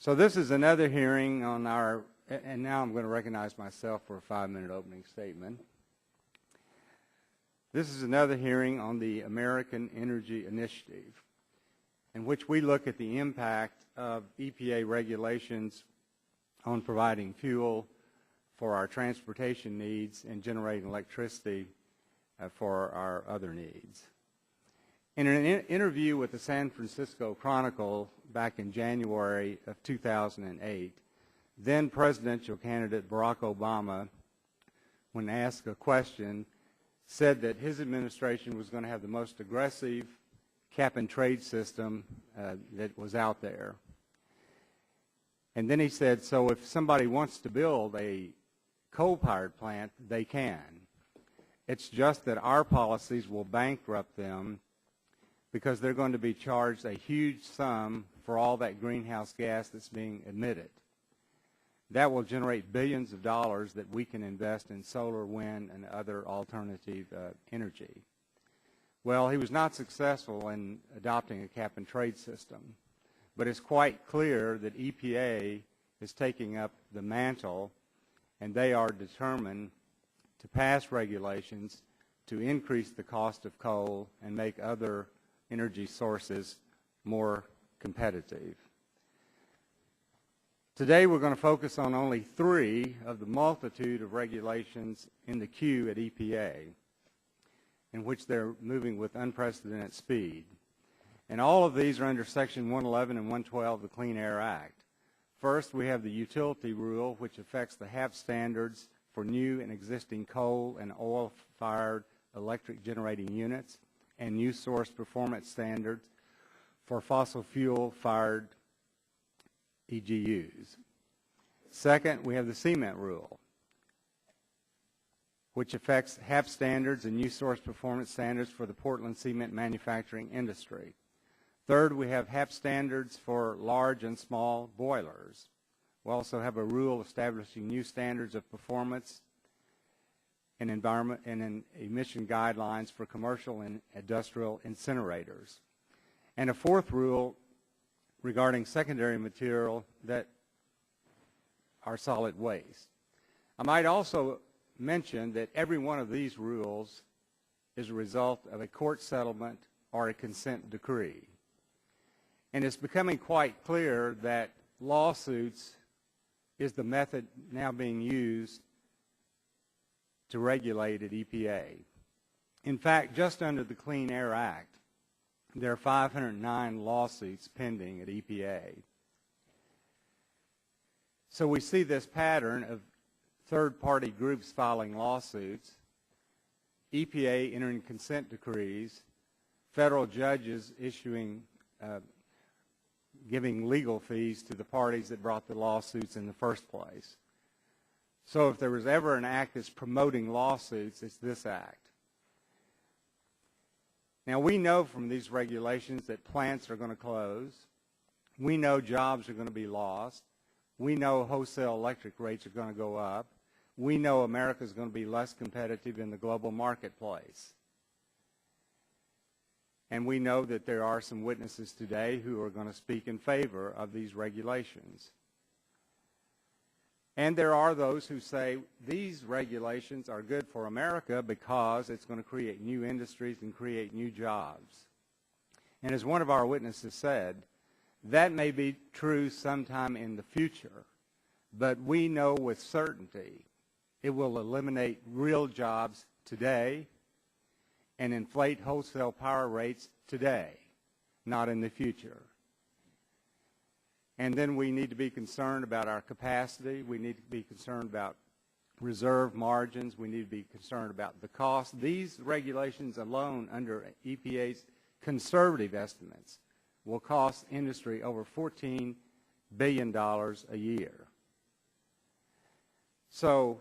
So this is another hearing on our, and now I'm going to recognize myself for a 5-minute opening statement. This is another hearing on the American Energy Initiative, in which we look at the impact of EPA regulations on providing fuel for our transportation needs and generating electricity for our other needs. In an interview with the San Francisco Chronicle back in January of 2008, then presidential candidate Barack Obama, when asked a question, said that his administration was going to have the most aggressive cap-and-trade system that was out there. And then he said, so if somebody wants to build a coal-fired plant, they can. It's just that our policies will bankrupt them because they're going to be charged a huge sum for all that greenhouse gas that's being emitted. That will generate billions of dollars that we can invest in solar, wind, and other alternative energy. Well, he was not successful in adopting a cap-and-trade system, but it's quite clear that EPA is taking up the mantle, and they are determined to pass regulations to increase the cost of coal and make other energy sources more competitive. Today we're going to focus on only 3 of the multitude of regulations in the queue at EPA, in which they're moving with unprecedented speed. And all of these are under Section 111 and 112 of the Clean Air Act. First, we have the utility rule, which affects the HAP standards for new and existing coal and oil-fired electric generating units, and new source performance standards for fossil fuel-fired EGUs. Second, we have the cement rule, which affects HAP standards and new source performance standards for the Portland cement manufacturing industry. Third, we have HAP standards for large and small boilers. We also have a rule establishing new standards of performance and environment and emission guidelines for commercial and industrial incinerators. And a fourth rule regarding secondary material that are solid waste. I might also mention that every one of these rules is a result of a court settlement or a consent decree. And it's becoming quite clear that lawsuits is the method now being used to regulate at EPA. In fact, just under the Clean Air Act, there are 509 lawsuits pending at EPA. So we see this pattern of third-party groups filing lawsuits, EPA entering consent decrees, federal judges issuing, giving legal fees to the parties that brought the lawsuits in the first place. So if there was ever an act that's promoting lawsuits, it's this act. Now, we know from these regulations that plants are going to close. We know jobs are going to be lost. We know wholesale electric rates are going to go up. We know America is going to be less competitive in the global marketplace. And we know that there are some witnesses today who are going to speak in favor of these regulations. And there are those who say these regulations are good for America because it's going to create new industries and create new jobs. And as one of our witnesses said, that may be true sometime in the future, but we know with certainty it will eliminate real jobs today and inflate wholesale power rates today, not in the future. And then we need to be concerned about our capacity. We need to be concerned about reserve margins. We need to be concerned about the cost. These regulations alone under EPA's conservative estimates will cost industry over $14 billion a year. So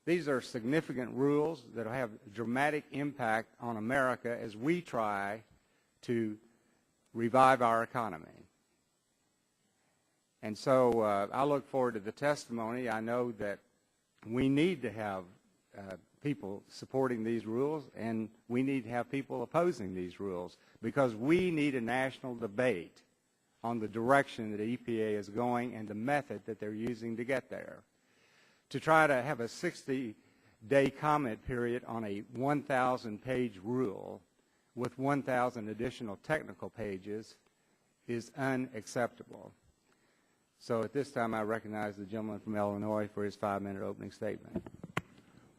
these are significant rules that will have a dramatic impact on America as we try to revive our economy. And so I look forward to the testimony. I know that we need to have people supporting these rules, and we need to have people opposing these rules, because we need a national debate on the direction that EPA is going and the method that they're using to get there. To try to have a 60-day comment period on a 1,000-page rule with 1,000 additional technical pages is unacceptable. So at this time, I recognize the gentleman from Illinois for his 5-minute opening statement.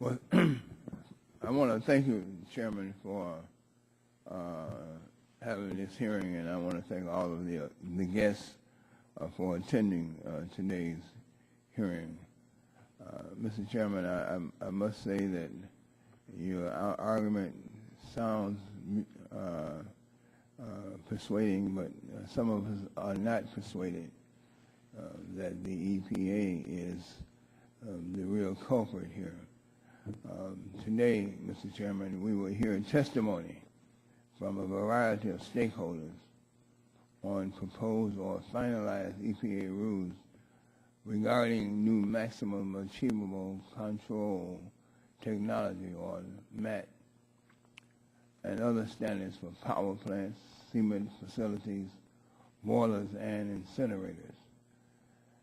Well, I want to thank you, Chairman, for having this hearing, and I want to thank all of the guests for attending today's hearing. Mr. Chairman, I must say that your argument sounds persuading, but some of us are not persuaded that the EPA is the real culprit here. Today, Mr. Chairman, we will hear testimony from a variety of stakeholders on proposed or finalized EPA rules regarding new maximum achievable control technology, or MAT, and other standards for power plants, cement facilities, boilers, and incinerators.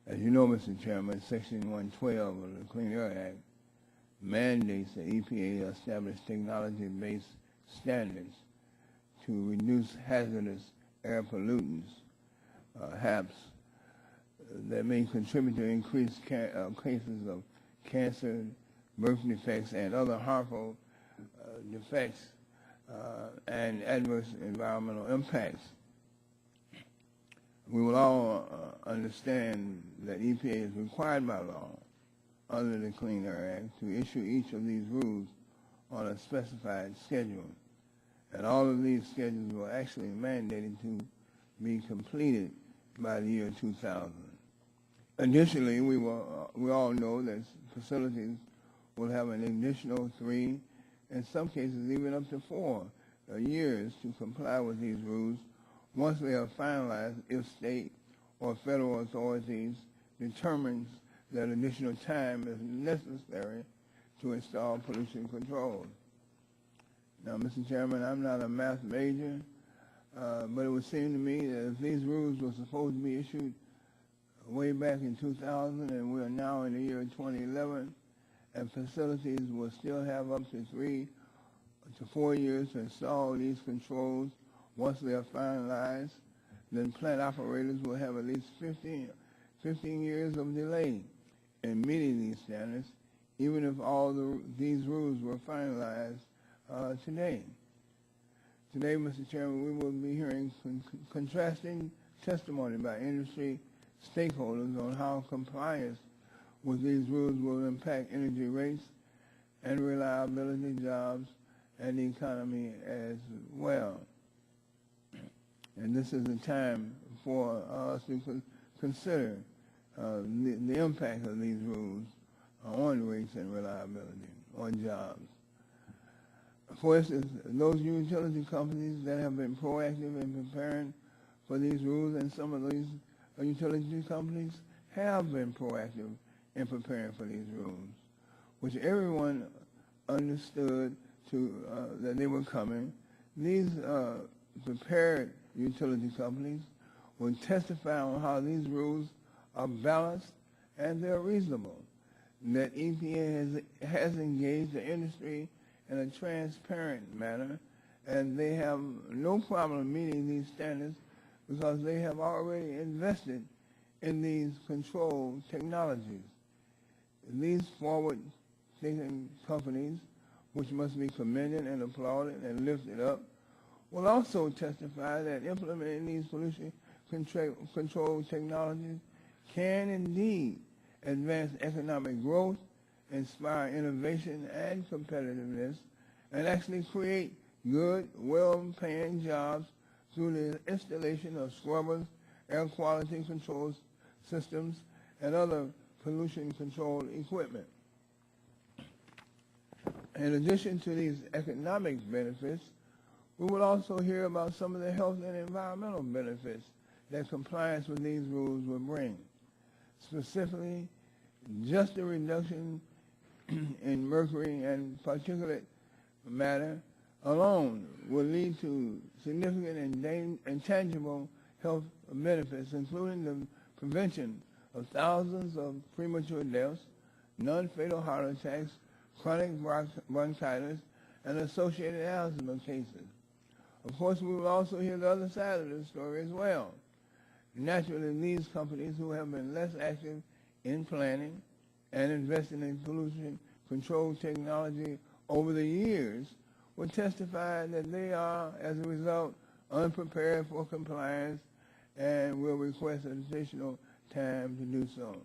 As you know, Mr. Chairman, Section 112 of the Clean Air Act mandates that EPA establish technology-based standards to reduce hazardous air pollutants, HAPs, that may contribute to increased cases of cancer, birth defects, and other harmful defects and adverse environmental impacts. We will all understand that EPA is required by law under the Clean Air Act to issue each of these rules on a specified schedule. And all of these schedules were actually mandated to be completed by the year 2000. Additionally, we all know that facilities will have an additional 3, in some cases even up to 4 years to comply with these rules once they are finalized if state or federal authorities determines that additional time is necessary to install pollution controls. Now, Mr. Chairman, I'm not a math major, but it would seem to me that if these rules were supposed to be issued way back in 2000 and we are now in the year 2011, and facilities will still have up to 3 to 4 years to install these controls once they are finalized, then plant operators will have at least 15 years of delay in meeting these standards, even if all these rules were finalized today. Today, Mr. Chairman, we will be hearing contrasting testimony by industry stakeholders on how compliance with these rules will impact energy rates and reliability, jobs, and the economy as well. And this is a time for us to consider the impact of these rules on rates and reliability, on jobs. For instance, those utility companies that have been proactive in preparing for these rules, and some of these utility companies have been proactive in preparing for these rules, which everyone understood that they were coming. These prepared utility companies will testify on how these rules are balanced and they're reasonable, that EPA has engaged the industry in a transparent manner, and they have no problem meeting these standards because they have already invested in these control technologies. These forward-thinking companies, which must be commended and applauded and lifted up, will also testify that implementing these pollution control technologies can indeed advance economic growth, inspire innovation and competitiveness, and actually create good, well-paying jobs through the installation of scrubbers, air quality control systems, and other pollution control equipment. In addition to these economic benefits, we will also hear about some of the health and environmental benefits that compliance with these rules will bring. Specifically, just the reduction in mercury and particulate matter alone will lead to significant and tangible health benefits, including the prevention of thousands of premature deaths, non-fatal heart attacks, chronic bronchitis, and associated asthma cases. Of course, we will also hear the other side of the story as well. Naturally, these companies who have been less active in planning and investing in pollution control technology over the years will testify that they are, as a result, unprepared for compliance and will request additional time to do so.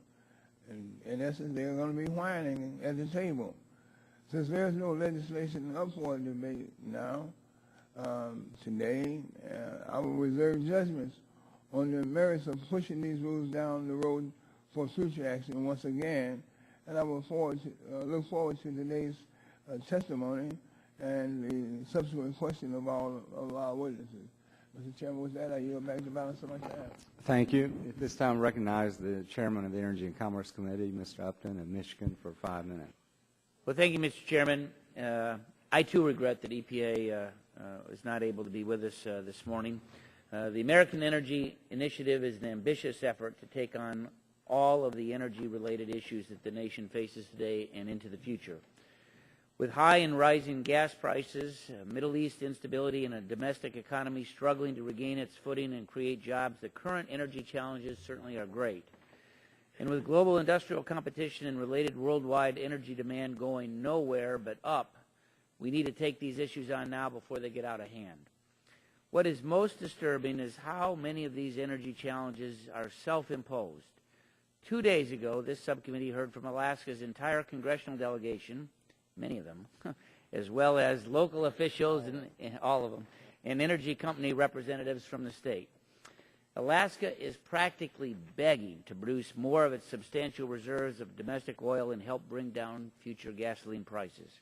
And in essence, they're going to be whining at the table. Since there's no legislation up for debate now, today, I will reserve judgments on the merits of pushing these rules down the road for future action once again, and I will look forward to today's testimony and the subsequent question of all of our witnesses. Mr. Chairman, with that, I yield back the balance of my time. Thank you. At this time, I recognize the Chairman of the Energy and Commerce Committee, Mr. Upton of Michigan, for 5 minutes. Well, thank you, Mr. Chairman. I, too, regret that EPA is not able to be with us this morning. The American Energy Initiative is an ambitious effort to take on all of the energy-related issues that the nation faces today and into the future. With high and rising gas prices, Middle East instability, and a domestic economy struggling to regain its footing and create jobs, the current energy challenges certainly are great. And with global industrial competition and related worldwide energy demand going nowhere but up, we need to take these issues on now before they get out of hand. What is most disturbing is how many of these energy challenges are self-imposed. 2 days ago, this subcommittee heard from Alaska's entire congressional delegation, many of them, as well as local officials, and all of them, and energy company representatives from the state. Alaska is practically begging to produce more of its substantial reserves of domestic oil and help bring down future gasoline prices.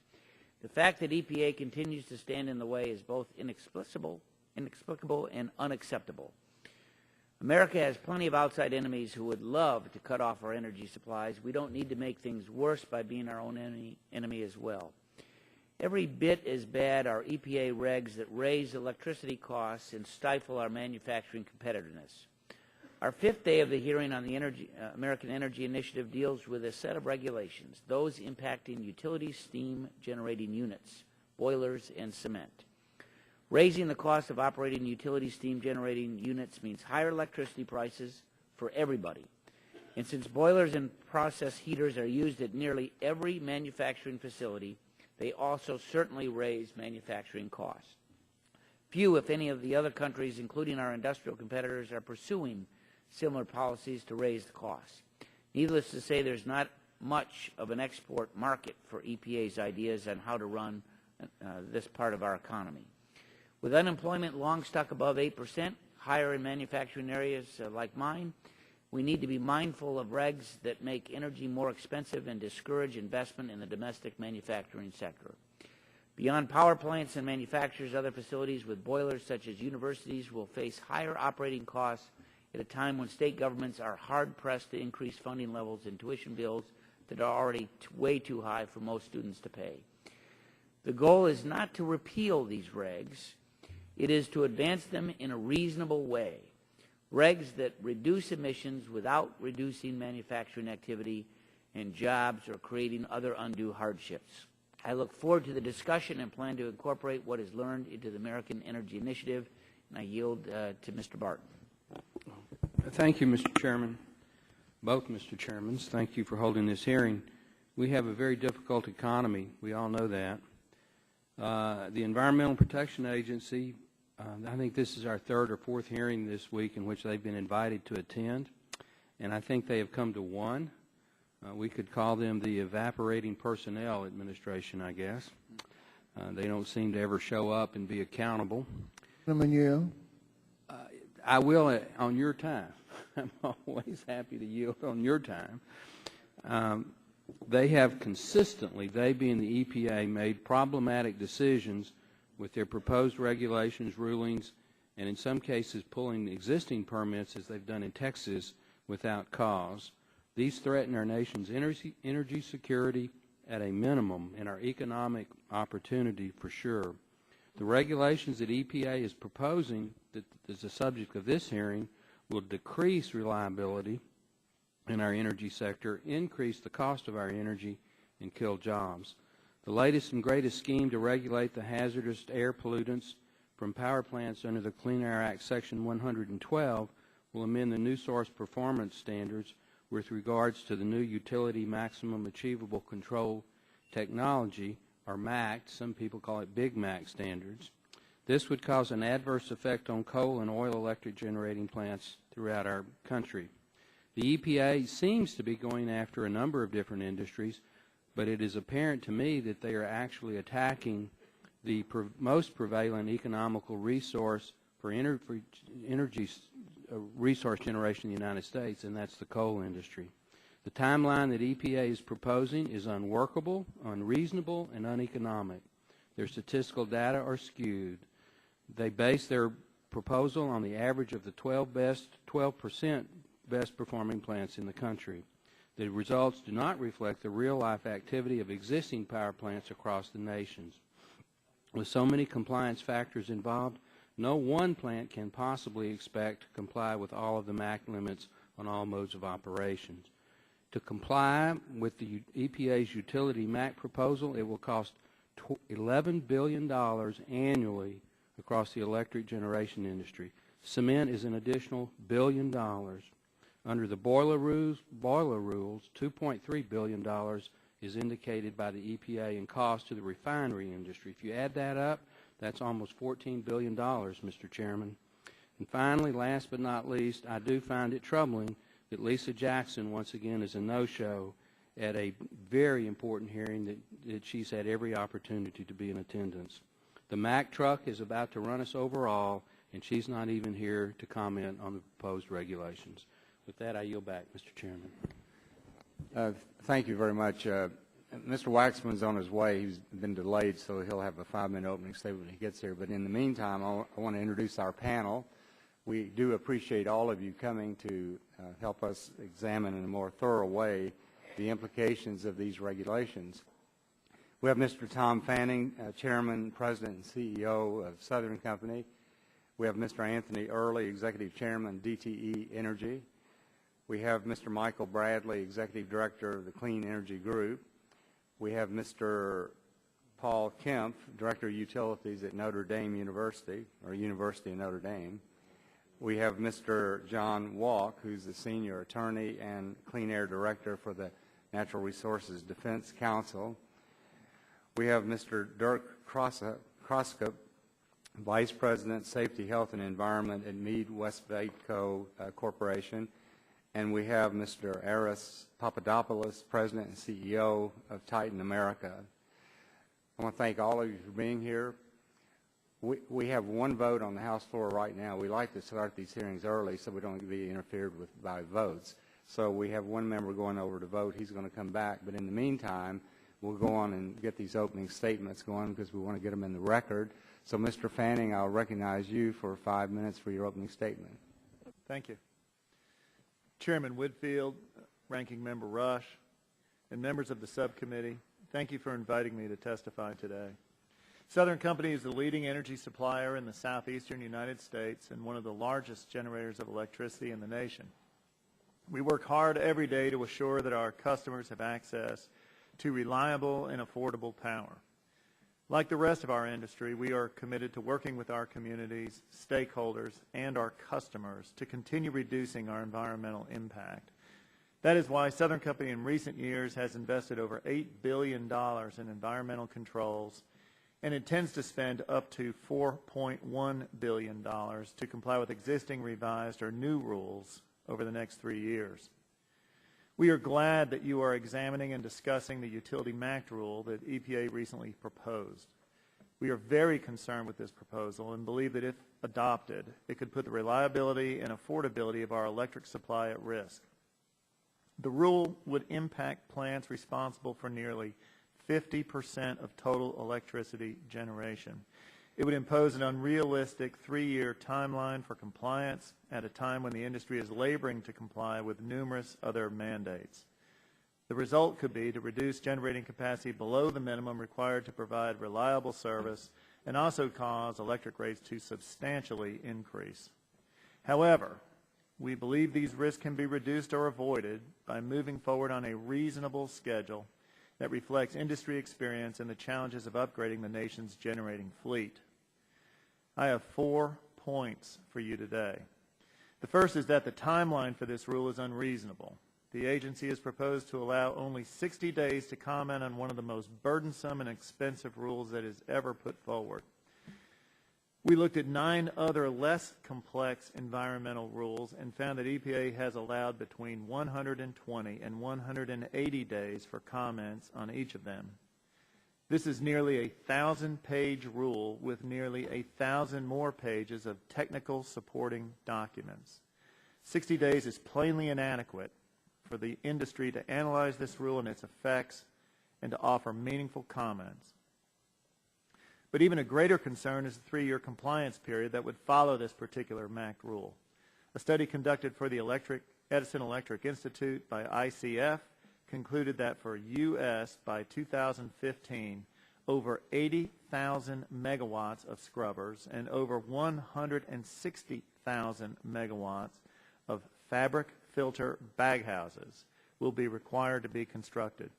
The fact that EPA continues to stand in the way is both inexplicable and unacceptable. America has plenty of outside enemies who would love to cut off our energy supplies. We don't need to make things worse by being our own enemy as well. Every bit as bad are EPA regs that raise electricity costs and stifle our manufacturing competitiveness. Our fifth day of the hearing on the American Energy Initiative deals with a set of regulations, those impacting utility steam generating units, boilers, and cement. Raising the cost of operating utility steam generating units means higher electricity prices for everybody. And since boilers and process heaters are used at nearly every manufacturing facility, they also certainly raise manufacturing costs. Few, if any, of the other countries, including our industrial competitors, are pursuing similar policies to raise the costs. Needless to say, there's not much of an export market for EPA's ideas on how to run this part of our economy. With unemployment long stuck above 8%, higher in manufacturing areas like mine, we need to be mindful of regs that make energy more expensive and discourage investment in the domestic manufacturing sector. Beyond power plants and manufacturers, other facilities with boilers such as universities will face higher operating costs at a time when state governments are hard-pressed to increase funding levels and tuition bills that are already way too high for most students to pay. The goal is not to repeal these regs. It is to advance them in a reasonable way. Regs that reduce emissions without reducing manufacturing activity and jobs or creating other undue hardships. I look forward to the discussion and plan to incorporate what is learned into the American Energy Initiative, and I yield to Mr. Barton. Thank you, Mr. Chairman. Both Mr. Chairmans, thank you for holding this hearing. We have a very difficult economy. We all know that. The Environmental Protection Agency, I think this is our third or fourth hearing this week in which they've been invited to attend, and I think they have come to one. We could call them the Evaporating Personnel Administration, I guess. They don't seem to ever show up and be accountable. I will on your time. I'm always happy to yield on your time. They have consistently, they being the EPA, made problematic decisions with their proposed regulations, rulings, and in some cases pulling existing permits, as they've done in Texas, without cause. These threaten our nation's energy security at a minimum and our economic opportunity for sure. The regulations that EPA is proposing that is the subject of this hearing will decrease reliability in our energy sector, increase the cost of our energy, and kill jobs. The latest and greatest scheme to regulate the hazardous air pollutants from power plants under the Clean Air Act Section 112 will amend the new source performance standards with regards to the new Utility Maximum Achievable Control Technology, or MACT, some people call it Big Mac standards. This would cause an adverse effect on coal and oil electric generating plants throughout our country. The EPA seems to be going after a number of different industries, but it is apparent to me that they are actually attacking the most prevalent economical resource for energy resource generation in the United States, and that's the coal industry. The timeline that EPA is proposing is unworkable, unreasonable, and uneconomic. Their statistical data are skewed. They base their proposal on the average of the 12% best performing plants in the country. The results do not reflect the real-life activity of existing power plants across the nations. With so many compliance factors involved, no one plant can possibly expect to comply with all of the MAC limits on all modes of operations. To comply with the EPA's utility MAC proposal, it will cost $11 billion annually across the electric generation industry. Cement is an additional $1 billion. Under the boiler rules, $2.3 billion is indicated by the EPA in cost to the refinery industry. If you add that up, that's almost $14 billion, Mr. Chairman. And finally, last but not least, I do find it troubling that Lisa Jackson, once again, is a no-show at a very important hearing that she's had every opportunity to be in attendance. The Mack truck is about to run us over all, and she's not even here to comment on the proposed regulations. With that, I yield back, Mr. Chairman. Thank you very much. Mr. Waxman's on his way. He's been delayed, so he'll have a 5-minute opening statement when he gets here. But in the meantime, I want to introduce our panel. We do appreciate all of you coming to help us examine in a more thorough way the implications of these regulations. We have Mr. Tom Fanning, Chairman, President, and CEO of Southern Company. We have Mr. Anthony Early, Executive Chairman, DTE Energy. We have Mr. Michael Bradley, Executive Director of the Clean Energy Group. We have Mr. Paul Kemp, Director of Utilities at Notre Dame University, or University of Notre Dame. We have Mr. John Walk, who's the Senior Attorney and Clean Air Director for the Natural Resources Defense Council. We have Mr. Dirk Kroskop, Vice President, Safety, Health, and Environment at Mead Westvaco Corporation. And we have Mr. Aris Papadopoulos, President and CEO of Titan America. I want to thank all of you for being here. We have one vote on the House floor right now. We like to start these hearings early so we don't be interfered with by votes. So we have one member going over to vote. He's going to come back. But in the meantime, we'll go on and get these opening statements going because we want to get them in the record. So, Mr. Fanning, I'll recognize you for 5 minutes for your opening statement. Thank you. Chairman Whitfield, Ranking Member Rush, and members of the subcommittee, thank you for inviting me to testify today. Southern Company is the leading energy supplier in the southeastern United States and one of the largest generators of electricity in the nation. We work hard every day to assure that our customers have access to reliable and affordable power. Like the rest of our industry, we are committed to working with our communities, stakeholders, and our customers to continue reducing our environmental impact. That is why Southern Company in recent years has invested over $8 billion in environmental controls and intends to spend up to $4.1 billion to comply with existing revised or new rules over the next 3 years. We are glad that you are examining and discussing the utility MACT rule that EPA recently proposed. We are very concerned with this proposal and believe that if adopted, it could put the reliability and affordability of our electric supply at risk. The rule would impact plants responsible for nearly 50% of total electricity generation. It would impose an unrealistic 3-year timeline for compliance at a time when the industry is laboring to comply with numerous other mandates. The result could be to reduce generating capacity below the minimum required to provide reliable service and also cause electric rates to substantially increase. However, we believe these risks can be reduced or avoided by moving forward on a reasonable schedule that reflects industry experience and the challenges of upgrading the nation's generating fleet. I have 4 points for you today. The first is that the timeline for this rule is unreasonable. The agency has proposed to allow only 60 days to comment on one of the most burdensome and expensive rules that is ever put forward. We looked at 9 other less complex environmental rules and found that EPA has allowed between 120 and 180 days for comments on each of them. This is nearly a 1,000-page rule with nearly 1,000 more pages of technical supporting documents. 60 days is plainly inadequate for the industry to analyze this rule and its effects and to offer meaningful comments. But even a greater concern is the 3-year compliance period that would follow this particular MAC rule. A study conducted for the Edison Electric Institute by ICF concluded that for U.S. by 2015, over 80,000 megawatts of scrubbers and over 160,000 megawatts of fabric filter baghouses will be required to be constructed.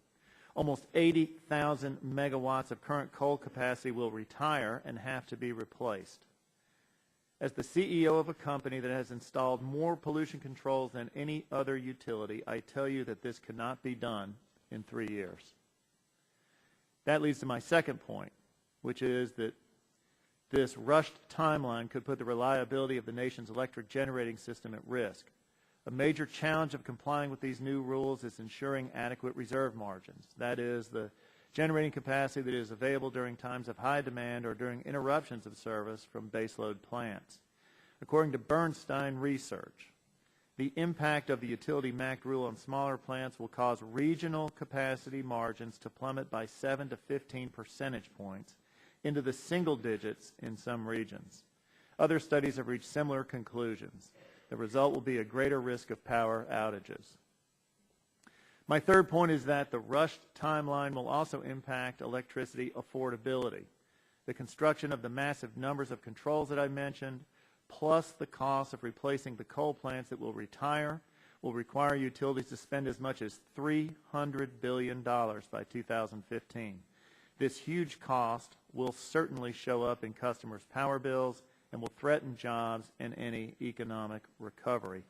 Almost 80,000 megawatts of current coal capacity will retire and have to be replaced. As the CEO of a company that has installed more pollution controls than any other utility, I tell you that this cannot be done in 3 years. That leads to my second point, which is that this rushed timeline could put the reliability of the nation's electric generating system at risk. A major challenge of complying with these new rules is ensuring adequate reserve margins. That is, the generating capacity that is available during times of high demand or during interruptions of service from baseload plants. According to Bernstein Research, the impact of the utility MAC rule on smaller plants will cause regional capacity margins to plummet by 7 to 15 percentage points into the single digits in some regions. Other studies have reached similar conclusions. The result will be a greater risk of power outages. My third point is that the rushed timeline will also impact electricity affordability. The construction of the massive numbers of controls that I mentioned, plus the cost of replacing the coal plants that will retire, will require utilities to spend as much as $300 billion by 2015. This huge cost will certainly show up in customers' power bills and will threaten jobs and any economic recovery.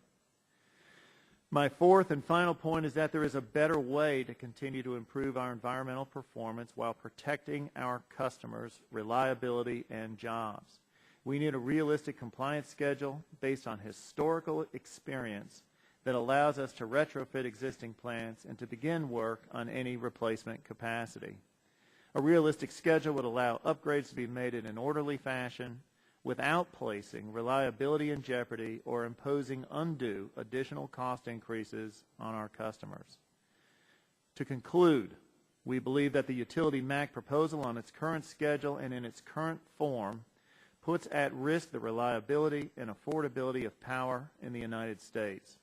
My fourth and final point is that there is a better way to continue to improve our environmental performance while protecting our customers' reliability and jobs. We need a realistic compliance schedule based on historical experience that allows us to retrofit existing plants and to begin work on any replacement capacity. A realistic schedule would allow upgrades to be made in an orderly fashion without placing reliability in jeopardy or imposing undue additional cost increases on our customers. To conclude, we believe that the utility MAC proposal on its current schedule and in its current form puts at risk the reliability and affordability of power in the United States.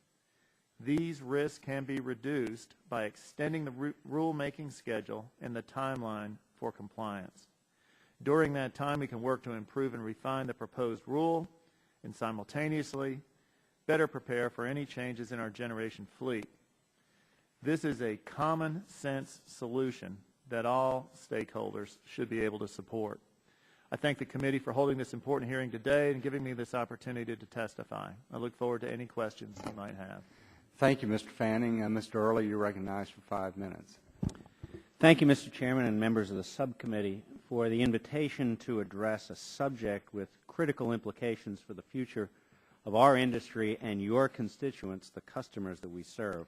These risks can be reduced by extending the rulemaking schedule and the timeline for compliance. During that time, we can work to improve and refine the proposed rule and simultaneously better prepare for any changes in our generation fleet. This is a common sense solution that all stakeholders should be able to support. I thank the committee for holding this important hearing today and giving me this opportunity to testify. I look forward to any questions you might have. Thank you, Mr. Fanning. Mr. Early, you're recognized for 5 minutes. Thank you, Mr. Chairman and members of the subcommittee, for the invitation to address a subject with critical implications for the future of our industry and your constituents, the customers that we serve.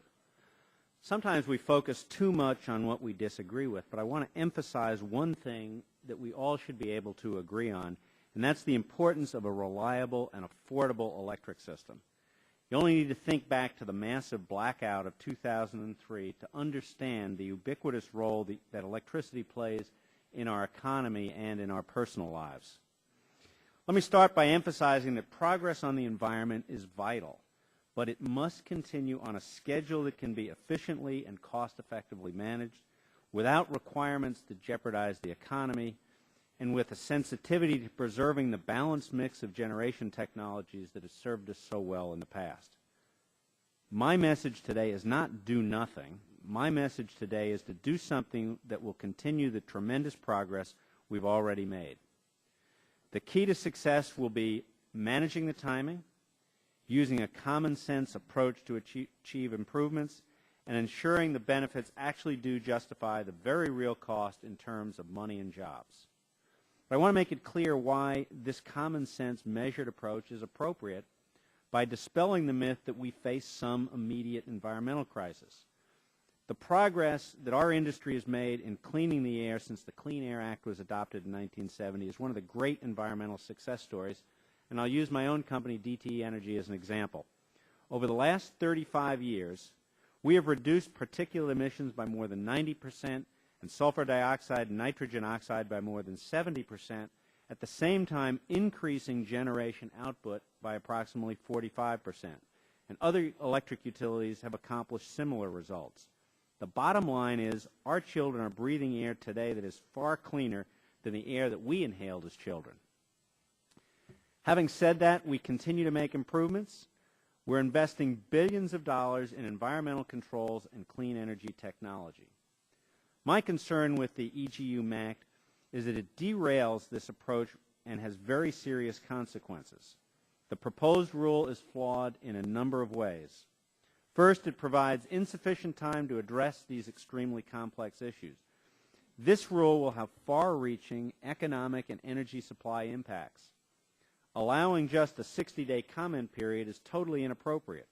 Sometimes we focus too much on what we disagree with, but I want to emphasize one thing that we all should be able to agree on, and that's the importance of a reliable and affordable electric system. You only need to think back to the massive blackout of 2003 to understand the ubiquitous role that electricity plays in our economy and in our personal lives. Let me start by emphasizing that progress on the environment is vital, but it must continue on a schedule that can be efficiently and cost-effectively managed without requirements to jeopardize the economy and with a sensitivity to preserving the balanced mix of generation technologies that has served us so well in the past. My message today is not do nothing. My message today is to do something that will continue the tremendous progress we've already made. The key to success will be managing the timing, using a common sense approach to achieve improvements, and ensuring the benefits actually do justify the very real cost in terms of money and jobs. But I want to make it clear why this common sense measured approach is appropriate by dispelling the myth that we face some immediate environmental crisis. The progress that our industry has made in cleaning the air since the Clean Air Act was adopted in 1970 is one of the great environmental success stories, and I'll use my own company, DTE Energy, as an example. Over the last 35 years, we have reduced particulate emissions by more than 90% and sulfur dioxide and nitrogen oxide by more than 70%, at the same time increasing generation output by approximately 45%. And other electric utilities have accomplished similar results. The bottom line is our children are breathing air today that is far cleaner than the air that we inhaled as children. Having said that, we continue to make improvements. We're investing billions of dollars in environmental controls and clean energy technology. My concern with the EGU MACT is that it derails this approach and has very serious consequences. The proposed rule is flawed in a number of ways. First, it provides insufficient time to address these extremely complex issues. This rule will have far-reaching economic and energy supply impacts. Allowing just a 60-day comment period is totally inappropriate.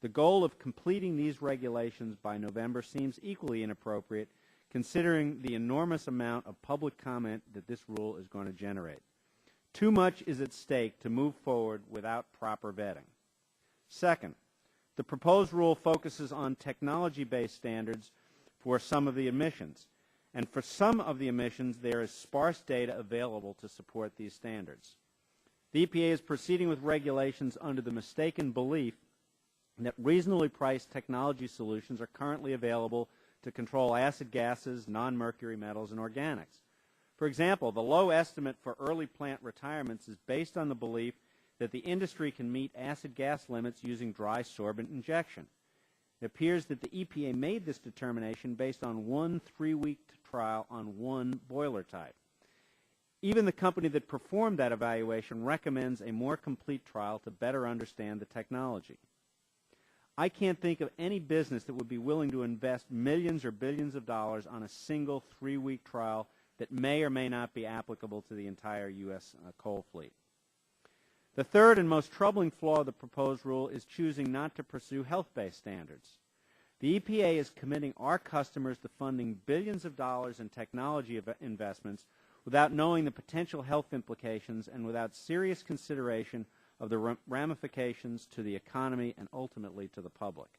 The goal of completing these regulations by November seems equally inappropriate, considering the enormous amount of public comment that this rule is going to generate. Too much is at stake to move forward without proper vetting. Second, the proposed rule focuses on technology-based standards for some of the emissions, and for some of the emissions there is sparse data available to support these standards. The EPA is proceeding with regulations under the mistaken belief that reasonably priced technology solutions are currently available to control acid gases, non-mercury metals, and organics. For example, the low estimate for early plant retirements is based on the belief that the industry can meet acid gas limits using dry sorbent injection. It appears that the EPA made this determination based on one 3-week trial on one boiler type. Even the company that performed that evaluation recommends a more complete trial to better understand the technology. I can't think of any business that would be willing to invest millions or billions of dollars on a single 3-week trial that may or may not be applicable to the entire U.S. coal fleet. The third and most troubling flaw of the proposed rule is choosing not to pursue health-based standards. The EPA is committing our customers to funding billions of dollars in technology investments without knowing the potential health implications and without serious consideration of the ramifications to the economy and ultimately to the public.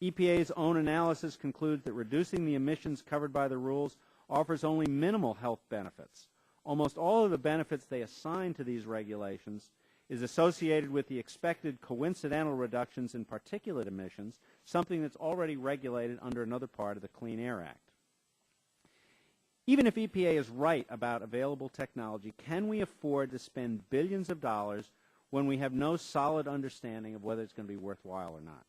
EPA's own analysis concludes that reducing the emissions covered by the rules offers only minimal health benefits. Almost all of the benefits they assign to these regulations is associated with the expected coincidental reductions in particulate emissions, something that's already regulated under another part of the Clean Air Act. Even if EPA is right about available technology, can we afford to spend billions of dollars when we have no solid understanding of whether it's going to be worthwhile or not?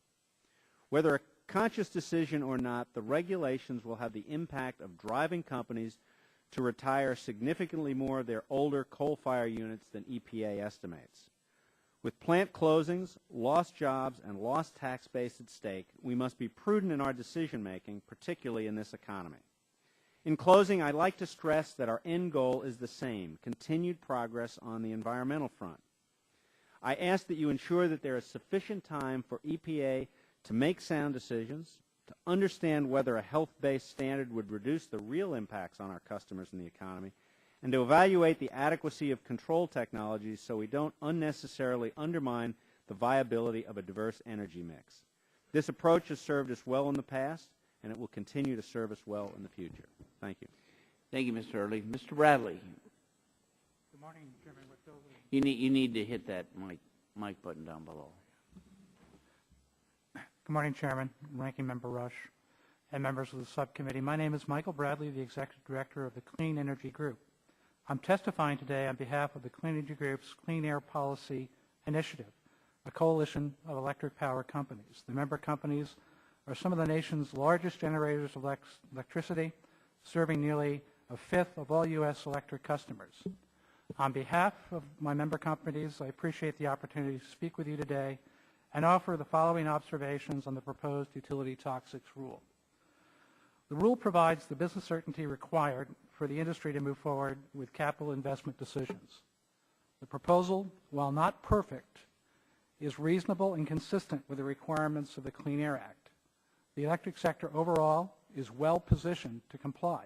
Whether a conscious decision or not, the regulations will have the impact of driving companies to retire significantly more of their older coal-fired units than EPA estimates. With plant closings, lost jobs, and lost tax base at stake, we must be prudent in our decision-making, particularly in this economy. In closing, I'd like to stress that our end goal is the same, continued progress on the environmental front. I ask that you ensure that there is sufficient time for EPA to make sound decisions, to understand whether a health-based standard would reduce the real impacts on our customers and the economy, and to evaluate the adequacy of control technologies so we don't unnecessarily undermine the viability of a diverse energy mix. This approach has served us well in the past, and it will continue to serve us well in the future. Thank you. Thank you, Mr. Early. Mr. Bradley. Good morning, Chairman Whitfield. You need to hit that mic button down below. Good morning, Chairman, Ranking Member Rush, and members of the subcommittee. My name is Michael Bradley, the Executive Director of the Clean Energy Group. I'm testifying today on behalf of the Clean Energy Group's Clean Air Policy Initiative, a coalition of electric power companies. The member companies are some of the nation's largest generators of electricity, serving nearly a fifth of all U.S. electric customers. On behalf of my member companies, I appreciate the opportunity to speak with you today and offer the following observations on the proposed utility toxics rule. The rule provides the business certainty required for the industry to move forward with capital investment decisions. The proposal, while not perfect, is reasonable and consistent with the requirements of the Clean Air Act. The electric sector overall is well positioned to comply.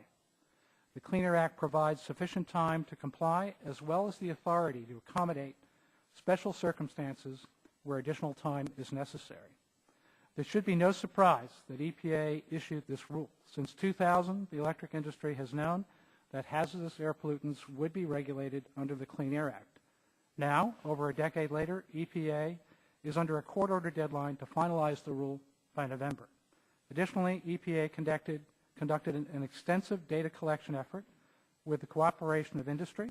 The Clean Air Act provides sufficient time to comply as well as the authority to accommodate special circumstances where additional time is necessary. There should be no surprise that EPA issued this rule. Since 2000, the electric industry has known that hazardous air pollutants would be regulated under the Clean Air Act. Now, over a decade later, EPA is under a court-ordered deadline to finalize the rule by November. Additionally, EPA conducted an extensive data collection effort with the cooperation of industry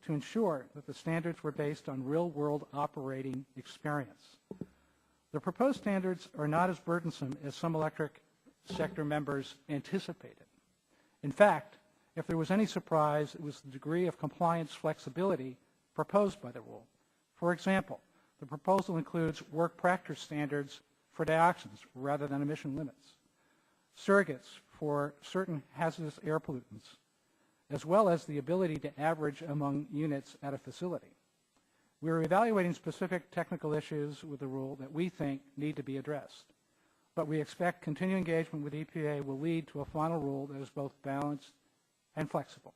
to ensure that the standards were based on real-world operating experience. The proposed standards are not as burdensome as some electric sector members anticipated. In fact, if there was any surprise, it was the degree of compliance flexibility proposed by the rule. For example, the proposal includes work practice standards for dioxins rather than emission limits, surrogates for certain hazardous air pollutants, as well as the ability to average among units at a facility. We are evaluating specific technical issues with the rule that we think need to be addressed, but we expect continued engagement with EPA will lead to a final rule that is both balanced and flexible.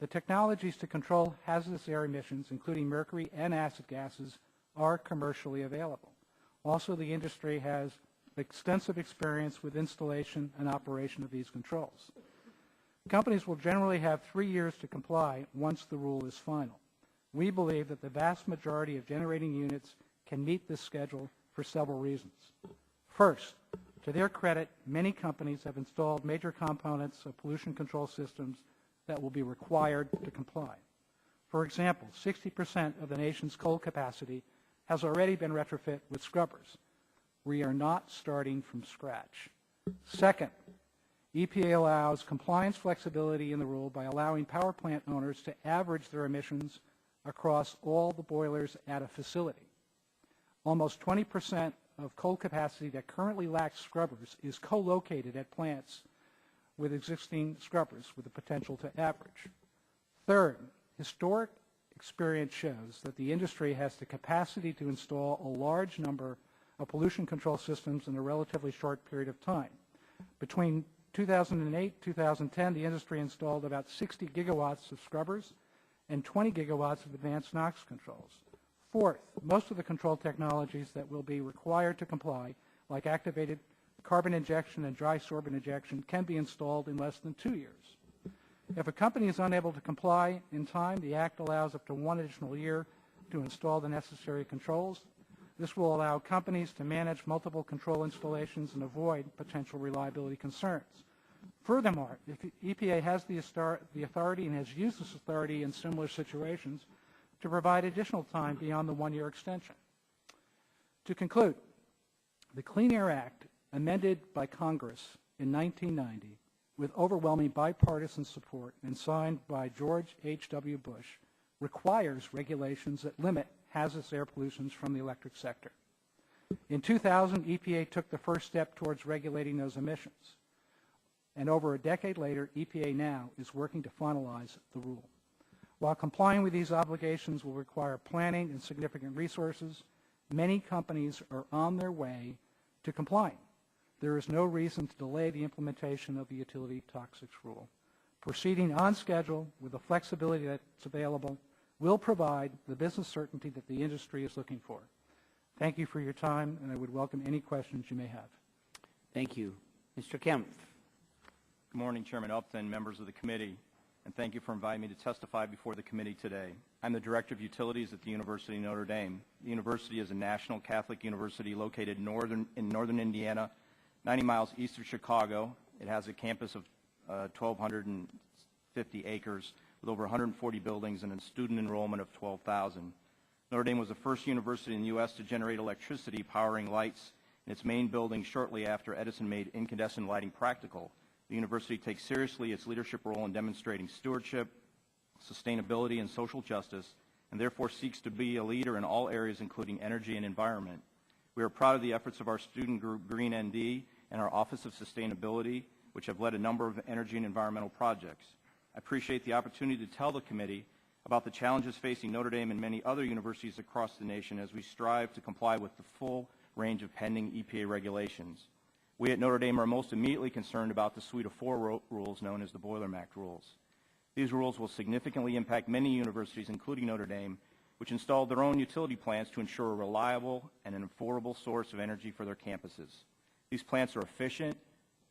The technologies to control hazardous air emissions, including mercury and acid gases, are commercially available. Also, the industry has extensive experience with installation and operation of these controls. Companies will generally have 3 years to comply once the rule is final. We believe that the vast majority of generating units can meet this schedule for several reasons. First, to their credit, many companies have installed major components of pollution control systems that will be required to comply. For example, 60% of the nation's coal capacity has already been retrofit with scrubbers. We are not starting from scratch. Second, EPA allows compliance flexibility in the rule by allowing power plant owners to average their emissions across all the boilers at a facility. Almost 20% of coal capacity that currently lacks scrubbers is co-located at plants with existing scrubbers with the potential to average. Third, historic experience shows that the industry has the capacity to install a large number of pollution control systems in a relatively short period of time. Between 2008 and 2010, the industry installed about 60 gigawatts of scrubbers and 20 gigawatts of advanced NOx controls. Fourth, most of the control technologies that will be required to comply, like activated carbon injection and dry sorbent injection, can be installed in less than 2 years. If a company is unable to comply in time, the Act allows up to 1 additional year to install the necessary controls. This will allow companies to manage multiple control installations and avoid potential reliability concerns. Furthermore, if EPA has the authority and has used this authority in similar situations to provide additional time beyond the 1-year extension. To conclude, the Clean Air Act, amended by Congress in 1990 with overwhelming bipartisan support and signed by George H.W. Bush, requires regulations that limit hazardous air pollutions from the electric sector. In 2000, EPA took the first step towards regulating those emissions. And over a decade later, EPA now is working to finalize the rule. While complying with these obligations will require planning and significant resources, many companies are on their way to complying. There is no reason to delay the implementation of the utility toxics rule. Proceeding on schedule with the flexibility that's available will provide the business certainty that the industry is looking for. Thank you for your time, and I would welcome any questions you may have. Thank you. Mr. Kempf. Good morning, Chairman Upton, members of the committee, and thank you for inviting me to testify before the committee today. I'm the Director of Utilities at the University of Notre Dame. The university is a national Catholic university located in northern Indiana, 90 miles east of Chicago. It has a campus of 1,250 acres with over 140 buildings and a student enrollment of 12,000. Notre Dame was the first university in the U.S. to generate electricity powering lights in its main building shortly after Edison made incandescent lighting practical. The university takes seriously its leadership role in demonstrating stewardship, sustainability, and social justice, and therefore seeks to be a leader in all areas including energy and environment. We are proud of the efforts of our student group Green ND and our Office of Sustainability, which have led a number of energy and environmental projects. I appreciate the opportunity to tell the committee about the challenges facing Notre Dame and many other universities across the nation as we strive to comply with the full range of pending EPA regulations. We at Notre Dame are most immediately concerned about the suite of 4 rules known as the Boiler Act rules. These rules will significantly impact many universities, including Notre Dame, which installed their own utility plants to ensure a reliable and an affordable source of energy for their campuses. These plants are efficient,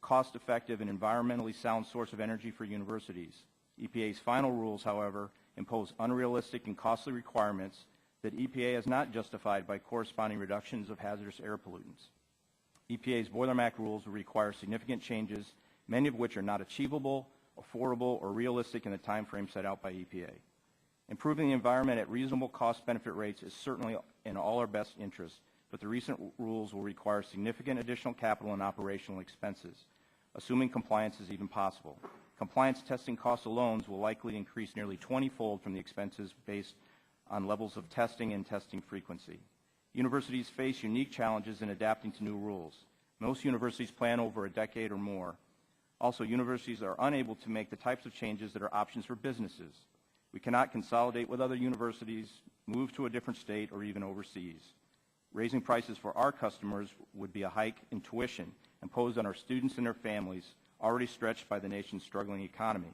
cost-effective, and environmentally sound source of energy for universities. EPA's final rules, however, impose unrealistic and costly requirements that EPA has not justified by corresponding reductions of hazardous air pollutants. EPA's Boiler Act rules will require significant changes, many of which are not achievable, affordable, or realistic in the time frame set out by EPA. Improving the environment at reasonable cost-benefit rates is certainly in all our best interests, but the recent rules will require significant additional capital and operational expenses, assuming compliance is even possible. Compliance testing costs alone will likely increase nearly 20-fold from the expenses based on levels of testing and testing frequency. Universities face unique challenges in adapting to new rules. Most universities plan over a decade or more. Also, universities are unable to make the types of changes that are options for businesses. We cannot consolidate with other universities, move to a different state, or even overseas. Raising prices for our customers would be a hike in tuition imposed on our students and their families, already stretched by the nation's struggling economy.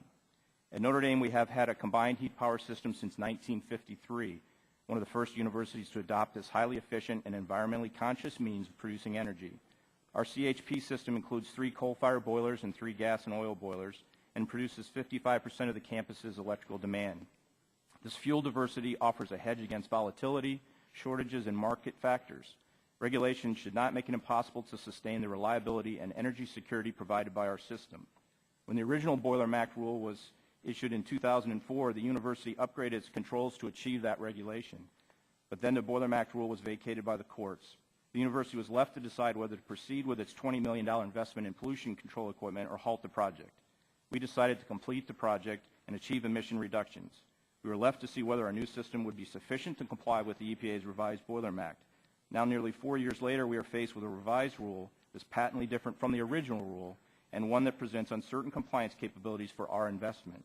At Notre Dame, we have had a combined heat power system since 1953, one of the first universities to adopt this highly efficient and environmentally conscious means of producing energy. Our CHP system includes 3 coal-fired boilers and 3 gas and oil boilers and produces 55% of the campus's electrical demand. This fuel diversity offers a hedge against volatility, shortages, and market factors. Regulation should not make it impossible to sustain the reliability and energy security provided by our system. When the original Boiler Act rule was issued in 2004, the university upgraded its controls to achieve that regulation. But then the Boiler Act rule was vacated by the courts. The university was left to decide whether to proceed with its $20 million investment in pollution control equipment or halt the project. We decided to complete the project and achieve emission reductions. We were left to see whether our new system would be sufficient to comply with the EPA's revised Boiler Act. Now, nearly 4 years later, we are faced with a revised rule that's patently different from the original rule and one that presents uncertain compliance capabilities for our investment.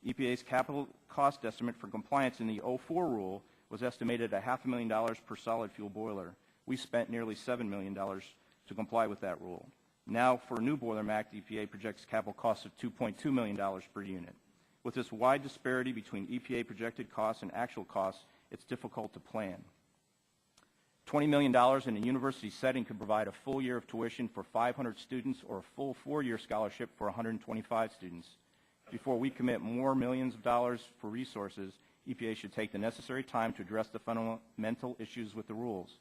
EPA's capital cost estimate for compliance in the 04 rule was estimated at $500,000 per solid fuel boiler. We spent nearly $7 million to comply with that rule. Now, for a new Boiler Act, EPA projects capital costs of $2.2 million per unit. With this wide disparity between EPA projected costs and actual costs, it's difficult to plan. $20 million in a university setting could provide a full year of tuition for 500 students or a full 4-year scholarship for 125 students. Before we commit more millions of dollars for resources, EPA should take the necessary time to address the fundamental issues with the rules.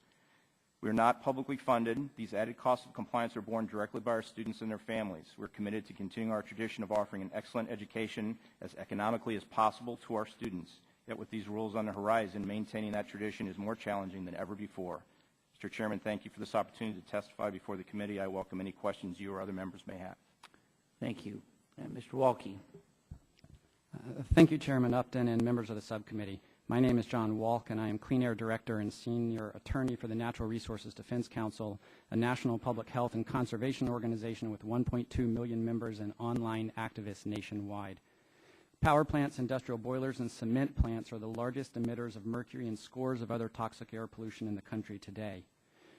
We are not publicly funded. These added costs of compliance are borne directly by our students and their families. We're committed to continuing our tradition of offering an excellent education as economically as possible to our students. Yet with these rules on the horizon, maintaining that tradition is more challenging than ever before. Mr. Chairman, thank you for this opportunity to testify before the committee. I welcome any questions you or other members may have. Thank you. Mr. Walke. Thank you, Chairman Upton and members of the subcommittee. My name is John Walk, and I am Clean Air Director and Senior Attorney for the Natural Resources Defense Council, a national public health and conservation organization with 1.2 million members and online activists nationwide. Power plants, industrial boilers, and cement plants are the largest emitters of mercury and scores of other toxic air pollution in the country today.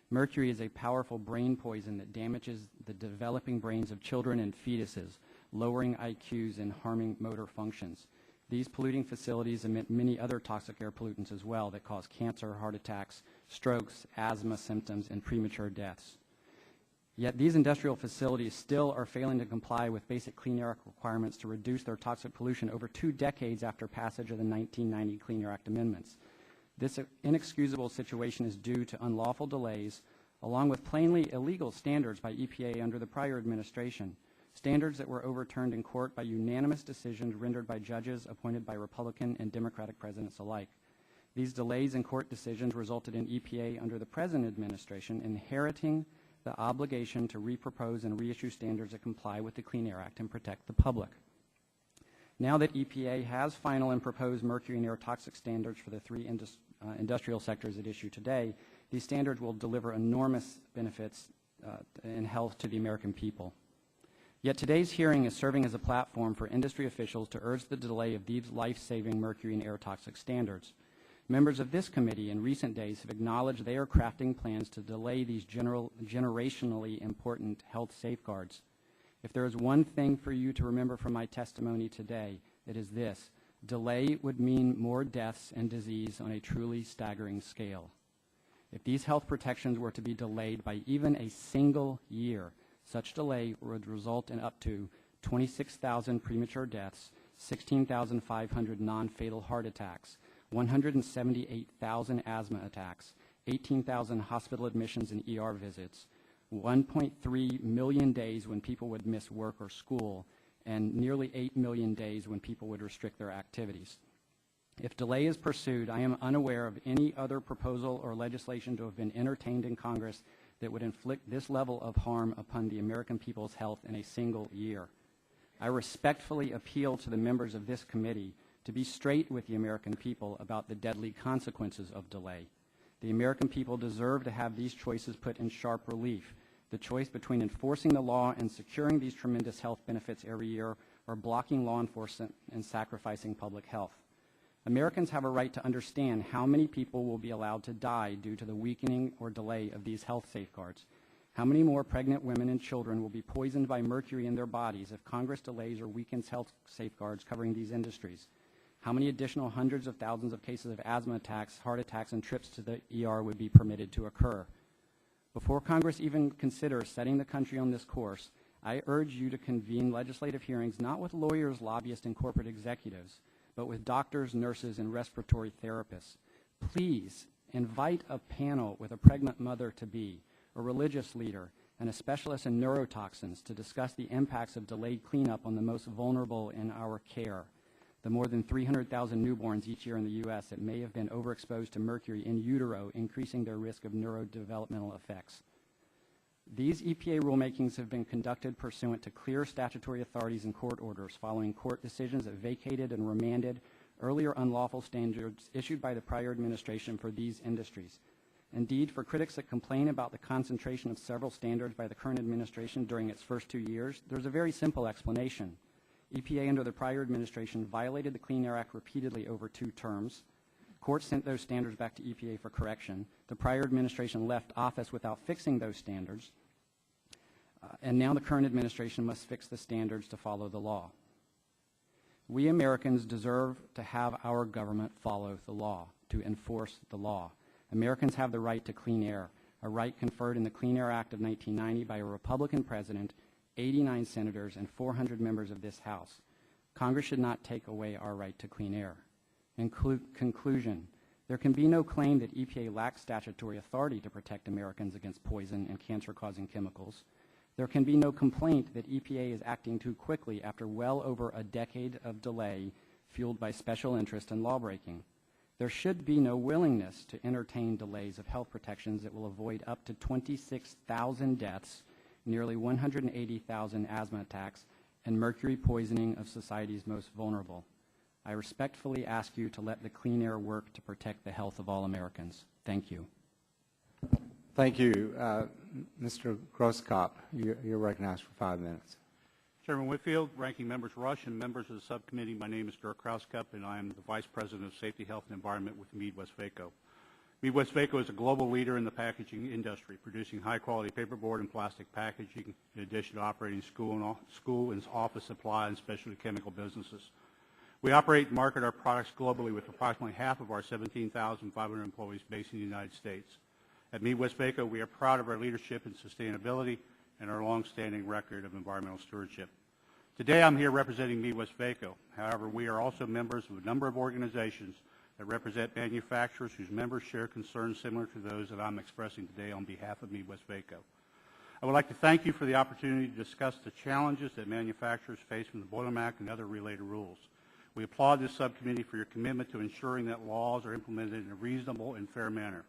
Mercury is a powerful brain poison that damages the developing brains of children and fetuses, lowering IQs and harming motor functions. These polluting facilities emit many other toxic air pollutants as well that cause cancer, heart attacks, strokes, asthma symptoms, and premature deaths. Yet these industrial facilities still are failing to comply with basic Clean Air Act requirements to reduce their toxic pollution over 2 decades after passage of the 1990 Clean Air Act amendments. This inexcusable situation is due to unlawful delays, along with plainly illegal standards by EPA under the prior administration. standards that were overturned in court by unanimous decisions rendered by judges appointed by Republican and Democratic presidents alike. These delays in court decisions resulted in EPA under the present administration inheriting the obligation to repropose and reissue standards that comply with the Clean Air Act and protect the public. Now that EPA has final and proposed mercury and air toxic standards for the three industrial sectors at issue today, these standards will deliver enormous benefits in health to the American people. Yet today's hearing is serving as a platform for industry officials to urge the delay of these life-saving mercury and air toxic standards. Members of this committee in recent days have acknowledged they are crafting plans to delay these generationally important health safeguards. If there is one thing for you to remember from my testimony today, it is this: delay would mean more deaths and disease on a truly staggering scale. If these health protections were to be delayed by even a single year, such delay would result in up to 26,000 premature deaths, 16,500 non-fatal heart attacks, 178,000 asthma attacks, 18,000 hospital admissions and ER visits, 1.3 million days when people would miss work or school, and nearly 8 million days when people would restrict their activities. If delay is pursued, I am unaware of any other proposal or legislation to have been entertained in Congress that would inflict this level of harm upon the American people's health in a single year. I respectfully appeal to the members of this committee to be straight with the American people about the deadly consequences of delay. The American people deserve to have these choices put in sharp relief: the choice between enforcing the law and securing these tremendous health benefits every year, or blocking law enforcement and sacrificing public health. Americans have a right to understand how many people will be allowed to die due to the weakening or delay of these health safeguards. How many more pregnant women and children will be poisoned by mercury in their bodies if Congress delays or weakens health safeguards covering these industries? How many additional hundreds of thousands of cases of asthma attacks, heart attacks, and trips to the ER would be permitted to occur? Before Congress even considers setting the country on this course, I urge you to convene legislative hearings not with lawyers, lobbyists, and corporate executives, but with doctors, nurses, and respiratory therapists. Please invite a panel with a pregnant mother-to-be, a religious leader, and a specialist in neurotoxins to discuss the impacts of delayed cleanup on the most vulnerable in our care, the more than 300,000 newborns each year in the U.S. that may have been overexposed to mercury in utero, increasing their risk of neurodevelopmental effects. These EPA rulemakings have been conducted pursuant to clear statutory authorities and court orders following court decisions that vacated and remanded earlier unlawful standards issued by the prior administration for these industries. Indeed, for critics that complain about the concentration of several standards by the current administration during its first 2 years, there's a very simple explanation. EPA under the prior administration violated the Clean Air Act repeatedly over 2 terms. Courts sent those standards back to EPA for correction. The prior administration left office without fixing those standards. And now the current administration must fix the standards to follow the law. We Americans deserve to have our government follow the law, to enforce the law. Americans have the right to clean air, a right conferred in the Clean Air Act of 1990 by a Republican president, 89 senators, and 400 members of this House. Congress should not take away our right to clean air. In conclusion, there can be no claim that EPA lacks statutory authority to protect Americans against poison and cancer-causing chemicals. There can be no complaint that EPA is acting too quickly after well over a decade of delay fueled by special interest and lawbreaking. There should be no willingness to entertain delays of health protections that will avoid up to 26,000 deaths, nearly 180,000 asthma attacks, and mercury poisoning of society's most vulnerable. I respectfully ask you to let the clean air work to protect the health of all Americans. Thank you. Thank you. Mr. Grosskopf, you're recognized for 5 minutes. Chairman Whitfield, Ranking Members Rush, and members of the subcommittee, my name is Dirk Krauskopf, and I am the Vice President of Safety, Health, and Environment with Mead-Westvaco. Mead-Westvaco is a global leader in the packaging industry, producing high-quality paperboard and plastic packaging, in addition to operating school and office supply and specialty chemical businesses. We operate and market our products globally with approximately half of our 17,500 employees based in the United States. At Mead-Westvaco, we are proud of our leadership in sustainability and our long-standing record of environmental stewardship. Today, I'm here representing Mead-Westvaco. However, we are also members of a number of organizations that represent manufacturers whose members share concerns similar to those that I'm expressing today on behalf of Mead-Westvaco. I would like to thank you for the opportunity to discuss the challenges that manufacturers face from the Boiler Act and other related rules. We applaud this subcommittee for your commitment to ensuring that laws are implemented in a reasonable and fair manner.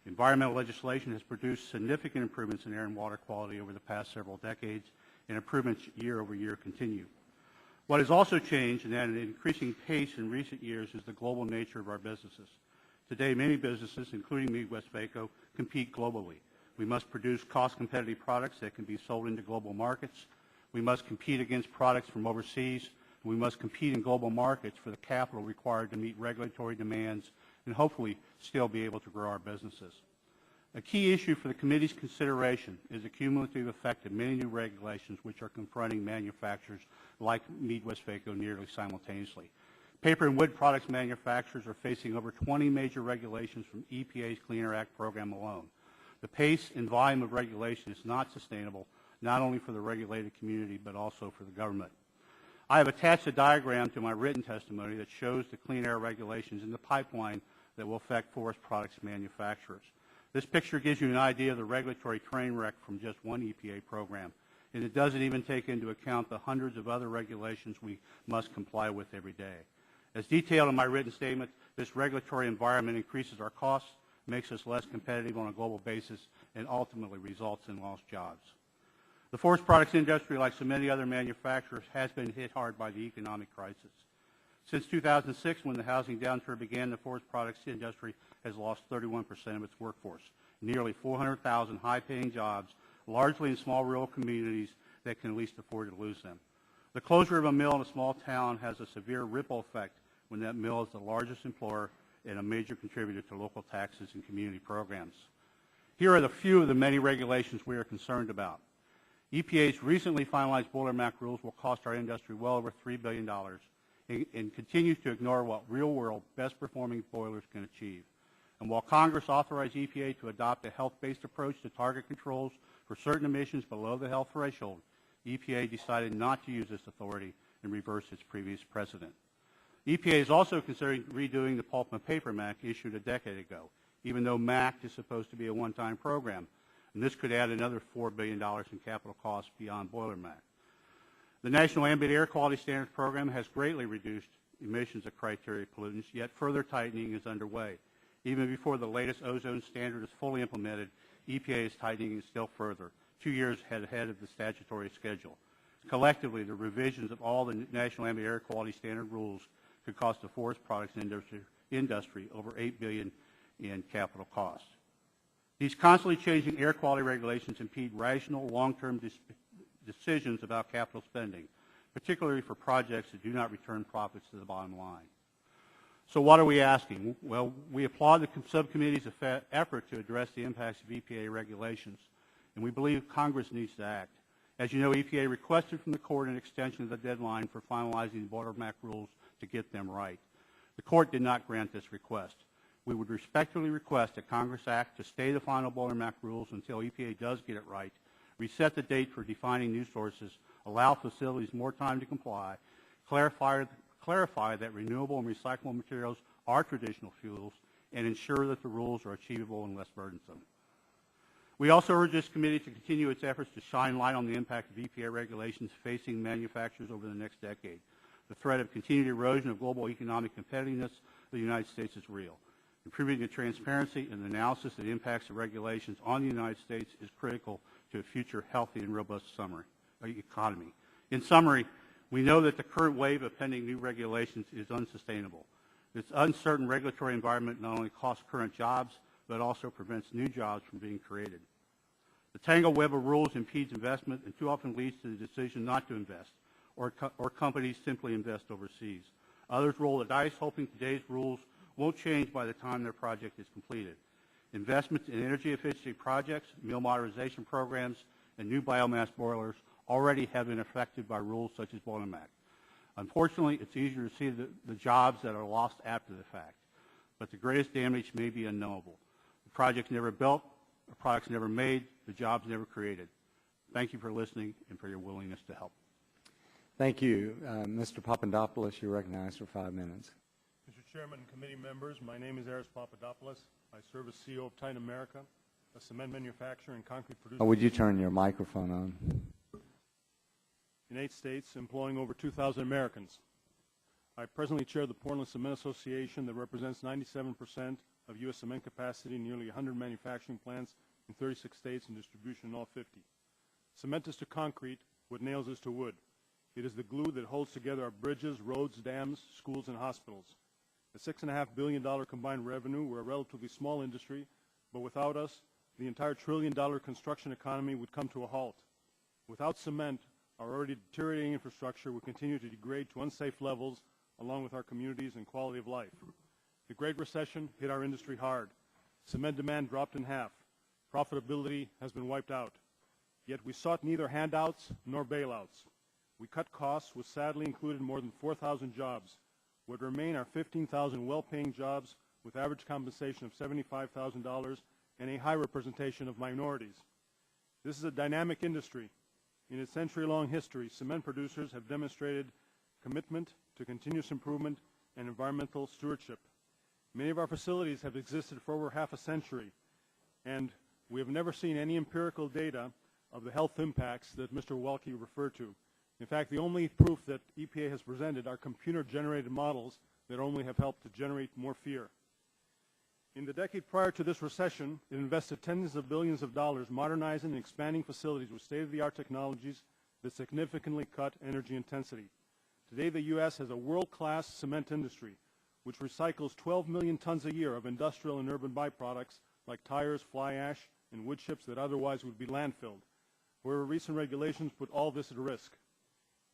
Environmental legislation has produced significant improvements in air and water quality over the past several decades, and improvements year over year continue. What has also changed, and at an increasing pace in recent years, is the global nature of our businesses. Today, many businesses, including Midwest-Vaco, compete globally. We must produce cost-competitive products that can be sold into global markets. We must compete against products from overseas. We must compete in global markets for the capital required to meet regulatory demands and hopefully still be able to grow our businesses. A key issue for the committee's consideration is the cumulative effect of many new regulations which are confronting manufacturers like Midwest-Vaco nearly simultaneously. Paper and wood products manufacturers are facing over 20 major regulations from EPA's Clean Air Act program alone. The pace and volume of regulation is not sustainable, not only for the regulated community, but also for the government. I have attached a diagram to my written testimony that shows the clean air regulations in the pipeline that will affect forest products manufacturers. This picture gives you an idea of the regulatory train wreck from just one EPA program, and it doesn't even take into account the hundreds of other regulations we must comply with every day. As detailed in my written statement, this regulatory environment increases our costs, makes us less competitive on a global basis, and ultimately results in lost jobs. The forest products industry, like so many other manufacturers, has been hit hard by the economic crisis. Since 2006, when the housing downturn began, the forest products industry has lost 31% of its workforce, nearly 400,000 high-paying jobs, largely in small rural communities that can least afford to lose them. The closure of a mill in a small town has a severe ripple effect when that mill is the largest employer and a major contributor to local taxes and community programs. Here are a few of the many regulations we are concerned about. EPA's recently finalized Boiler Act rules will cost our industry well over $3 billion and continues to ignore what real-world best-performing boilers can achieve. And while Congress authorized EPA to adopt a health-based approach to target controls for certain emissions below the health threshold, EPA decided not to use this authority and reverse its previous precedent. EPA is also considering redoing the Pulp and Paper Act issued a decade ago, even though MACT is supposed to be a one-time program, and this could add another $4 billion in capital costs beyond Boiler Act. The National Ambient Air Quality Standards Program has greatly reduced emissions of criteria pollutants, yet further tightening is underway. Even before the latest ozone standard is fully implemented, EPA is tightening it still further, 2 years ahead of the statutory schedule. Collectively, the revisions of all the National Ambient Air Quality Standard rules could cost the forest products industry over $8 billion in capital costs. These constantly changing air quality regulations impede rational, long-term decisions about capital spending, particularly for projects that do not return profits to the bottom line. So what are we asking? Well, we applaud the subcommittee's effort to address the impacts of EPA regulations, and we believe Congress needs to act. As you know, EPA requested from the court an extension of the deadline for finalizing the Boiler Act rules to get them right. The court did not grant this request. We would respectfully request that Congress act to stay the final Boiler Act rules until EPA does get it right, reset the date for defining new sources, allow facilities more time to comply, clarify that renewable and recyclable materials are traditional fuels, and ensure that the rules are achievable and less burdensome. We also urge this committee to continue its efforts to shine light on the impact of EPA regulations facing manufacturers over the next decade. The threat of continued erosion of global economic competitiveness of the United States is real. Improving the transparency and analysis of the impacts of regulations on the United States is critical to a future healthy and robust economy. In summary, we know that the current wave of pending new regulations is unsustainable. This uncertain regulatory environment not only costs current jobs, but also prevents new jobs from being created. The tangled web of rules impedes investment and too often leads to the decision not to invest, or companies simply invest overseas. Others roll the dice, hoping today's rules won't change by the time their project is completed. Investments in energy efficiency projects, mill modernization programs, and new biomass boilers already have been affected by rules such as Boiler Act. Unfortunately, it's easier to see the jobs that are lost after the fact, but the greatest damage may be unknowable. The project's never built, the product's never made, the job's never created. Thank you for listening and for your willingness to help. Thank you. Mr. Papadopoulos, you're recognized for 5 minutes. Mr. Chairman and committee members, my name is Aris Papadopoulos. I serve as CEO of Titan America. a cement manufacturer and concrete producer Would you turn your microphone on? in 8 states, employing over 2,000 Americans. I presently chair the Portland Cement Association that represents 97% of U.S. cement capacity, nearly 100 manufacturing plants in 36 states and distribution in all 50. Cement is to concrete what nails is to wood. It is the glue that holds together our bridges, roads, dams, schools, and hospitals. At $6.5 billion combined revenue, we're a relatively small industry, but without us, the entire trillion-dollar construction economy would come to a halt. Without cement, our already deteriorating infrastructure would continue to degrade to unsafe levels, along with our communities and quality of life. The Great Recession hit our industry hard. Cement demand dropped in half. Profitability has been wiped out. Yet we sought neither handouts nor bailouts. We cut costs, which sadly included more than 4,000 jobs. What remain are 15,000 well-paying jobs with average compensation of $75,000 and a high representation of minorities. This is a dynamic industry. In its century-long history, cement producers have demonstrated commitment to continuous improvement and environmental stewardship. Many of our facilities have existed for over half a century, and we have never seen any empirical data of the health impacts that Mr. Welke referred to. In fact, the only proof that EPA has presented are computer-generated models that only have helped to generate more fear. In the decade prior to this recession, it invested tens of billions of dollars modernizing and expanding facilities with state-of-the-art technologies that significantly cut energy intensity. Today, the U.S. has a world-class cement industry, which recycles 12 million tons a year of industrial and urban byproducts like tires, fly ash, and wood chips that otherwise would be landfilled. However, recent regulations put all this at risk.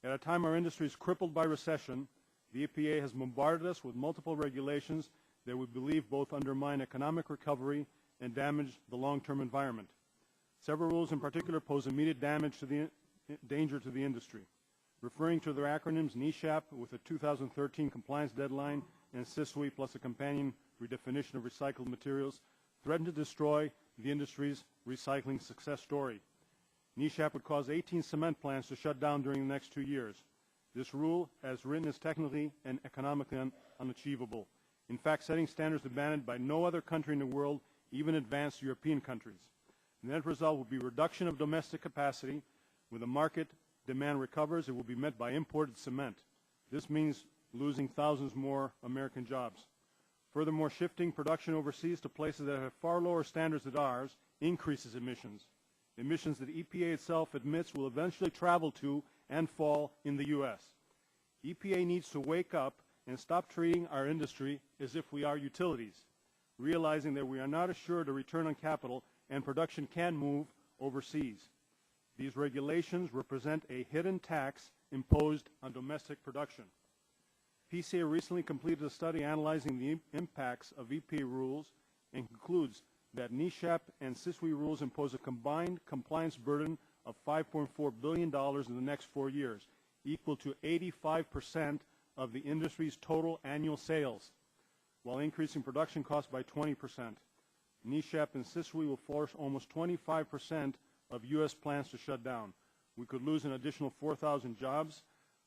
At a time our industry is crippled by recession, the EPA has bombarded us with multiple regulations that we believe both undermine economic recovery and damage the long-term environment. Several rules in particular pose immediate danger to the industry. Referring to their acronyms, NESHAP with a 2013 compliance deadline and SISWI plus a companion redefinition of recycled materials threaten to destroy the industry's recycling success story. NESHAP would cause 18 cement plants to shut down during the next 2 years. This rule, as written, is technically and economically unachievable. In fact, setting standards demanded by no other country in the world, even advanced European countries. The net result would be reduction of domestic capacity. When the market demand recovers, it will be met by imported cement. This means losing thousands more American jobs. Furthermore, shifting production overseas to places that have far lower standards than ours increases emissions. Emissions that EPA itself admits will eventually travel to and fall in the U.S. EPA needs to wake up and stop treating our industry as if we are utilities, realizing that we are not assured a return on capital and production can move overseas. These regulations represent a hidden tax imposed on domestic production. PCA recently completed a study analyzing the impacts of EPA rules and concludes that NESHAP and SISWI rules impose a combined compliance burden of $5.4 billion in the next 4 years, equal to 85% of the industry's total annual sales, while increasing production costs by 20%. NESHAP and SISWI will force almost 25% of U.S. plants to shut down. We could lose an additional 4,000 jobs.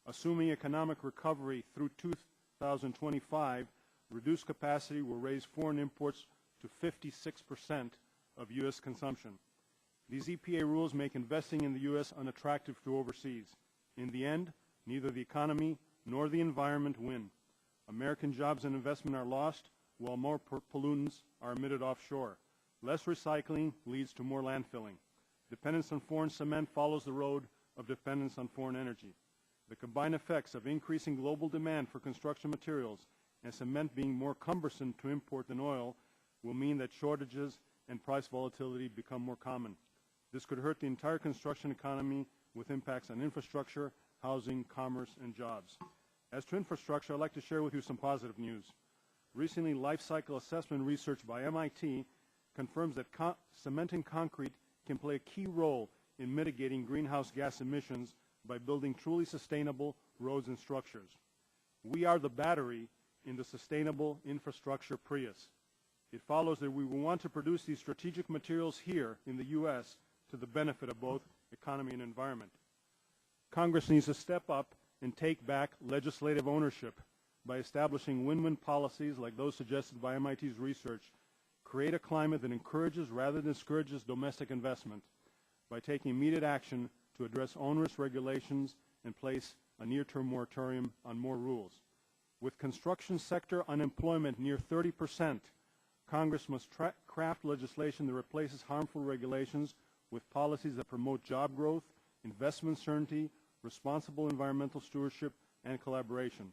Assuming economic recovery through 2025, reduced capacity will raise foreign imports to 56% of U.S. consumption. These EPA rules make investing in the U.S. unattractive to overseas. In the end, neither the economy nor the environment win. American jobs and investment are lost, while more pollutants are emitted offshore. Less recycling leads to more landfilling. Dependence on foreign cement follows the road of dependence on foreign energy. The combined effects of increasing global demand for construction materials and cement being more cumbersome to import than oil will mean that shortages and price volatility become more common. This could hurt the entire construction economy with impacts on infrastructure, housing, commerce, and jobs. As to infrastructure, I'd like to share with you some positive news. Recently, life cycle assessment research by MIT confirms that cement and concrete can play a key role in mitigating greenhouse gas emissions by building truly sustainable roads and structures. We are the battery in the sustainable infrastructure Prius. It follows that we will want to produce these strategic materials here in the U.S. to the benefit of both economy and environment. Congress needs to step up and take back legislative ownership by establishing win-win policies like those suggested by MIT's research, create a climate that encourages rather than discourages domestic investment by taking immediate action to address onerous regulations and place a near-term moratorium on more rules. With construction sector unemployment near 30%, Congress must craft legislation that replaces harmful regulations with policies that promote job growth, investment certainty, responsible environmental stewardship, and collaboration.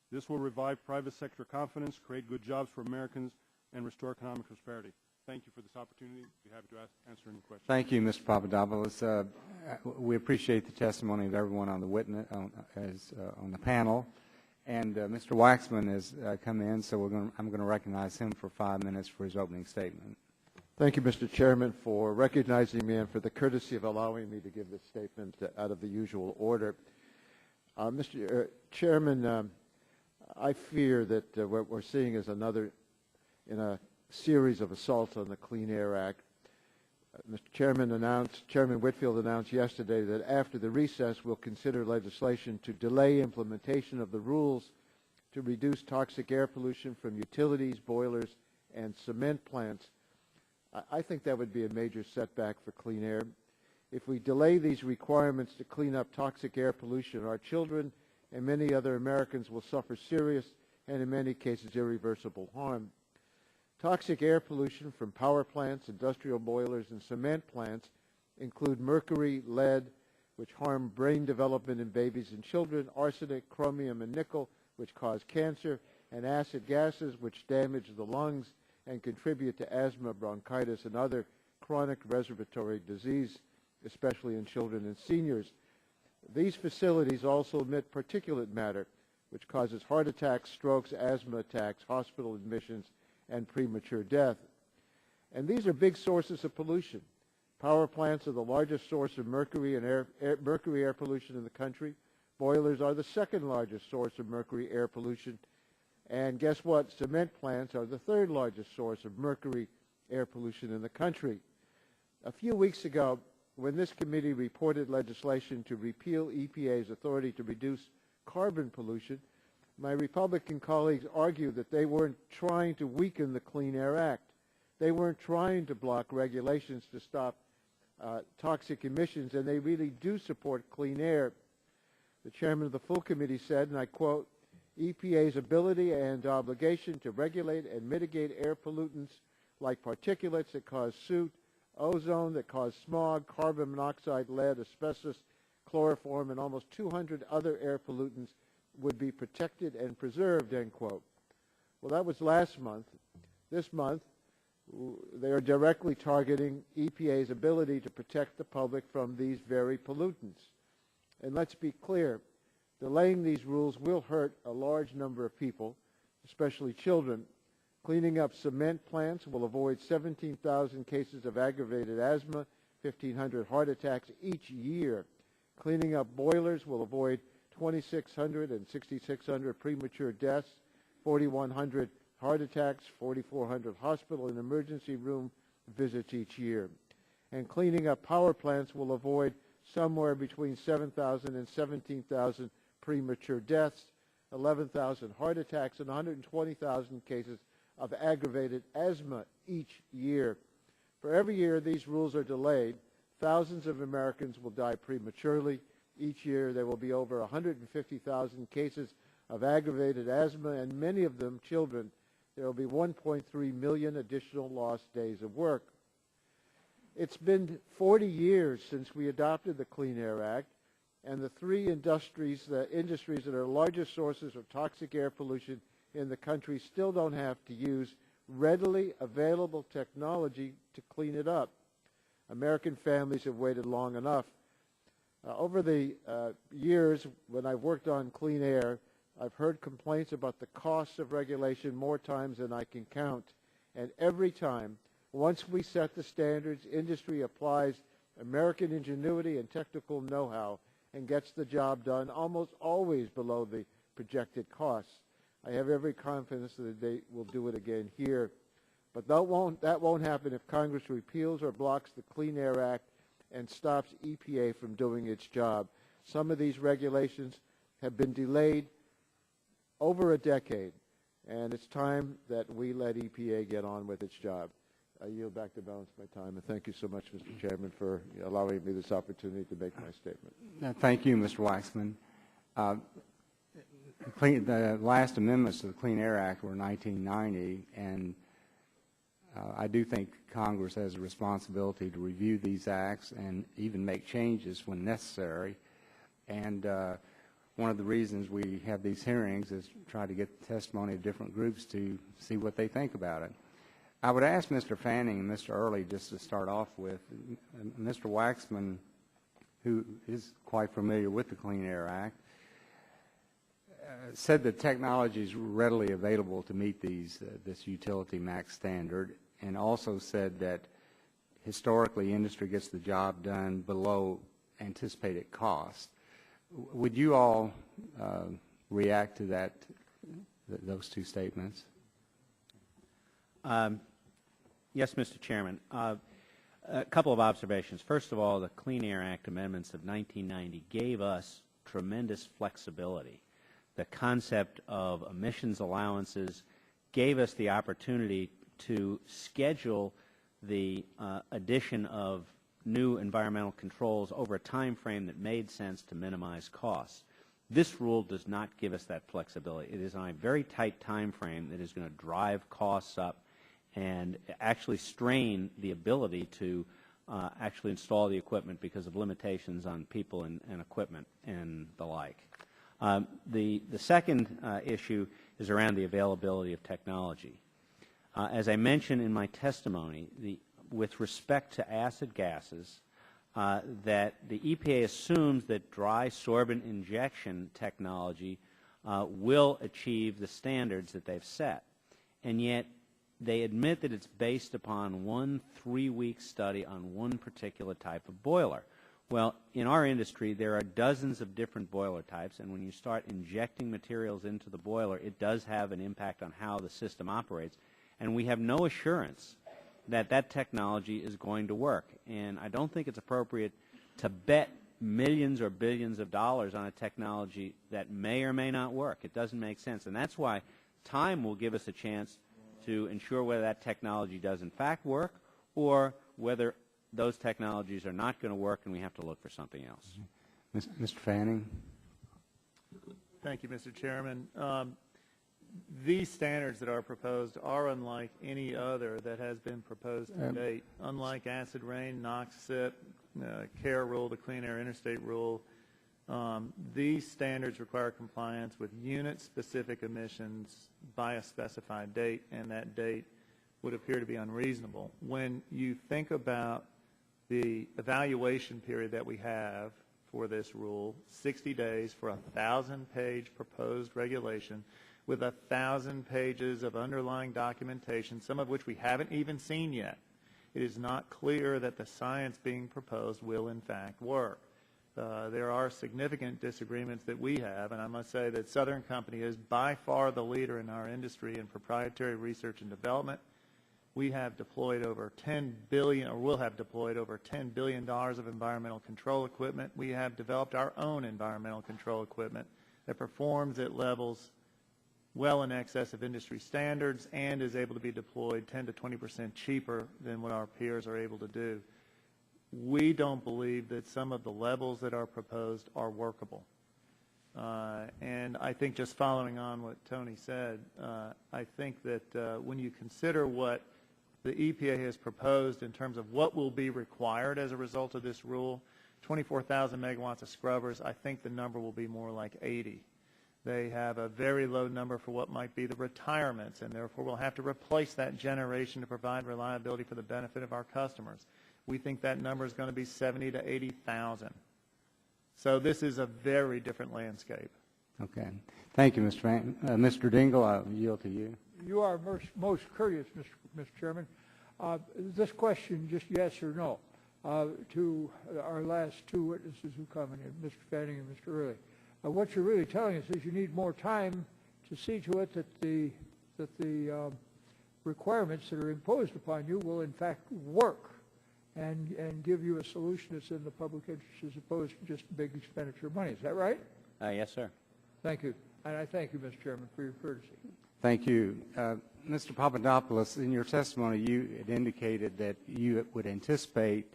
This will revive private sector confidence, create good jobs for Americans, and restore economic prosperity. Thank you for this opportunity. I'd be happy to answer any questions. Thank you, Mr. Papadopoulos. We appreciate the testimony of everyone on the witness on the panel. And Mr. Waxman has come in, so I'm going to recognize him for 5 minutes for his opening statement. Thank you, Mr. Chairman, for recognizing me and for the courtesy of allowing me to give this statement out of the usual order. Mr. Chairman, I fear that what we're seeing is another in a series of assaults on the Clean Air Act. Chairman Whitfield announced yesterday that after the recess we'll consider legislation to delay implementation of the rules to reduce toxic air pollution from utilities, boilers, and cement plants. I think that would be a major setback for clean air. If we delay these requirements to clean up toxic air pollution, our children and many other Americans will suffer serious and in many cases irreversible harm. Toxic air pollution from power plants, industrial boilers, and cement plants include mercury, lead, which harm brain development in babies and children, arsenic, chromium, and nickel, which cause cancer, and acid gases, which damage the lungs and contribute to asthma, bronchitis, and other chronic respiratory disease, especially in children and seniors. These facilities also emit particulate matter, which causes heart attacks, strokes, asthma attacks, hospital admissions, and premature death. And these are big sources of pollution. Power plants are the largest source of mercury and mercury air pollution in the country. Boilers are the second largest source of mercury air pollution. And guess what? Cement plants are the third largest source of mercury air pollution in the country. A few weeks ago, when this committee reported legislation to repeal EPA's authority to reduce carbon pollution, my Republican colleagues argued that they weren't trying to weaken the Clean Air Act. They weren't trying to block regulations to stop toxic emissions, and they really do support clean air. The chairman of the full committee said, and I quote, EPA's ability and obligation to regulate and mitigate air pollutants like particulates that cause soot, ozone that cause smog, carbon monoxide, lead, asbestos, chloroform, and almost 200 other air pollutants would be protected and preserved, end quote. Well, that was last month. This month, they are directly targeting EPA's ability to protect the public from these very pollutants. And let's be clear, delaying these rules will hurt a large number of people, especially children. Cleaning up cement plants will avoid 17,000 cases of aggravated asthma, 1,500 heart attacks each year. Cleaning up boilers will avoid 2,600 and 6,600 premature deaths, 4,100 heart attacks, 4,400 hospital and emergency room visits each year. And cleaning up power plants will avoid somewhere between 7,000 and 17,000 premature deaths, 11,000 heart attacks, and 120,000 cases of aggravated asthma each year. For every year these rules are delayed, thousands of Americans will die prematurely. Each year there will be over 150,000 cases of aggravated asthma, and many of them children. There will be 1.3 million additional lost days of work. It's been 40 years since we adopted the Clean Air Act, and the three industries that are largest sources of toxic air pollution in the country still don't have to use readily available technology to clean it up. American families have waited long enough. Over the years, when I've worked on clean air, I've heard complaints about the costs of regulation more times than I can count. And every time, once we set the standards, industry applies American ingenuity and technical know-how and gets the job done almost always below the projected costs. I have every confidence that they will do it again here. But that won't happen if Congress repeals or blocks the Clean Air Act and stops EPA from doing its job. Some of these regulations have been delayed over a decade, and it's time that we let EPA get on with its job. I yield back the balance of my time, and thank you so much, Mr. Chairman, for allowing me this opportunity to make my statement. Thank you, Mr. Waxman. The last amendments to the Clean Air Act were 1990, and I do think Congress has a responsibility to review these acts and even make changes when necessary. And one of the reasons we have these hearings is to try to get the testimony of different groups to see what they think about it. I would ask Mr. Fanning and Mr. Early just to start off with. Mr. Waxman, who is quite familiar with the Clean Air Act, said that technology is readily available to meet this utility max standard, and also said that historically industry gets the job done below anticipated cost. Would you all react to those two statements? Yes, Mr. Chairman. A couple of observations. First of all, the Clean Air Act amendments of 1990 gave us tremendous flexibility. The concept of emissions allowances gave us the opportunity to schedule the addition of new environmental controls over a time frame that made sense to minimize costs. This rule does not give us that flexibility. It is on a very tight time frame that is going to drive costs up and actually strain the ability to actually install the equipment because of limitations on people and equipment and the like. The second issue is around the availability of technology. As I mentioned in my testimony, with respect to acid gases, that the EPA assumes that dry sorbent injection technology will achieve the standards that they've set. And yet they admit that it's based upon one 3-week study on one particular type of boiler. Well, in our industry, there are dozens of different boiler types, and when you start injecting materials into the boiler, it does have an impact on how the system operates. And we have no assurance that that technology is going to work. And I don't think it's appropriate to bet millions or billions of dollars on a technology that may or may not work. It doesn't make sense. And that's why time will give us a chance to ensure whether that technology does in fact work or whether those technologies are not going to work and we have to look for something else. Mr. Fanning? Thank you, Mr. Chairman. These standards that are proposed are unlike any other that has been proposed to date. Unlike acid rain, NOx SIP, CARE rule, the Clean Air Interstate rule, these standards require compliance with unit-specific emissions by a specified date, and that date would appear to be unreasonable. When you think about the evaluation period that we have for this rule, 60 days for a 1,000-page proposed regulation with 1,000 pages of underlying documentation, some of which we haven't even seen yet, it is not clear that the science being proposed will in fact work. There are significant disagreements that we have, and I must say that Southern Company is by far the leader in our industry in proprietary research and development. We have deployed over $10 billion, or will have deployed over $10 billion of environmental control equipment. We have developed our own environmental control equipment that performs at levels well in excess of industry standards and is able to be deployed 10 to 20% cheaper than what our peers are able to do. We don't believe that some of the levels that are proposed are workable. And I think just following on what Tony said, I think that when you consider what the EPA has proposed in terms of what will be required as a result of this rule, 24,000 megawatts of scrubbers, I think the number will be more like 80. They have a very low number for what might be the retirements, and therefore we'll have to replace that generation to provide reliability for the benefit of our customers. We think that number is going to be 70 to 80,000. So this is a very different landscape. Okay. Thank you, Mr. Fanning. Mr. Dingell, I'll yield to you. You are most courteous, Mr. Chairman. This question, just yes or no, to our last two witnesses who commented, Mr. Fanning and Mr. Early. What you're really telling us is you need more time to see to it that the requirements that are imposed upon you will in fact work and give you a solution that's in the public interest as opposed to just big expenditure of money. Is that right? Yes, sir. Thank you. And I thank you, Mr. Chairman, for your courtesy. Thank you. Mr. Papadopoulos, in your testimony, you had indicated that you would anticipate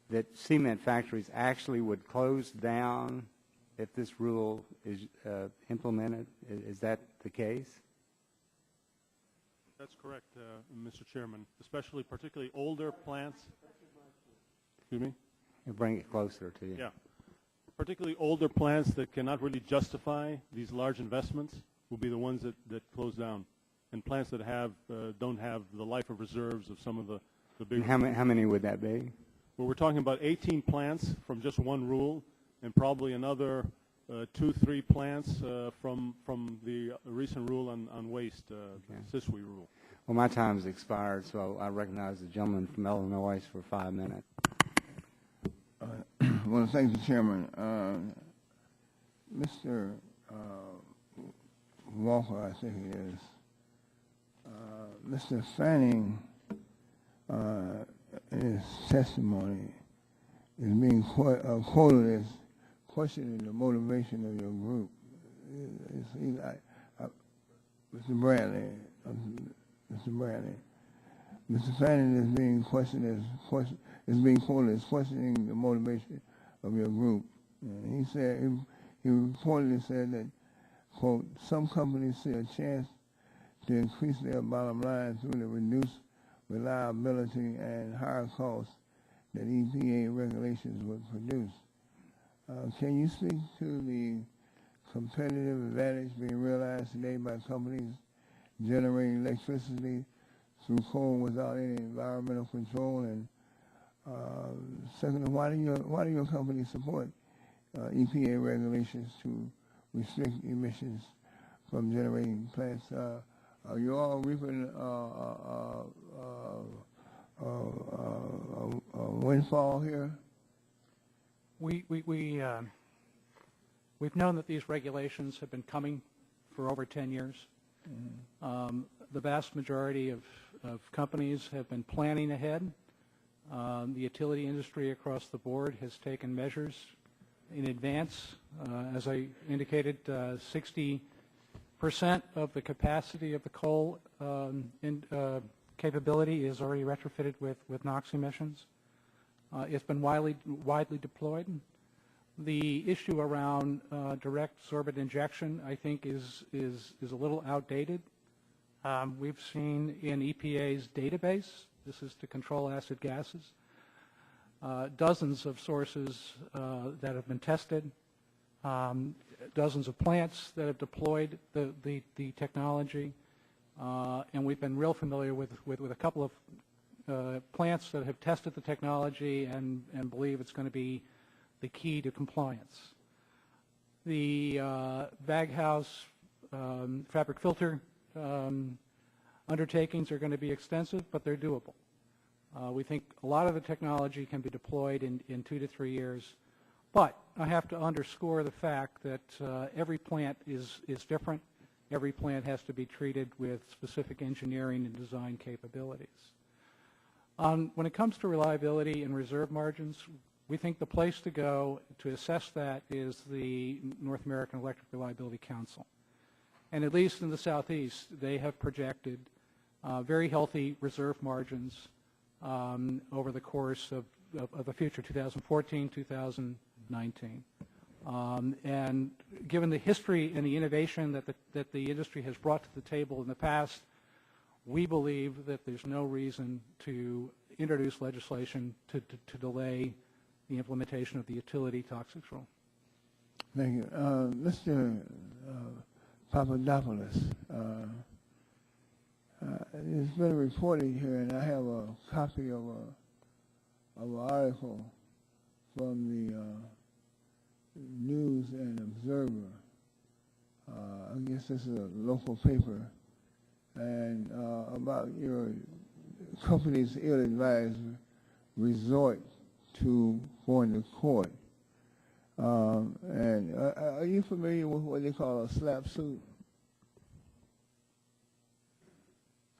that cement factories actually would close down if this rule is implemented. Is that the case? That's correct, Mr. Chairman, especially particularly older plants. Excuse me? You bring it closer to you. Yeah. Particularly older plants that cannot really justify these large investments will be the ones that close down. And plants that don't have the life of reserves of some of the bigger. How many would that be? Well, we're talking about 18 plants from just one rule, and probably another 2-3 plants from the recent rule on waste, SISWI rule. Well, my time's expired, so I recognize the gentleman from Illinois for 5 minutes. Well, thank you, Chairman. Mr. Walker, I think it is. Mr. Fanning, in his testimony, is being quoted as questioning the motivation of your group. Mr. Bradley, Mr. Fanning is being questioned is being quoted as questioning the motivation of your group. He said he reportedly said that, quote, some companies see a chance to increase their bottom line through the reduced reliability and higher costs that EPA regulations would produce. Can you speak to the competitive advantage being realized today by companies generating electricity through coal without any environmental control? And secondly, why do your company support EPA regulations to restrict emissions from generating plants? Are you all reaping a windfall here? We've known that these regulations have been coming for over 10 years. Mm-hmm. The vast majority of companies have been planning ahead. The utility industry across the board has taken measures in advance. As I indicated, 60% of the capacity of the coal capability is already retrofitted with NOx emissions. It's been widely deployed. The issue around direct sorbent injection, I think, is a little outdated. We've seen in EPA's database, this is to control acid gases, dozens of sources that have been tested, dozens of plants that have deployed the technology, and we've been real familiar with a couple of plants that have tested the technology and believe it's going to be the key to compliance. The baghouse fabric filter undertakings are going to be extensive, but they're doable. We think a lot of the technology can be deployed in 2 to 3 years, but I have to underscore the fact that every plant is different. Every plant has to be treated with specific engineering and design capabilities. When it comes to reliability and reserve margins, we think the place to go to assess that is the North American Electric Reliability Council. And at least in the Southeast, they have projected very healthy reserve margins over the course of the future, 2014, 2019. And given the history and the innovation that the industry has brought to the table in the past, we believe that there's no reason to introduce legislation to delay the implementation of the utility toxics rule. Thank you. Mr. Papadopoulos, it's been reported here, and I have a copy of an article from the News and Observer. I guess this is a local paper, and about your company's ill-advised resort to going to court. And are you familiar with what they call a slap suit?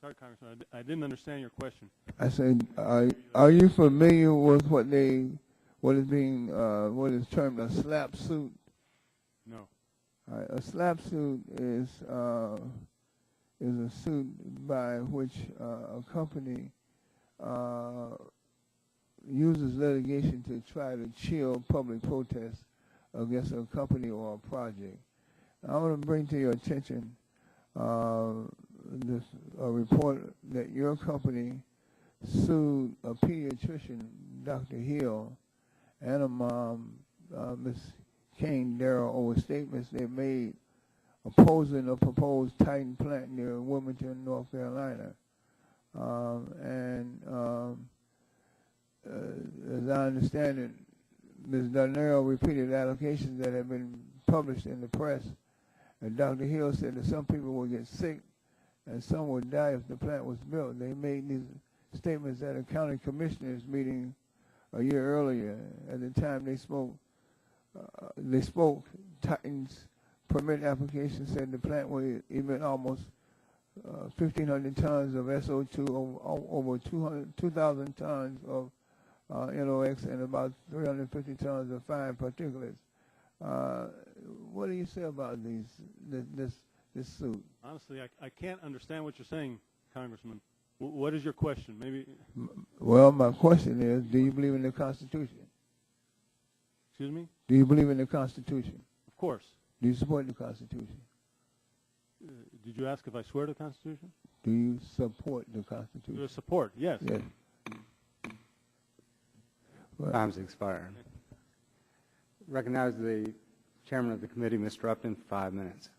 Sorry, Congressman, I didn't understand your question. I said, are you familiar with what is termed a slap suit? No. All right, a slap suit is a suit by which a company uses litigation to try to chill public protests against a company or a project. I want to bring to your attention a report that your company sued a pediatrician, Dr. Hill, and a mom, Ms. Kane Darrell, over statements they made opposing a proposed Titan plant near Wilmington, North Carolina. As I understand it, Ms. Darnell repeated allegations that have been published in the press, and Dr. Hill said that some people would get sick and some would die if the plant was built. They made these statements at a county commissioners meeting a year earlier. At the time they spoke, Titan's permit application said the plant would emit almost 1,500 tons of SO2, over 2,000 tons of NOx, and about 350 tons of fine particulates. What do you say about this suit? Honestly, I can't understand what you're saying, Congressman. What is your question? Maybe. Well, my question is, do you believe in the Constitution? Excuse me? Do you believe in the Constitution? Of course. Do you support the Constitution? Did you ask if I swear to the Constitution? Do you support the Constitution? Support, yes. Yes. Well, Time's expired. Recognize the chairman of the committee, Mr. Upton, for 5 minutes.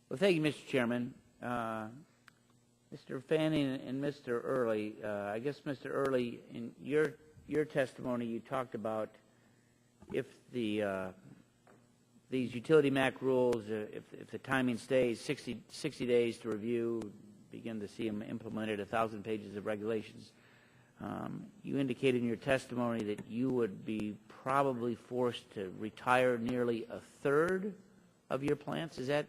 Well, thank you, Mr. Chairman. Mr. Fanning and Mr. Early, I guess, Mr. Early, in your testimony, you talked about if these utility MAC rules, if the timing stays 60 days to review, begin to see them implemented, 1,000 pages of regulations. You indicated in your testimony that you would be probably forced to retire nearly a third of your plants. Is that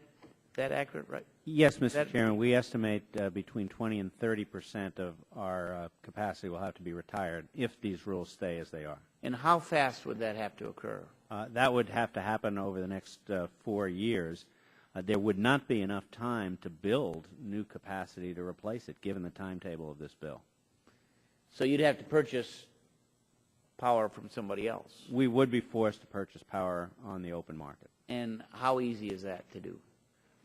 accurate, right? Yes, Mr. Chairman. We estimate between 20 and 30% of our capacity will have to be retired if these rules stay as they are. And how fast would that have to occur? That would have to happen over the next 4 years. There would not be enough time to build new capacity to replace it, given the timetable of this bill. So you'd have to purchase power from somebody else. We would be forced to purchase power on the open market. And how easy is that to do?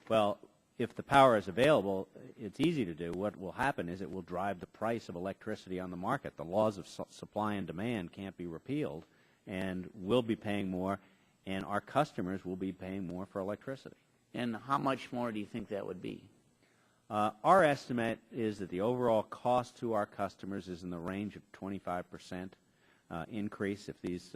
Well, if the power is available, it's easy to do. What will happen is it will drive the price of electricity on the market. The laws of supply and demand can't be repealed, and we'll be paying more, and our customers will be paying more for electricity. And how much more do you think that would be? Our estimate is that the overall cost to our customers is in the range of 25% increase if these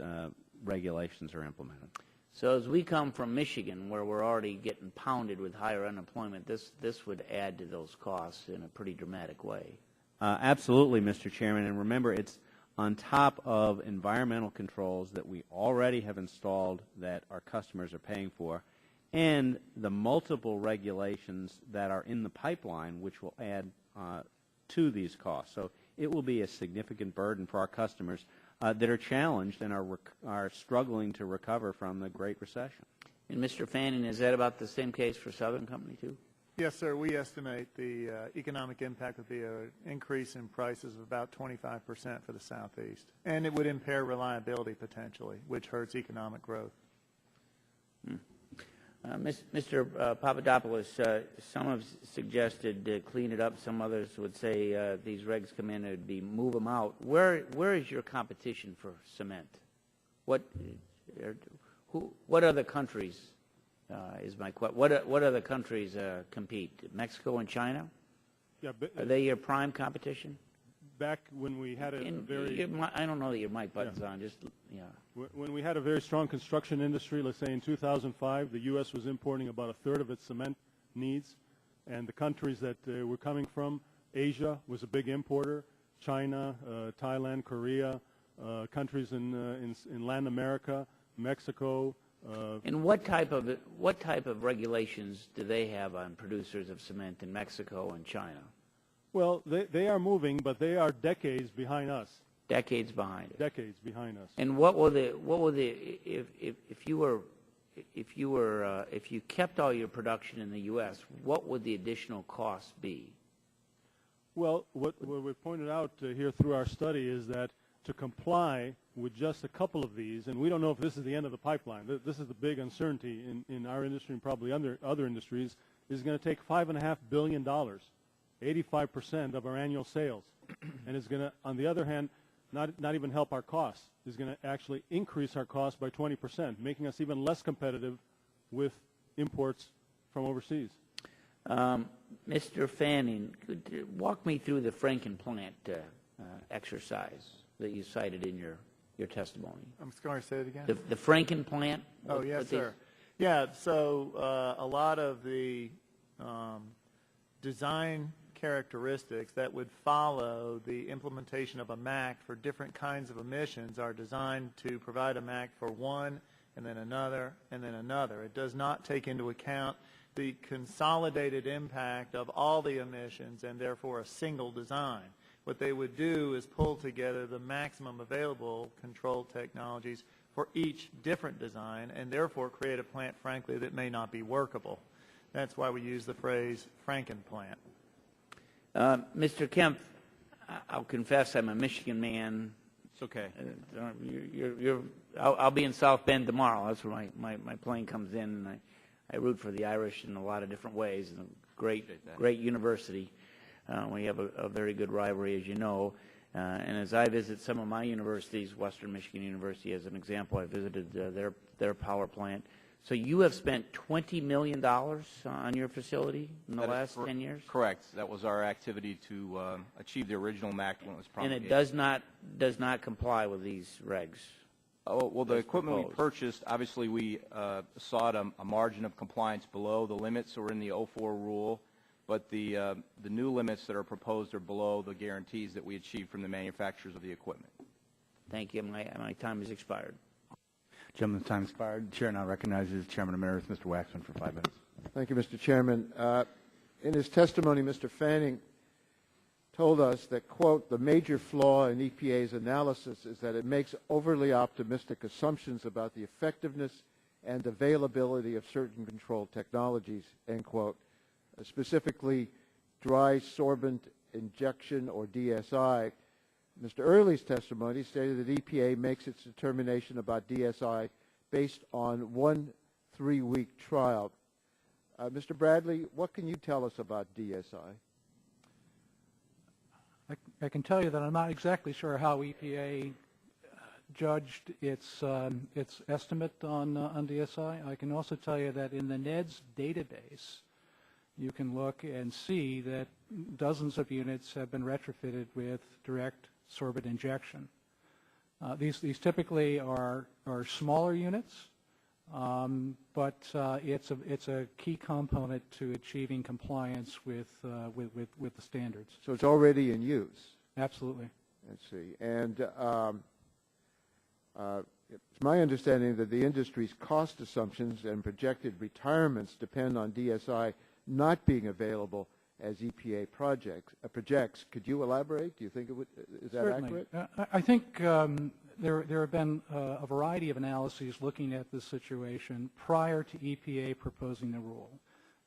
regulations are implemented. So as we come from Michigan, where we're already getting pounded with higher unemployment, this would add to those costs in a pretty dramatic way. Absolutely, Mr. Chairman. And remember, it's on top of environmental controls that we already have installed that our customers are paying for, and the multiple regulations that are in the pipeline which will add to these costs. So it will be a significant burden for our customers that are challenged and are struggling to recover from the Great Recession. And Mr. Fanning, is that about the same case for Southern Company too? Yes, sir. We estimate the economic impact would be an increase in prices of about 25% for the Southeast. And it would impair reliability potentially, which hurts economic growth. Mr. Papadopoulos, some have suggested clean it up. Some others would say these regs come in and move them out. Where is your competition for cement? What other countries is my question? What other countries compete? Mexico and China? Yeah, are they your prime competition? Back when we had a very... I don't know that your mic button's on. Just, yeah. When we had a very strong construction industry, let's say in 2005, the U.S. was importing about a third of its cement needs. And the countries that were coming from, Asia was a big importer, China, Thailand, Korea, countries in Latin America, Mexico. And what type of regulations do they have on producers of cement in Mexico and China? Well, they are moving, but they are decades behind us. Decades behind it. Decades behind us. And what will the if if you kept all your production in the U.S., what would the additional cost be? Well, what we pointed out here through our study is that to comply with just a couple of these, and we don't know if this is the end of the pipeline. This is the big uncertainty in our industry and probably other industries, is going to take $5.5 billion, 85% of our annual sales. And it's going to, on the other hand, not even help our costs. It's going to actually increase our costs by 20%, making us even less competitive with imports from overseas. Mr. Fanning, could you walk me through the Franken plant exercise that you cited in your testimony? I'm sorry, say it again. The Franken plant? Oh, yes, sir. Yeah, so a lot of the design characteristics that would follow the implementation of a MAC for different kinds of emissions are designed to provide a MAC for one and then another and then another. It does not take into account the consolidated impact of all the emissions and therefore a single design. What they would do is pull together the maximum available control technologies for each different design and therefore create a plant, frankly, that may not be workable. That's why we use the phrase Franken plant. Mr. Kemp, I'll confess I'm a Michigan man. It's okay. I'll be in South Bend tomorrow. That's where my plane comes in, and I root for the Irish in a lot of different ways. And a great university. We have a very good rivalry, as you know. And as I visit some of my universities, Western Michigan University as an example, I visited their power plant. So you have spent $20 million on your facility in the last 10 years? Correct. That was our activity to achieve the original MAC when it was promulgated. And it does not comply with these regs? Oh, well, the equipment we purchased, obviously we sought a margin of compliance below the limits that were in the 04 rule, but the new limits that are proposed are below the guarantees that we achieved from the manufacturers of the equipment. Thank you. My time has expired. Gentleman's time expired. The chair now recognizes Chairman Emeritus Mr. Waxman for 5 minutes. Thank you, Mr. Chairman. In his testimony, Mr. Fanning told us that, quote, the major flaw in EPA's analysis is that it makes overly optimistic assumptions about the effectiveness and availability of certain control technologies, end quote, specifically dry sorbent injection, or DSI. Mr. Early's testimony stated that EPA makes its determination about DSI based on 1 3-week trial. Mr. Bradley, what can you tell us about DSI? I can tell you that I'm not exactly sure how EPA judged its estimate on DSI. I can also tell you that in the NEDS database, you can look and see that dozens of units have been retrofitted with direct sorbent injection. These typically are smaller units, but it's a key component to achieving compliance with the standards. So it's already in use? Absolutely. Let's see. And it's my understanding that the industry's cost assumptions and projected retirements depend on DSI not being available as EPA projects. Could you elaborate? Do you think is that Certainly. accurate? I think there have been a variety of analyses looking at this situation prior to EPA proposing the rule.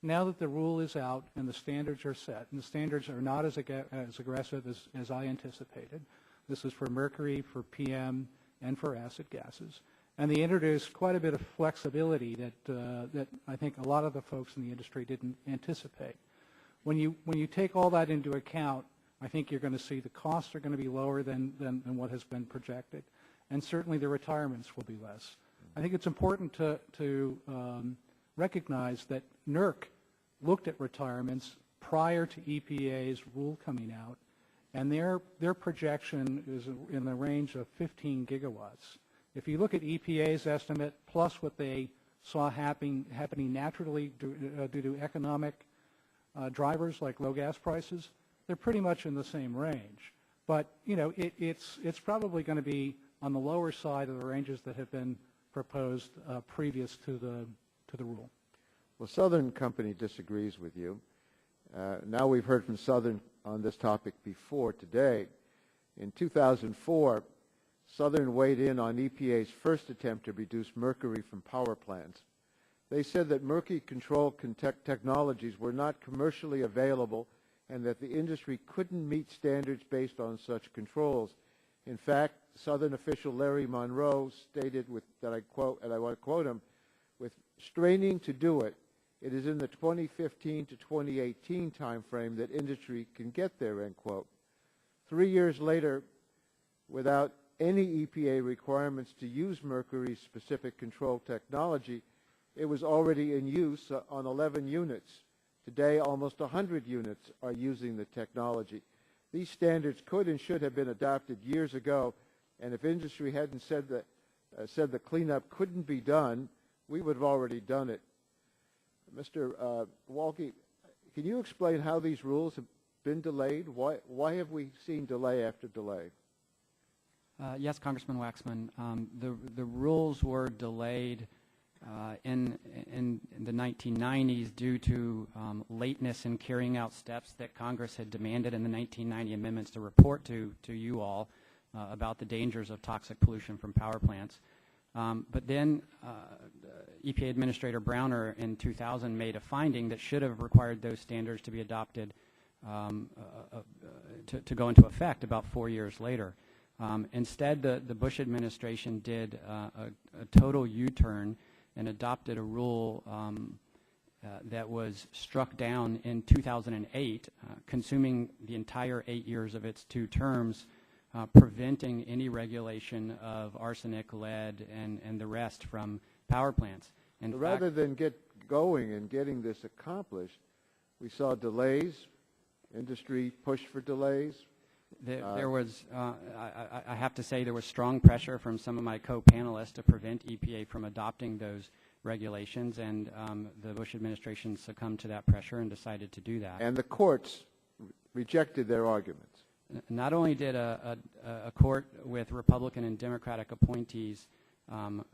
Now that the rule is out and the standards are set, and the standards are not as aggressive as I anticipated. This is for mercury, for PM, and for acid gases. And they introduced quite a bit of flexibility that I think a lot of the folks in the industry didn't anticipate. When you take all that into account, I think you're going to see the costs are going to be lower than what has been projected, and certainly the retirements will be less. I think it's important to recognize that NERC looked at retirements prior to EPA's rule coming out, and their projection is in the range of 15 gigawatts. If you look at EPA's estimate plus what they saw happening naturally due to economic drivers like low gas prices, they're pretty much in the same range. But you know, it's probably going to be on the lower side of the ranges that have been proposed previous to the rule. Well, Southern Company disagrees with you. Now we've heard from Southern on this topic before today. In 2004, Southern weighed in on EPA's first attempt to reduce mercury from power plants. They said that mercury control technologies were not commercially available and that the industry couldn't meet standards based on such controls. In fact, Southern official Larry Monroe stated that I quote, and I want to quote him, with straining to do it, it is in the 2015 to 2018 timeframe that industry can get there, end quote. 3 years later, without any EPA requirements to use mercury-specific control technology, it was already in use on 11 units. Today, almost 100 units are using the technology. These standards could and should have been adopted years ago, and if industry hadn't said the cleanup couldn't be done, we would have already done it. Mr. Walke, can you explain how these rules have been delayed? Why have we seen delay after delay? Yes, Congressman Waxman. The rules were delayed in the 1990s due to lateness in carrying out steps that Congress had demanded in the 1990 amendments to report to you all about the dangers of toxic pollution from power plants. But then EPA Administrator Browner in 2000 made a finding that should have required those standards to be adopted to go into effect about 4 years later. Instead, the Bush administration did a total U-turn and adopted a rule that was struck down in 2008, consuming the entire 8 years of its 2 terms, preventing any regulation of arsenic, lead, and the rest from power plants. And rather than get going and getting this accomplished, we saw delays, industry pushed for delays. There was, I have to say, there was strong pressure from some of my co-panelists to prevent EPA from adopting those regulations, and the Bush administration succumbed to that pressure and decided to do that. And the courts rejected their arguments. Not only did a court with Republican and Democratic appointees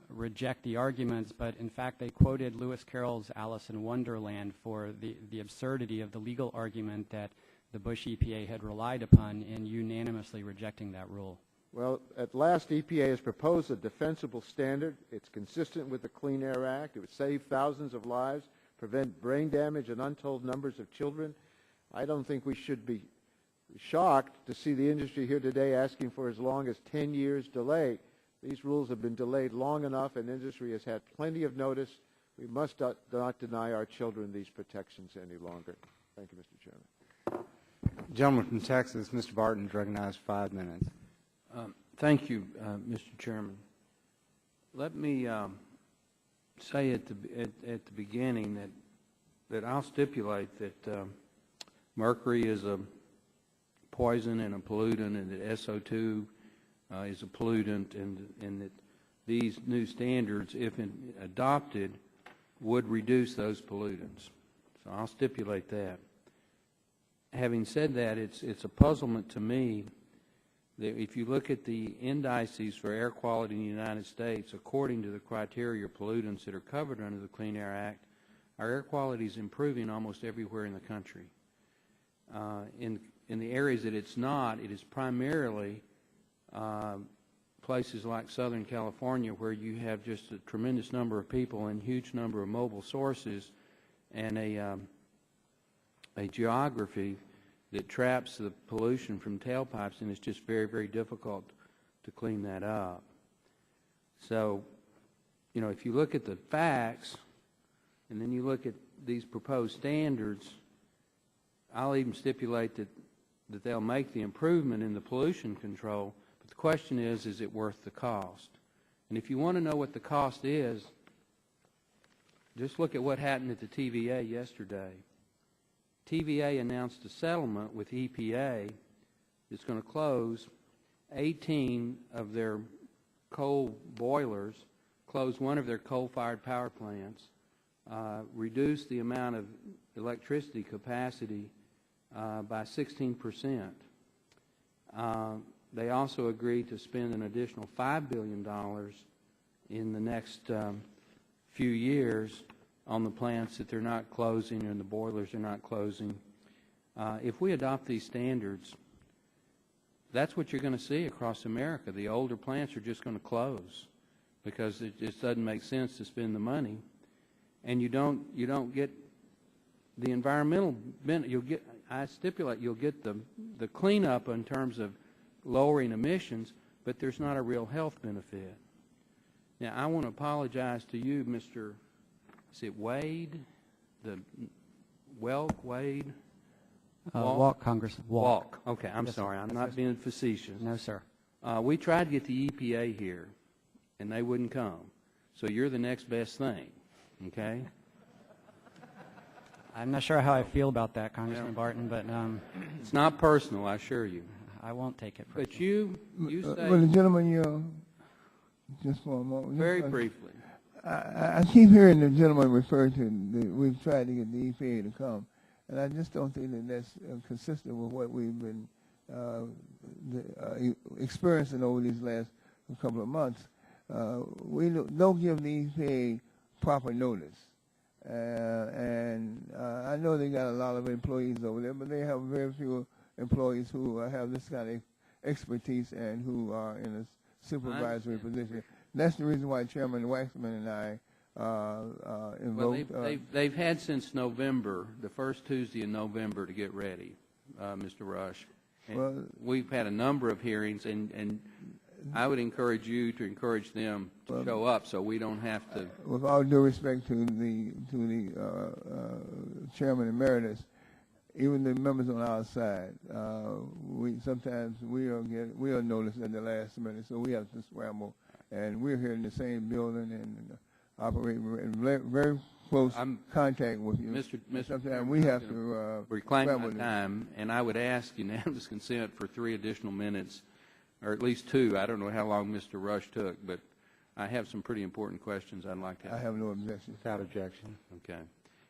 reject the arguments, but in fact they quoted Lewis Carroll's Alice in Wonderland for the absurdity of the legal argument that the Bush EPA had relied upon in unanimously rejecting that rule. Well, at last, EPA has proposed a defensible standard. It's consistent with the Clean Air Act. It would save thousands of lives, prevent brain damage and untold numbers of children. I don't think we should be shocked to see the industry here today asking for as long as 10 years delay. These rules have been delayed long enough, and industry has had plenty of notice. We must not deny our children these protections any longer. Thank you, Mr. Chairman. Gentleman from Texas, Mr. Barton, is recognized 5 minutes. Thank you, Mr. Chairman. Let me say at the beginning that I'll stipulate that mercury is a poison and a pollutant, and that SO2 is a pollutant, and that these new standards, if adopted, would reduce those pollutants. So I'll stipulate that. Having said that, it's a puzzlement to me that if you look at the indices for air quality in the United States, according to the criteria of pollutants that are covered under the Clean Air Act, our air quality is improving almost everywhere in the country. In the areas that it's not, it is primarily places like Southern California, where you have just a tremendous number of people and huge number of mobile sources, and a geography that traps the pollution from tailpipes, and it's just very, very difficult to clean that up. So, you know, if you look at the facts and then you look at these proposed standards, I'll even stipulate that they'll make the improvement in the pollution control, but the question is it worth the cost? And if you want to know what the cost is, just look at what happened at the TVA yesterday. TVA announced a settlement with EPA that's going to close 18 of their coal boilers, close one of their coal-fired power plants, reduce the amount of electricity capacity by 16%. They also agreed to spend an additional $5 billion in the next few years on the plants that they're not closing and the boilers are not closing. If we adopt these standards, that's what you're going to see across America. The older plants are just going to close because it just doesn't make sense to spend the money. and you don't get the environmental benefit. I stipulate you'll get the cleanup in terms of lowering emissions, but there's not a real health benefit. Now, I want to apologize to you, Mr. Is it Wade? Wade? Walk, Congress. Walk. Okay, I'm sorry. I'm not being facetious. No, sir. We tried to get the EPA here, and they wouldn't come. So you're the next best thing, okay? I'm not sure how I feel about that, Congressman Barton, but it's not personal, I assure you. I won't take it personally. But you say... Well, the gentleman, just for a moment. Very briefly. I keep hearing the gentleman refer to we've tried to get the EPA to come, and I just don't think that that's consistent with what we've been experiencing over these last couple of months. We don't give the EPA proper notice. And I know they got a lot of employees over there, but they have very few employees who have this kind of expertise and who are in a supervisory position. That's the reason why Chairman Waxman and I invoked. Well, they've had since November, the first Tuesday in November, to get ready, Mr. Rush. Well, we've had a number of hearings, and I would encourage you to encourage them to show up so we don't have to. With all due respect to the Chairman Emeritus, even the members on our side, sometimes we are noticed at the last minute, so we have to scramble. And we're here in the same building and operate in very close contact with you. Sometimes we have to reclaim my time, and I would ask unanimous consent for 3 additional minutes, or at least 2. I don't know how long Mr. Rush took, but I have some pretty important questions I'd like to ask. I have no objection. Without objection. Okay.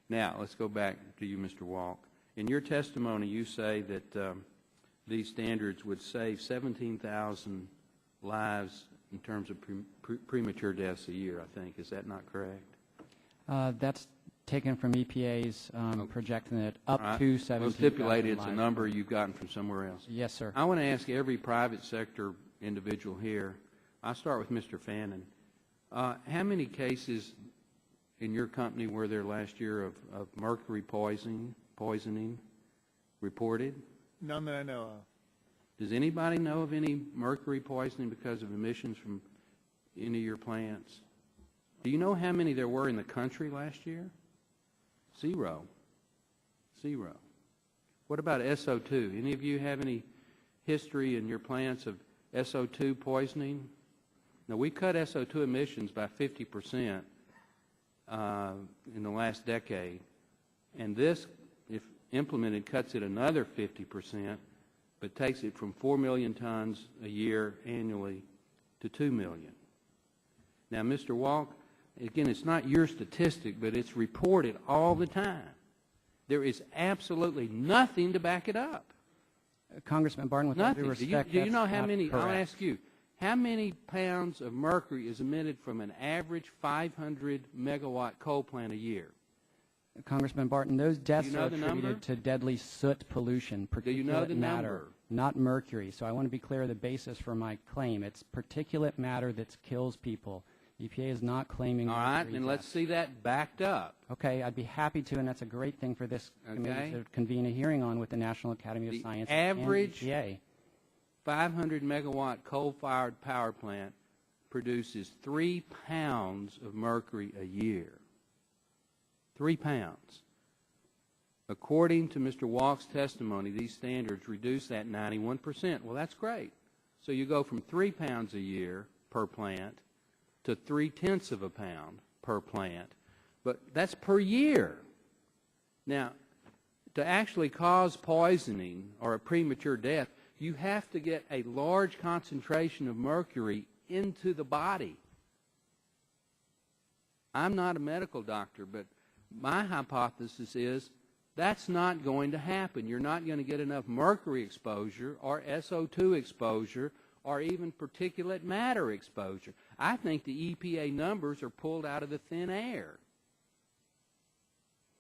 Now, let's go back to you, Mr. Walk. In your testimony, you say that these standards would save 17,000 lives in terms of premature deaths a year, I think. Is that not correct? That's taken from EPA's projecting it up to 17,000 We'll stipulate it's a number you've gotten from somewhere else. Yes, sir. I want to ask every private sector individual here. I'll start with Mr. Fannin. How many cases in your company were there last year of mercury poisoning reported? None that I know of. Does anybody know of any mercury poisoning because of emissions from any of your plants? Do you know how many there were in the country last year? 0. What about SO2? Any of you have any history in your plants of SO2 poisoning? Now, we cut SO2 emissions by 50% in the last decade, and this, if implemented, cuts it another 50%, but takes it from 4 million tons a year annually to 2 million. Now, Mr. Walk, again, it's not your statistic, but it's reported all the time. There is absolutely nothing to back it up. Congressman Barton, with all due respect, do you know how many? Correct. I'll ask you. How many pounds of mercury is emitted from an average 500-megawatt coal plant a year? Congressman Barton, those deaths are attributed to deadly soot pollution, particulate Do you know the matter, number? not mercury. So I want to be clear the basis for my claim. It's particulate matter that kills people. EPA is not claiming All right, and let's see that backed up. Okay, I'd be happy to, and that's a great thing for this committee to convene a hearing on with the National Academy of Science average and EPA. 500-megawatt coal-fired power plant produces 3 pounds of mercury a year. 3 pounds. According to Mr. Walk's testimony, these standards reduce that 91%. Well, that's great. So you go from 3 pounds a year per plant to 0.3 of a pound per plant. But that's per year. Now, to actually cause poisoning or a premature death, you have to get a large concentration of mercury into the body. I'm not a medical doctor, but my hypothesis is that's not going to happen. You're not going to get enough mercury exposure or SO2 exposure or even particulate matter exposure. I think the EPA numbers are pulled out of the thin air.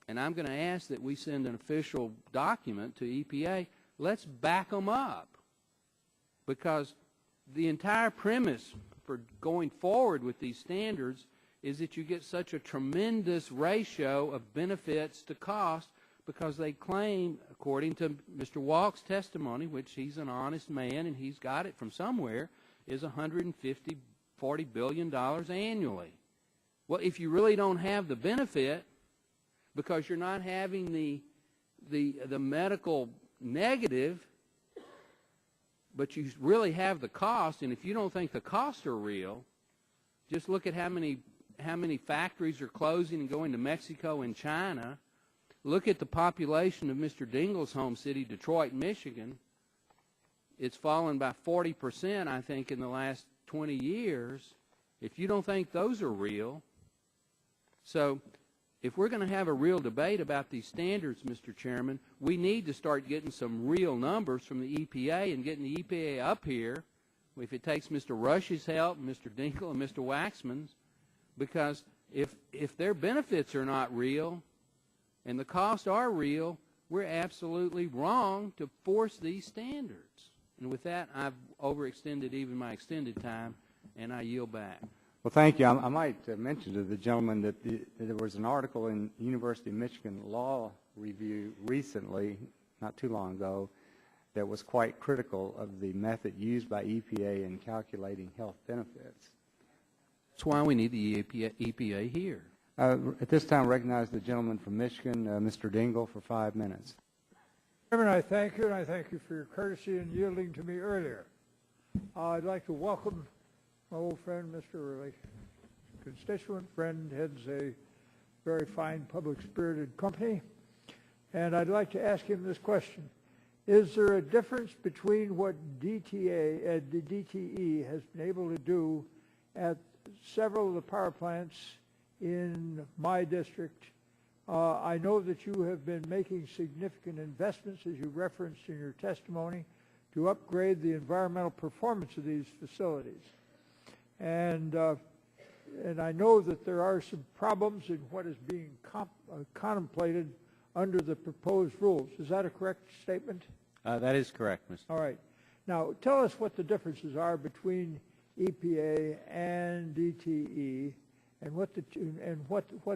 And I'm going to ask that we send an official document to EPA. Let's back them up. Because the entire premise for going forward with these standards is that you get such a tremendous ratio of benefits to cost because they claim, according to Mr. Walk's testimony, which he's an honest man and he's got it from somewhere, is $40 billion annually. Well, if you really don't have the benefit because you're not having the medical negative, but you really have the cost, and if you don't think the costs are real, just look at how many factories are closing and going to Mexico and China. Look at the population of Mr. Dingell's home city, Detroit, Michigan. It's fallen by 40%, I think, in the last 20 years. If you don't think those are real, so if we're going to have a real debate about these standards, Mr. Chairman, we need to start getting some real numbers from the EPA and getting the EPA up here, if it takes Mr. Rush's help, Mr. Dingell, and Mr. Waxman's, because if their benefits are not real and the costs are real, we're absolutely wrong to force these standards. And with that, I've overextended even my extended time, and I yield back. Well, thank you. I might mention to the gentleman that there was an article in University of Michigan Law Review recently, not too long ago, that was quite critical of the method used by EPA in calculating health benefits. That's why we need the EPA here. At this time, I recognize the gentleman from Michigan, Mr. Dingell, for 5 minutes. Chairman, I thank you, and I thank you for your courtesy in yielding to me earlier. I'd like to welcome my old friend, Mr. Early, constituent friend, heads a very fine public-spirited company, and I'd like to ask him this question. Is there a difference between what the DTE has been able to do at several of the power plants in my district? I know that you have been making significant investments, as you referenced in your testimony, to upgrade the environmental performance of these facilities. And I know that there are some problems in what is being contemplated under the proposed rules. Is that a correct statement? That is correct, Mr. All right. Now, tell us what the differences are between EPA and DTE, and what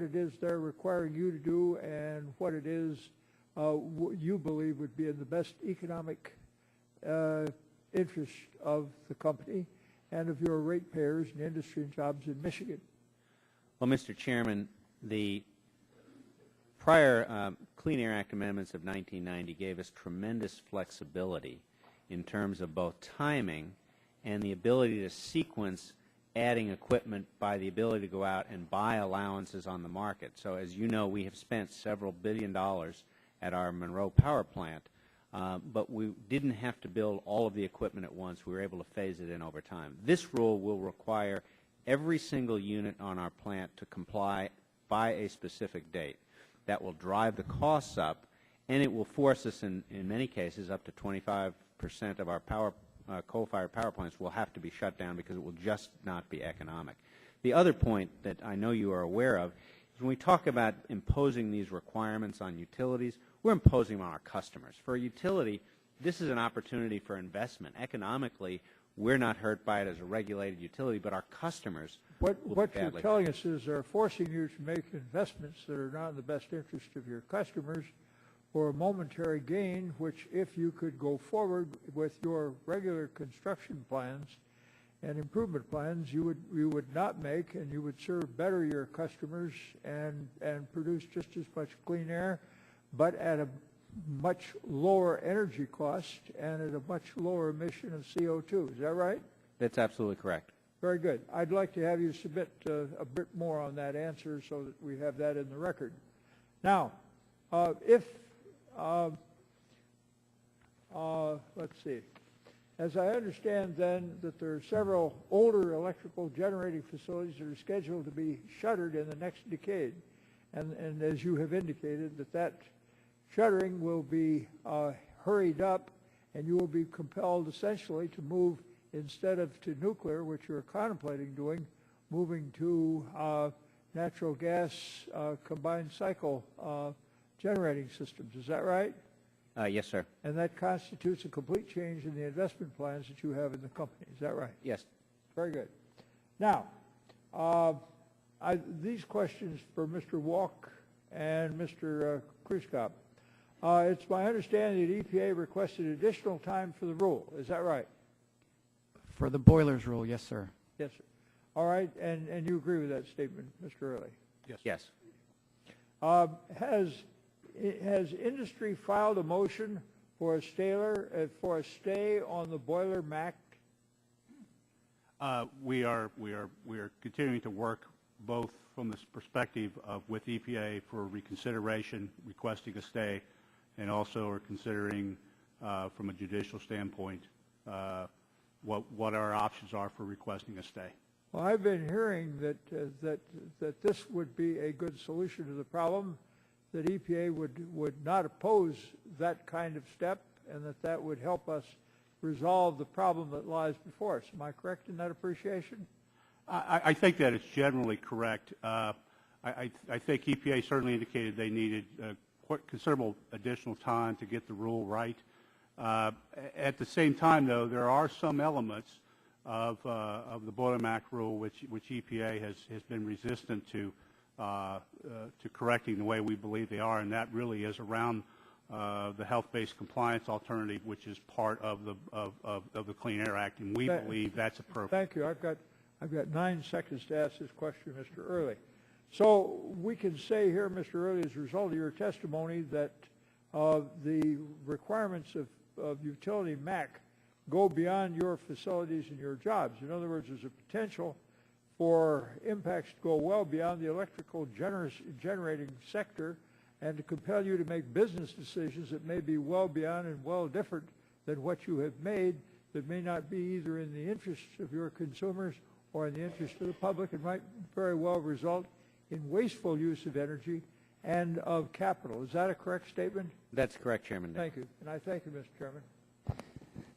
it is they're requiring you to do, and what it is you believe would be in the best economic interest of the company and of your ratepayers and industry and jobs in Michigan. Well, Mr. Chairman, the prior Clean Air Act amendments of 1990 gave us tremendous flexibility in terms of both timing and the ability to sequence adding equipment by the ability to go out and buy allowances on the market. So as you know, we have spent several $1 billion at our Monroe power plant, but we didn't have to build all of the equipment at once. We were able to phase it in over time. This rule will require every single unit on our plant to comply by a specific date. That will drive the costs up, and it will force us, in many cases, up to 25% of our coal-fired power plants will have to be shut down because it will just not be economic. The other point that I know you are aware of is when we talk about imposing these requirements on utilities, we're imposing them on our customers. For a utility, this is an opportunity for investment. Economically, we're not hurt by it as a regulated utility, but our customers What you're telling us is they're forcing you to make investments that are not in the best interest of your customers for a momentary gain, which if you could go forward with your regular construction plans and improvement plans, you would not make, and you would serve better your customers and produce just as much clean air, but at a much lower energy cost and at a much lower emission of CO2. Is that right? That's absolutely correct. Very good. I'd like to have you submit a bit more on that answer so that we have that in the record. Now, let's see. As I understand then that there are several older electrical generating facilities that are scheduled to be shuttered in the next decade. And as you have indicated, that shuttering will be hurried up, and you will be compelled essentially to move, instead of to nuclear, which you're contemplating doing, moving to natural gas combined cycle generating systems. Is that right? Yes, sir. And that constitutes a complete change in the investment plans that you have in the company. Is that right? Yes. Very good. Now, These questions for Mr. Walk and Mr. Kruskop. It's my understanding that EPA requested additional time for the rule. Is that right? For the boilers rule, yes, sir. Yes, sir. All right, and you agree with that statement, Mr. Early? Yes. Has industry filed a motion for a stay on the boiler MAC? We are continuing to work both from this perspective of with EPA for reconsideration, requesting a stay, and also are considering from a judicial standpoint what our options are for requesting a stay. Well, I've been hearing that this would be a good solution to the problem, that EPA would not oppose that kind of step, and that would help us resolve the problem that lies before us. Am I correct in that appreciation? I think that it's generally correct. I think EPA certainly indicated they needed quite considerable additional time to get the rule right. At the same time, though, there are some elements of the Boiler MAC rule which EPA has been resistant to correcting the way we believe they are, and that really is around the health-based compliance alternative, which is part of the Clean Air Act, and we believe that's appropriate. Thank you. I've got 9 seconds to ask this question, Mr. Early. So we can say here, Mr. Early, as a result of your testimony, that the requirements of utility MAC go beyond your facilities and your jobs. In other words, there's a potential for impacts to go well beyond the electrical generating sector and to compel you to make business decisions that may be well beyond and well different than what you have made, that may not be either in the interest of your consumers or in the interest of the public, and might very well result in wasteful use of energy and of capital. Is that a correct statement? That's correct, Chairman. Thank you. And I thank you, Mr. Chairman.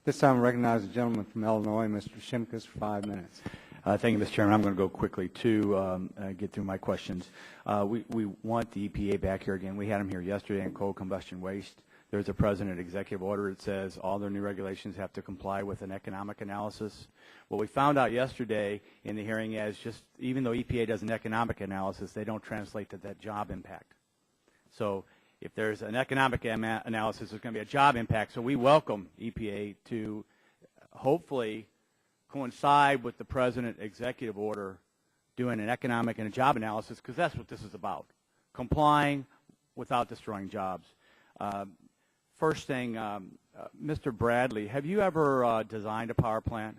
This time I recognize the gentleman from Illinois, Mr. Shimkus, for 5 minutes. Thank you, Mr. Chairman. I'm going to go quickly to get through my questions. We want the EPA back here again. We had them here yesterday on coal combustion waste. There's a President executive order that says all their new regulations have to comply with an economic analysis. What we found out yesterday in the hearing is just even though EPA does an economic analysis, they don't translate to that job impact. So if there's an economic analysis, there's going to be a job impact. So we welcome EPA to hopefully coincide with the President executive order doing an economic and a job analysis, because that's what this is about, complying without destroying jobs. First thing, Mr. Bradley, have you ever designed a power plant?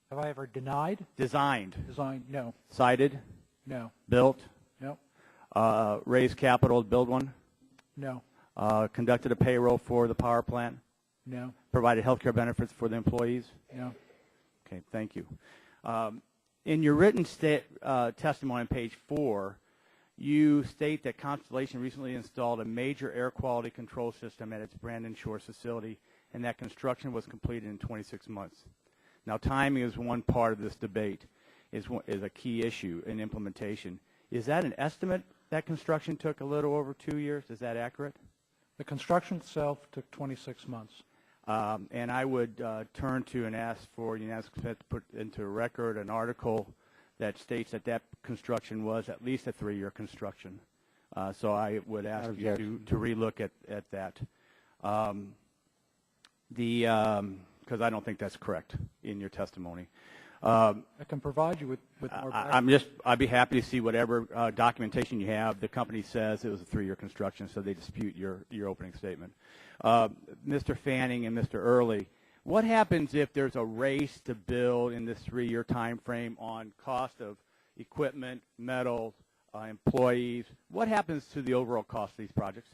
Have I ever denied? Designed. Designed, no. Sited? No. Built? No. Raised capital to build one? No. Conducted a payroll for the power plant? No. Provided health care benefits for the employees? No. Okay, thank you. In your written testimony on page 4, you state that Constellation recently installed a major air quality control system at its Brandon Shores facility, and that construction was completed in 26 months. Now, timing is one part of this debate, is a key issue in implementation. Is that an estimate that construction took a little over 2 years? Is that accurate? The construction itself took 26 months. And I would turn to and ask for unanimous consent to put into a record an article that states that construction was at least a 3-year construction. So I would ask you to relook at that. Because I don't think that's correct in your testimony. I can provide you with more background. I'd be happy to see whatever documentation you have. The company says it was a 3-year construction, so they dispute your opening statement. Mr. Fanning and Mr. Early, what happens if there's a race to build in this 3-year time frame on cost of equipment, metal, employees? What happens to the overall cost of these projects?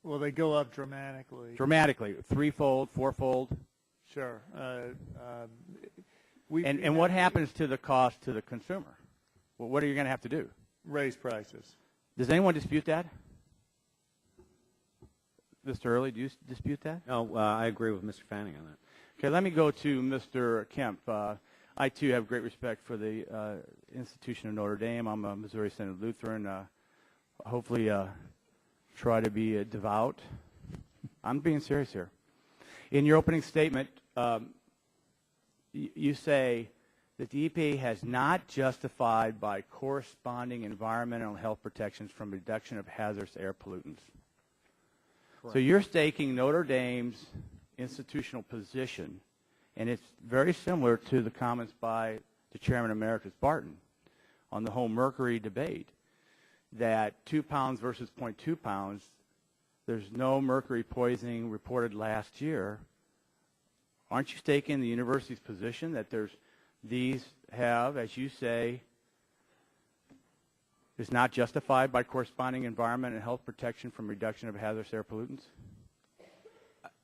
Well, they go up dramatically. Dramatically, 3-fold, 4-fold? Sure. And what happens to the cost to the consumer? Well, what are you going to have to do? Raise prices. Does anyone dispute that? Mr. Early, do you dispute that? No, I agree with Mr. Fanning on that. Okay, let me go to Mr. Kemp. I, too, have great respect for the institution of Notre Dame. I'm a Missouri Synod Lutheran. Hopefully try to be devout. I'm being serious here. In your opening statement, you say that the EPA has not justified by corresponding environmental and health protections from reduction of hazardous air pollutants. So you're staking Notre Dame's institutional position, and it's very similar to the comments by the Chairman Emeritus Barton on the whole mercury debate, that 2 pounds versus 0.2 pounds, there's no mercury poisoning reported last year. Aren't you staking the university's position that these have, as you say, is not justified by corresponding environment and health protection from reduction of hazardous air pollutants?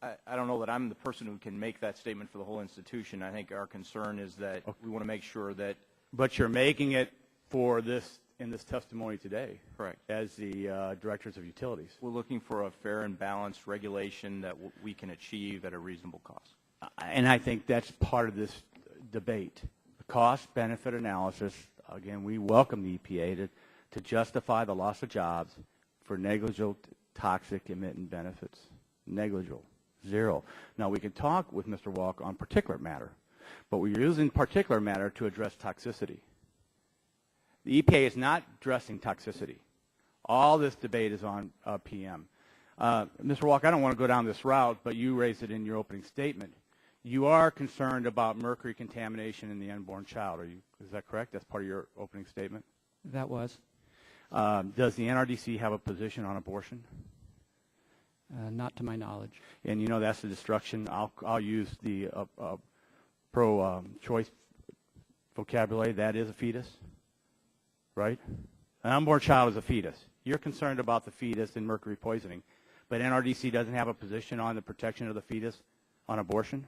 I don't know that I'm the person who can make that statement for the whole institution. I think our concern is that we want to make sure that... But you're making it for this in this testimony today. Correct. As the directors of utilities. We're looking for a fair and balanced regulation that we can achieve at a reasonable cost. And I think that's part of this debate. The cost-benefit analysis, again, we welcome the EPA to justify the loss of jobs for negligible toxic emitting benefits. Negligible. Zero. Now, we can talk with Mr. Walk on particulate matter, but we're using particulate matter to address toxicity. The EPA is not addressing toxicity. All this debate is on PM. Mr. Walk, I don't want to go down this route, but you raised it in your opening statement. You are concerned about mercury contamination in the unborn child. Is that correct? That's part of your opening statement? That was. Does the NRDC have a position on abortion? Not to my knowledge. And you know that's the destruction. I'll use the pro-choice vocabulary. That is a fetus, right? An unborn child is a fetus. You're concerned about the fetus and mercury poisoning, but NRDC doesn't have a position on the protection of the fetus on abortion?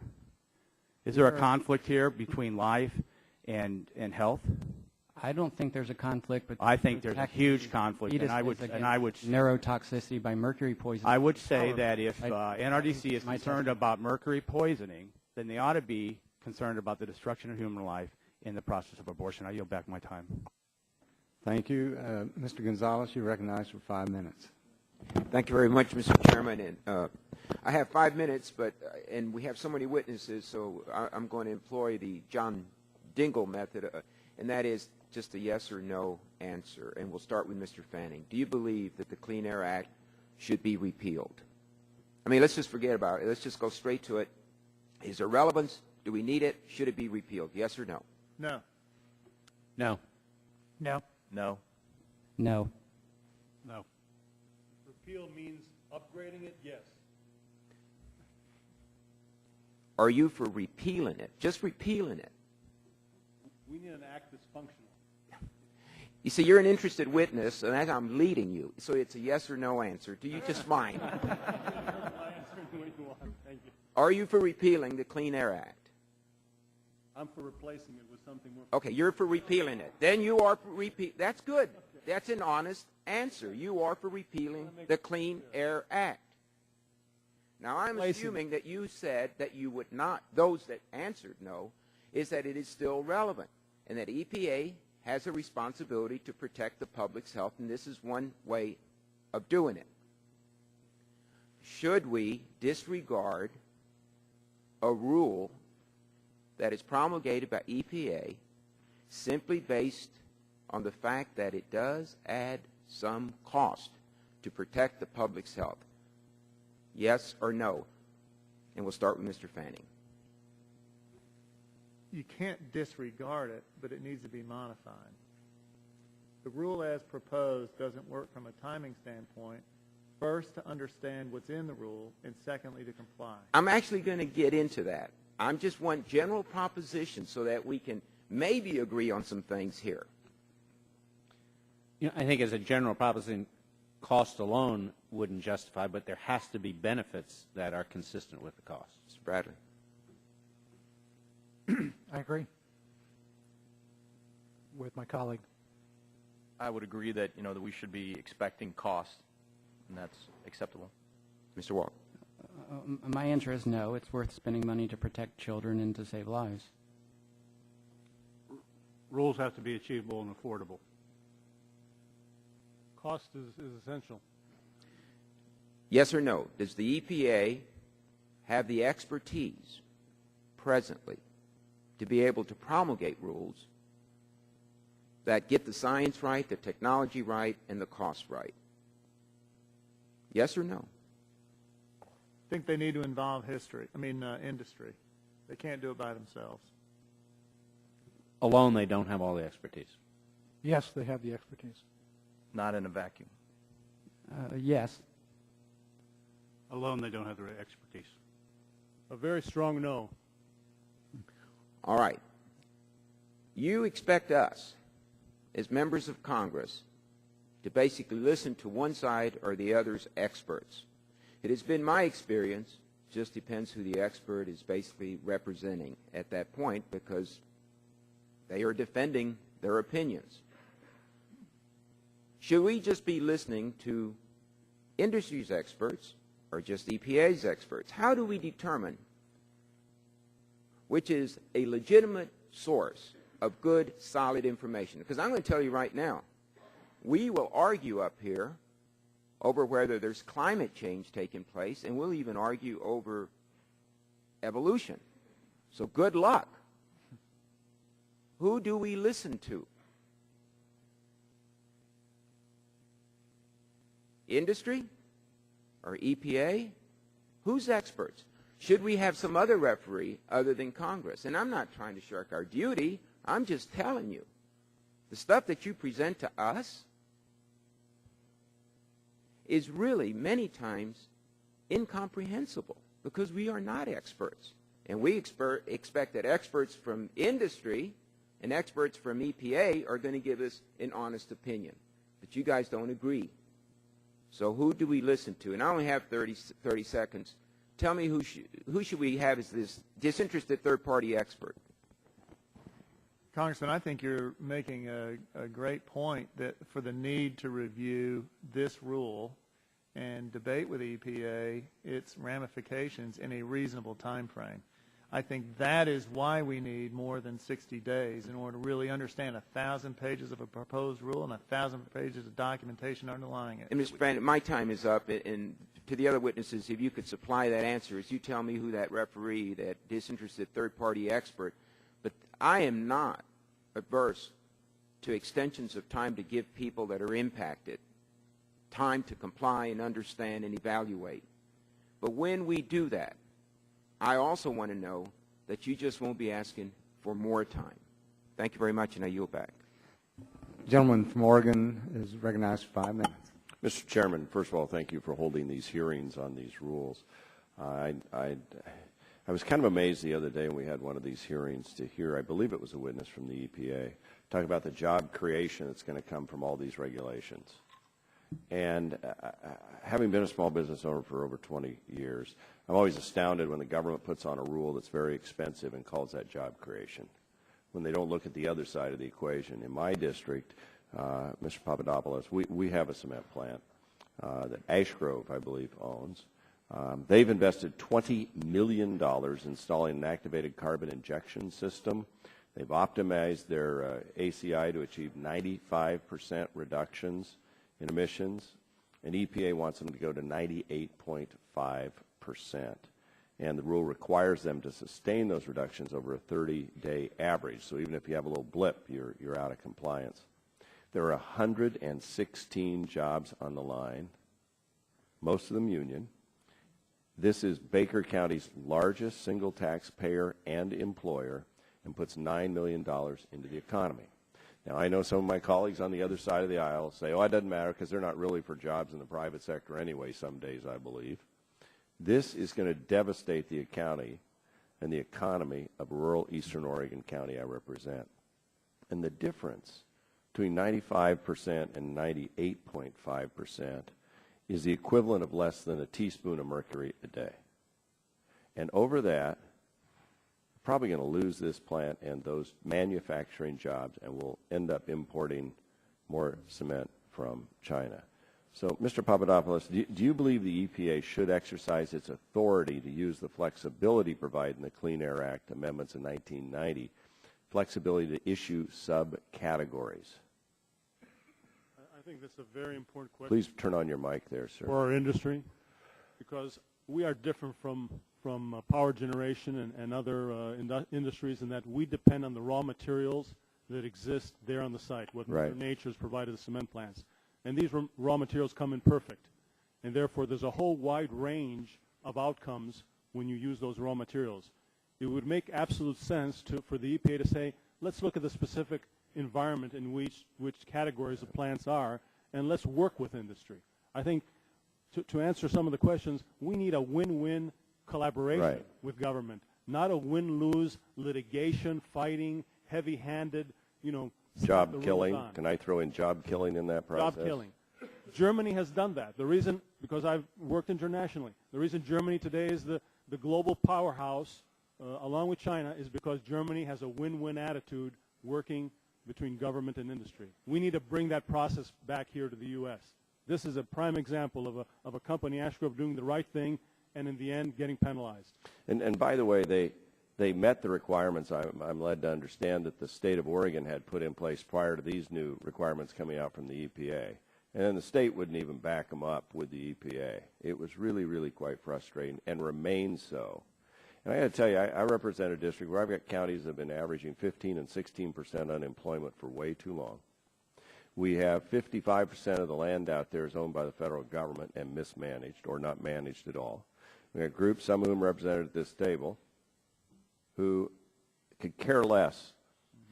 Is there a conflict here between life and health? I don't think there's a conflict, but I think there's a huge conflict, and I would neurotoxicity by mercury poisoning. I would say that if NRDC is concerned about mercury poisoning, then they ought to be concerned about the destruction of human life in the process of abortion. I yield back my time. Thank you. Mr. Gonzalez, you're recognized for 5 minutes. Thank you very much, Mr. Chairman. And I have 5 minutes, and we have so many witnesses, so I'm going to employ the John Dingell method, and that is just a yes or no answer. And we'll start with Mr. Fanning. Do you believe that the Clean Air Act should be repealed? I mean, let's just forget about it. Let's just go straight to it. Is there relevance? Do we need it? Should it be repealed? Yes or no? No. No. No. No. No. No. Repeal means upgrading it? Yes. Are you for repealing it? Just repealing it? We need an act that's functional. You see, you're an interested witness, and I'm leading you. So it's a yes or no answer. Do you just mind? Thank you. Are you for repealing the Clean Air Act? I'm for replacing it with something more. Okay, you're for repealing it. Then you are for repeal. That's good. That's an honest answer. You are for repealing the Clean Air Act. Now, I'm assuming that you said that you would not, those that answered no, is that it is still relevant and that EPA has a responsibility to protect the public's health, and this is one way of doing it. Should we disregard a rule that is promulgated by EPA simply based on the fact that it does add some cost to protect the public's health? Yes or no? And we'll start with Mr. Fanning. You can't disregard it, but it needs to be modified. The rule as proposed doesn't work from a timing standpoint. First, to understand what's in the rule, and secondly, to comply. I'm actually going to get into that. I just want general propositions so that we can maybe agree on some things here. You know, I think as a general proposition, cost alone wouldn't justify, but there has to be benefits that are consistent with the cost. Mr. Bradley. I agree with my colleague. I would agree that, that we should be expecting cost, and that's acceptable. Mr. Walker. My answer is no. It's worth spending money to protect children and to save lives. Rules have to be achievable and affordable. Cost is essential. Yes or no? Does the EPA have the expertise presently to be able to promulgate rules that get the science right, the technology right, and the cost right? Yes or no? I think they need to involve industry. They can't do it by themselves. Alone, they don't have all the expertise. Yes, they have the expertise. Not in a vacuum. Yes. Alone, they don't have the expertise. A very strong no. All right. You expect us, as members of Congress, to basically listen to one side or the other's experts. It has been my experience, just depends who the expert is basically representing at that point, because they are defending their opinions. Should we just be listening to industry's experts or just EPA's experts? How do we determine which is a legitimate source of good, solid information? Because I'm going to tell you right now, we will argue up here over whether there's climate change taking place, and we'll even argue over evolution. So good luck. Who do we listen to? Industry or EPA? Who's experts? Should we have some other referee other than Congress? And I'm not trying to shirk our duty. I'm just telling you. The stuff that you present to us is really many times incomprehensible because we are not experts. And we expect that experts from industry and experts from EPA are going to give us an honest opinion. But you guys don't agree. So who do we listen to? And I only have 30 seconds. Tell me who should we have as this disinterested third-party expert? Congressman, I think you're making a great point that for the need to review this rule and debate with EPA its ramifications in a reasonable time frame. I think that is why we need more than 60 days in order to really understand 1,000 pages of a proposed rule and 1,000 pages of documentation underlying it. And Mr. Brandon, my time is up, and to the other witnesses, if you could supply that answer, as you tell me who that referee, that disinterested third-party expert, but I am not averse to extensions of time to give people that are impacted time to comply and understand and evaluate. But when we do that, I also want to know that you just won't be asking for more time. Thank you very much, and I yield back. The gentleman from Oregon is recognized for 5 minutes. Mr. Chairman, first of all, thank you for holding these hearings on these rules. I was kind of amazed the other day when we had one of these hearings to hear, I believe it was a witness from the EPA, talking about the job creation that's going to come from all these regulations. And having been a small business owner for over 20 years, I'm always astounded when the government puts on a rule that's very expensive and calls that job creation, when they don't look at the other side of the equation. In my district, Mr. Papadopoulos, we have a cement plant that Ash Grove, I believe, owns. They've invested $20 million installing an activated carbon injection system. They've optimized their ACI to achieve 95% reductions in emissions, and EPA wants them to go to 98.5%. And the rule requires them to sustain those reductions over a 30-day average. So even if you have a little blip, you're out of compliance. There are 116 jobs on the line, most of them union. This is Baker County's largest single taxpayer and employer and puts $9 million into the economy. Now, I know some of my colleagues on the other side of the aisle say, oh, it doesn't matter because they're not really for jobs in the private sector anyway some days, I believe. This is going to devastate the county and the economy of rural eastern Oregon County I represent. And the difference between 95% and 98.5% is the equivalent of less than a teaspoon of mercury a day. And over that, we're probably going to lose this plant and those manufacturing jobs, and we'll end up importing more cement from China. So, Mr. Papadopoulos, do you believe the EPA should exercise its authority to use the flexibility provided in the Clean Air Act amendments in 1990, flexibility to issue subcategories? I think that's a very important question. Please turn on your mic there, sir. For our industry, because we are different from power generation and other industries, and that we depend on the raw materials that exist there on the site, what Mother Nature has provided the cement plants. And these raw materials come imperfect, and therefore there's a whole wide range of outcomes when you use those raw materials. It would make absolute sense for the EPA to say, let's look at the specific environment in which categories of plants are, and let's work with industry. I think to answer some of the questions, we need a win-win collaboration with government, not a win-lose litigation, fighting, heavy-handed, job killing. Can I throw in job killing in that process? Job killing. Germany has done that. The reason, because I've worked internationally, the reason Germany today is the global powerhouse, along with China, is because Germany has a win-win attitude working between government and industry. We need to bring that process back here to the U.S. This is a prime example of a company, Ash Grove, doing the right thing and in the end getting penalized. And by the way, they met the requirements. I'm led to understand that the state of Oregon had put in place prior to these new requirements coming out from the EPA. And then the state wouldn't even back them up with the EPA. It was really, really quite frustrating and remains so. And I got to tell you, I represent a district where I've got counties that have been averaging 15 and 16% unemployment for way too long. We have 55% of the land out there is owned by the federal government and mismanaged or not managed at all. We have groups, some of whom represented at this table, who could care less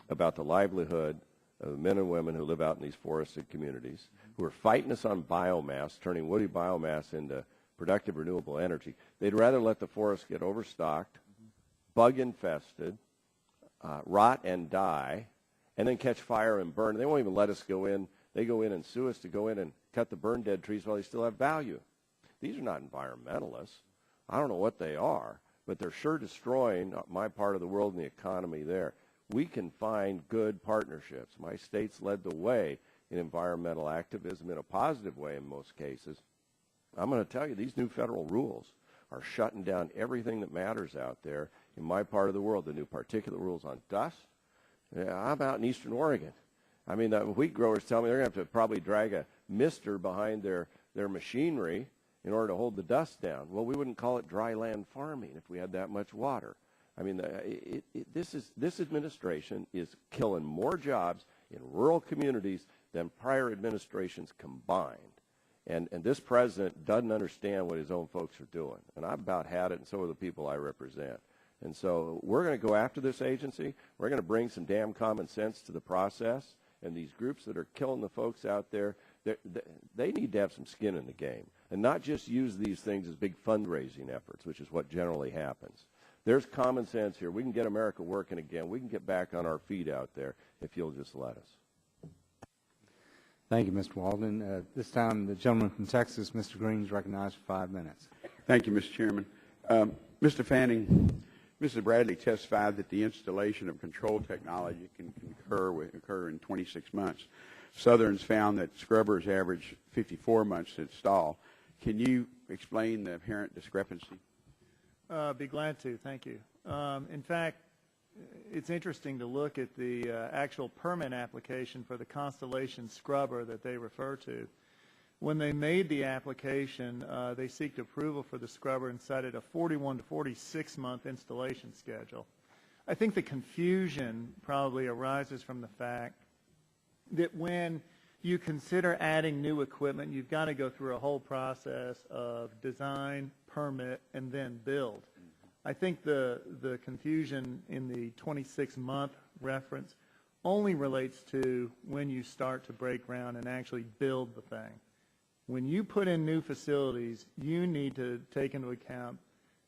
about the livelihood of the men and women who live out in these forested communities, who are fighting us on biomass, turning woody biomass into productive renewable energy. They'd rather let the forest get overstocked, bug infested, rot and die, and then catch fire and burn. They won't even let us go in. They go in and sue us to go in and cut the burn dead trees while they still have value. These are not environmentalists. I don't know what they are, but they're sure destroying my part of the world and the economy there. We can find good partnerships. My state's led the way in environmental activism in a positive way in most cases. I'm going to tell you, these new federal rules are shutting down everything that matters out there in my part of the world. The new particulate rules on dust. I'm out in eastern Oregon. I mean, the wheat growers tell me they're going to have to probably drag a mister behind their machinery in order to hold the dust down. Well, we wouldn't call it dry land farming if we had that much water. I mean, this administration is killing more jobs in rural communities than prior administrations combined. And this president doesn't understand what his own folks are doing. And I've about had it, and so are the people I represent. And so we're going to go after this agency. We're going to bring some damn common sense to the process. And these groups that are killing the folks out there, they need to have some skin in the game and not just use these things as big fundraising efforts, which is what generally happens. There's common sense here. We can get America working again. We can get back on our feet out there if you'll just let us. Thank you, Mr. Walden. This time, the gentleman from Texas, Mr. Green, is recognized for 5 minutes. Thank you, Mr. Chairman. Mr. Fanning, Mrs. Bradley testified that the installation of control technology can occur in 26 months. Southern's found that scrubbers average 54 months to install. Can you explain the apparent discrepancy? Be glad to. Thank you. In fact, it's interesting to look at the actual permit application for the Constellation scrubber that they refer to. When they made the application, they seeked approval for the scrubber and cited a 41 to 46-month installation schedule. I think the confusion probably arises from the fact that when you consider adding new equipment, you've got to go through a whole process of design, permit, and then build. I think the confusion in the 26-month reference only relates to when you start to break ground and actually build the thing. When you put in new facilities, you need to take into account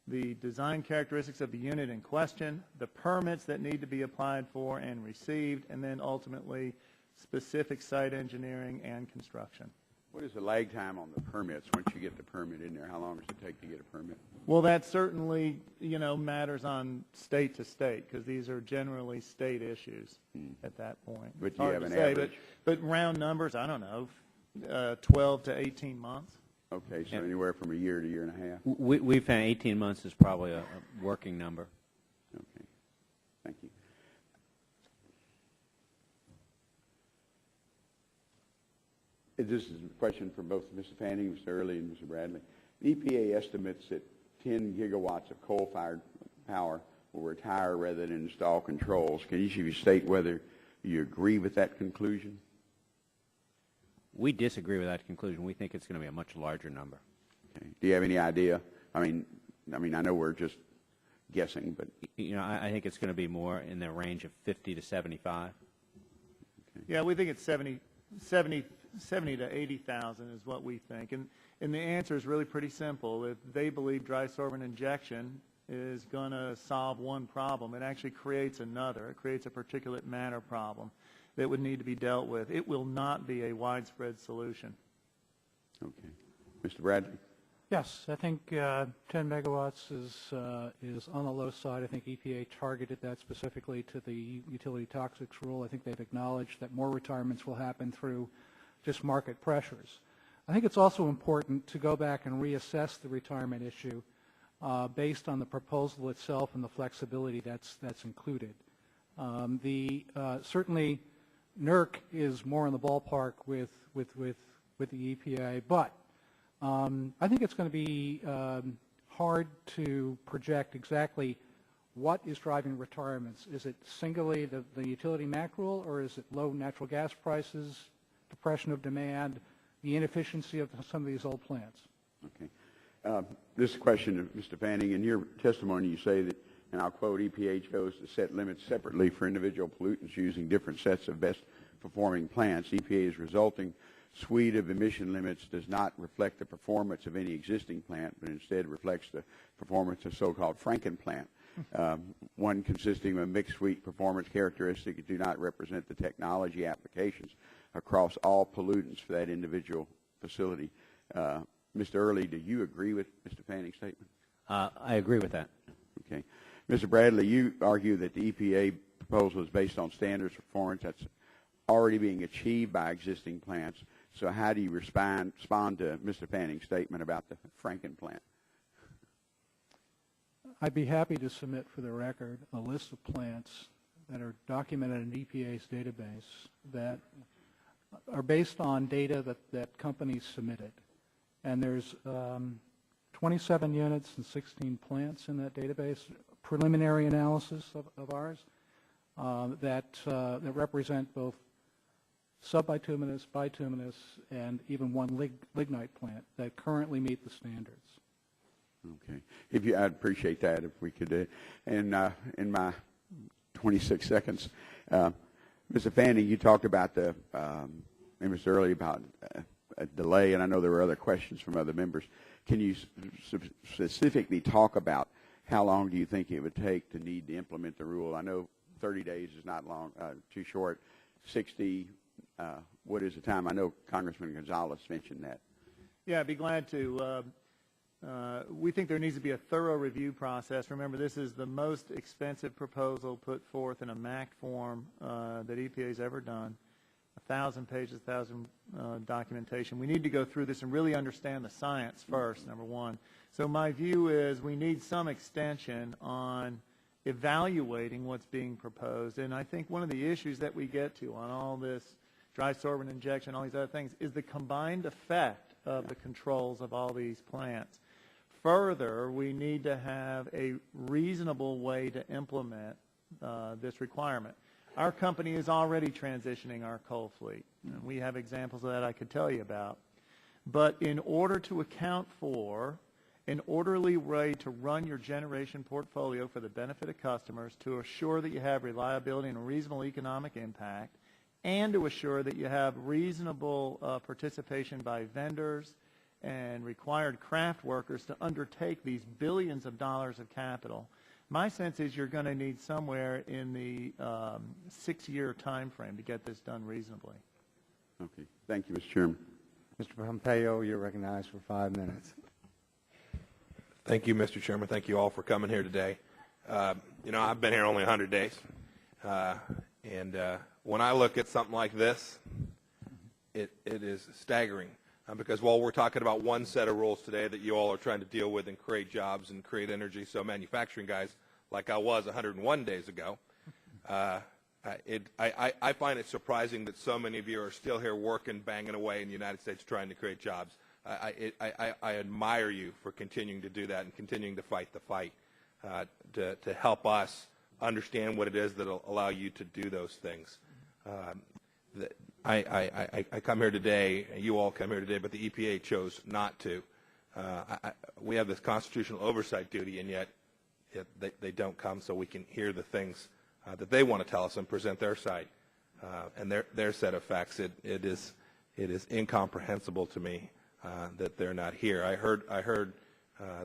the design characteristics of the unit in question, the permits that need to be applied for and received, and then ultimately specific site engineering and construction. What is the lag time on the permits once you get the permit in there? How long does it take to get a permit? Well, that certainly, matters on state to state because these are generally state issues at that point. But you have an average? But round numbers, I don't know, 12 to 18 months. Okay, so anywhere from a year to year and a half? We found 18 months is probably a working number. Okay, thank you. This is a question for both Mr. Fanning, Mr. Early, and Mr. Bradley. The EPA estimates that 10 gigawatts of coal-fired power will retire rather than install controls. Can each of you state whether you agree with that conclusion? We disagree with that conclusion. We think it's going to be a much larger number. Okay. Do you have any idea? I mean, I know we're just guessing, but I think it's going to be more in the range of 50 to 75. Okay. Yeah, we think it's 70 to 80,000 is what we think. And the answer is really pretty simple. If they believe dry sorbent injection is going to solve one problem, it actually creates another. It creates a particulate matter problem that would need to be dealt with. It will not be a widespread solution. Okay. Mr. Bradley? Yes, I think 10 megawatts is on the low side. I think EPA targeted that specifically to the utility toxics rule. I think they've acknowledged that more retirements will happen through just market pressures. I think it's also important to go back and reassess the retirement issue based on the proposal itself and the flexibility that's included. Certainly, NERC is more in the ballpark with the EPA, but I think it's going to be hard to project exactly what is driving retirements. Is it singly the utility MAC rule, or is it low natural gas prices, depression of demand, the inefficiency of some of these old plants? Okay. This question of Mr. Fanning, in your testimony you say that, and I'll quote, EPA chose to set limits separately for individual pollutants using different sets of best performing plants. EPA's resulting suite of emission limits does not reflect the performance of any existing plant, but instead reflects the performance of so-called Franken plant, one consisting of a mixed suite performance characteristics that do not represent the technology applications across all pollutants for that individual facility. Mr. Early, do you agree with Mr. Fanning's statement? I agree with that. Okay. Mr. Bradley, you argue that the EPA proposal is based on standards of performance that's already being achieved by existing plants. So how do you respond to Mr. Fanning's statement about the Franken plant? I'd be happy to submit for the record a list of plants that are documented in EPA's database that are based on data that companies submitted. And there's 27 units and 16 plants in that database, preliminary analysis of ours that represent both subbituminous, bituminous, and even one lignite plant that currently meet the standards. Okay. I'd appreciate that if we could. And in my 26 seconds, Mr. Fanning, you talked about and Mr. Early about a delay, and I know there were other questions from other members. Can you specifically talk about how long do you think it would take to need to implement the rule? I know 30 days is not long, too short. 60, what is the time? I know Congressman Gonzalez mentioned that. Yeah, I'd be glad to. We think there needs to be a thorough review process. Remember, this is the most expensive proposal put forth in a MAC form that EPA has ever done. 1,000 pages, 1,000 documentation. We need to go through this and really understand the science first, number one. So my view is we need some extension on evaluating what's being proposed. And I think one of the issues that we get to on all this dry sorbent injection, all these other things, is the combined effect of the controls of all these plants. Further, we need to have a reasonable way to implement this requirement. Our company is already transitioning our coal fleet. And we have examples of that I could tell you about. But in order to account for an orderly way to run your generation portfolio for the benefit of customers, to assure that you have reliability and a reasonable economic impact, and to assure that you have reasonable participation by vendors and required craft workers to undertake these billions of dollars of capital, my sense is you're going to need somewhere in the 6-year time frame to get this done reasonably. Okay. Thank you, Mr. Chairman. Mr. Pompeo, you're recognized for 5 minutes. Thank you, Mr. Chairman. Thank you all for coming here today. I've been here only 100 days. And when I look at something like this, it is staggering. Because while we're talking about one set of rules today that you all are trying to deal with and create jobs and create energy, so manufacturing guys, like I was 101 days ago, I find it surprising that so many of you are still here working, banging away in the United States trying to create jobs. I admire you for continuing to do that and continuing to fight the fight to help us understand what it is that will allow you to do those things. I come here today, you all come here today, but the EPA chose not to. We have this constitutional oversight duty, and yet they don't come so we can hear the things that they want to tell us and present their side and their set of facts. It is incomprehensible to me that they're not here. I heard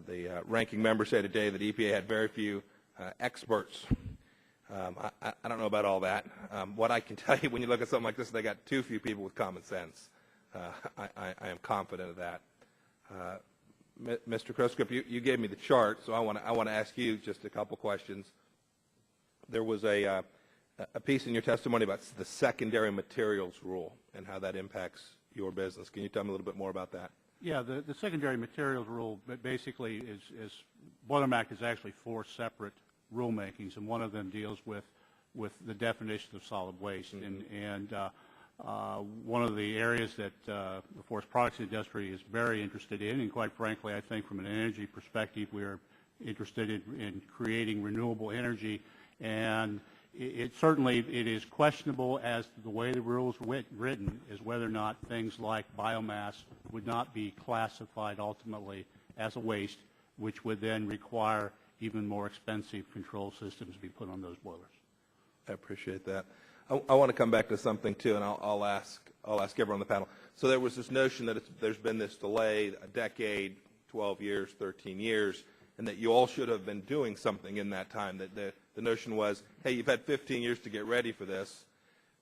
the ranking member say today that EPA had very few experts. I don't know about all that. What I can tell you, when you look at something like this, they got too few people with common sense. I am confident of that. Mr. Kroskup, you gave me the chart, so I want to ask you just a couple questions. There was a piece in your testimony about the secondary materials rule and how that impacts your business. Can you tell me a little bit more about that? Yeah, the secondary materials rule basically is Boiler Act is actually 4 separate rulemakings, and one of them deals with the definition of solid waste. And one of the areas that the forest products industry is very interested in, and quite frankly, I think from an energy perspective, we're interested in creating renewable energy. And it is questionable as to the way the rules are written is whether or not things like biomass would not be classified ultimately as a waste, which would then require even more expensive control systems to be put on those boilers. I appreciate that. I want to come back to something too, and I'll ask everyone on the panel. So there was this notion that there's been this delay, a decade, 12 years, 13 years, and that you all should have been doing something in that time. That the notion was, hey, you've had 15 years to get ready for this.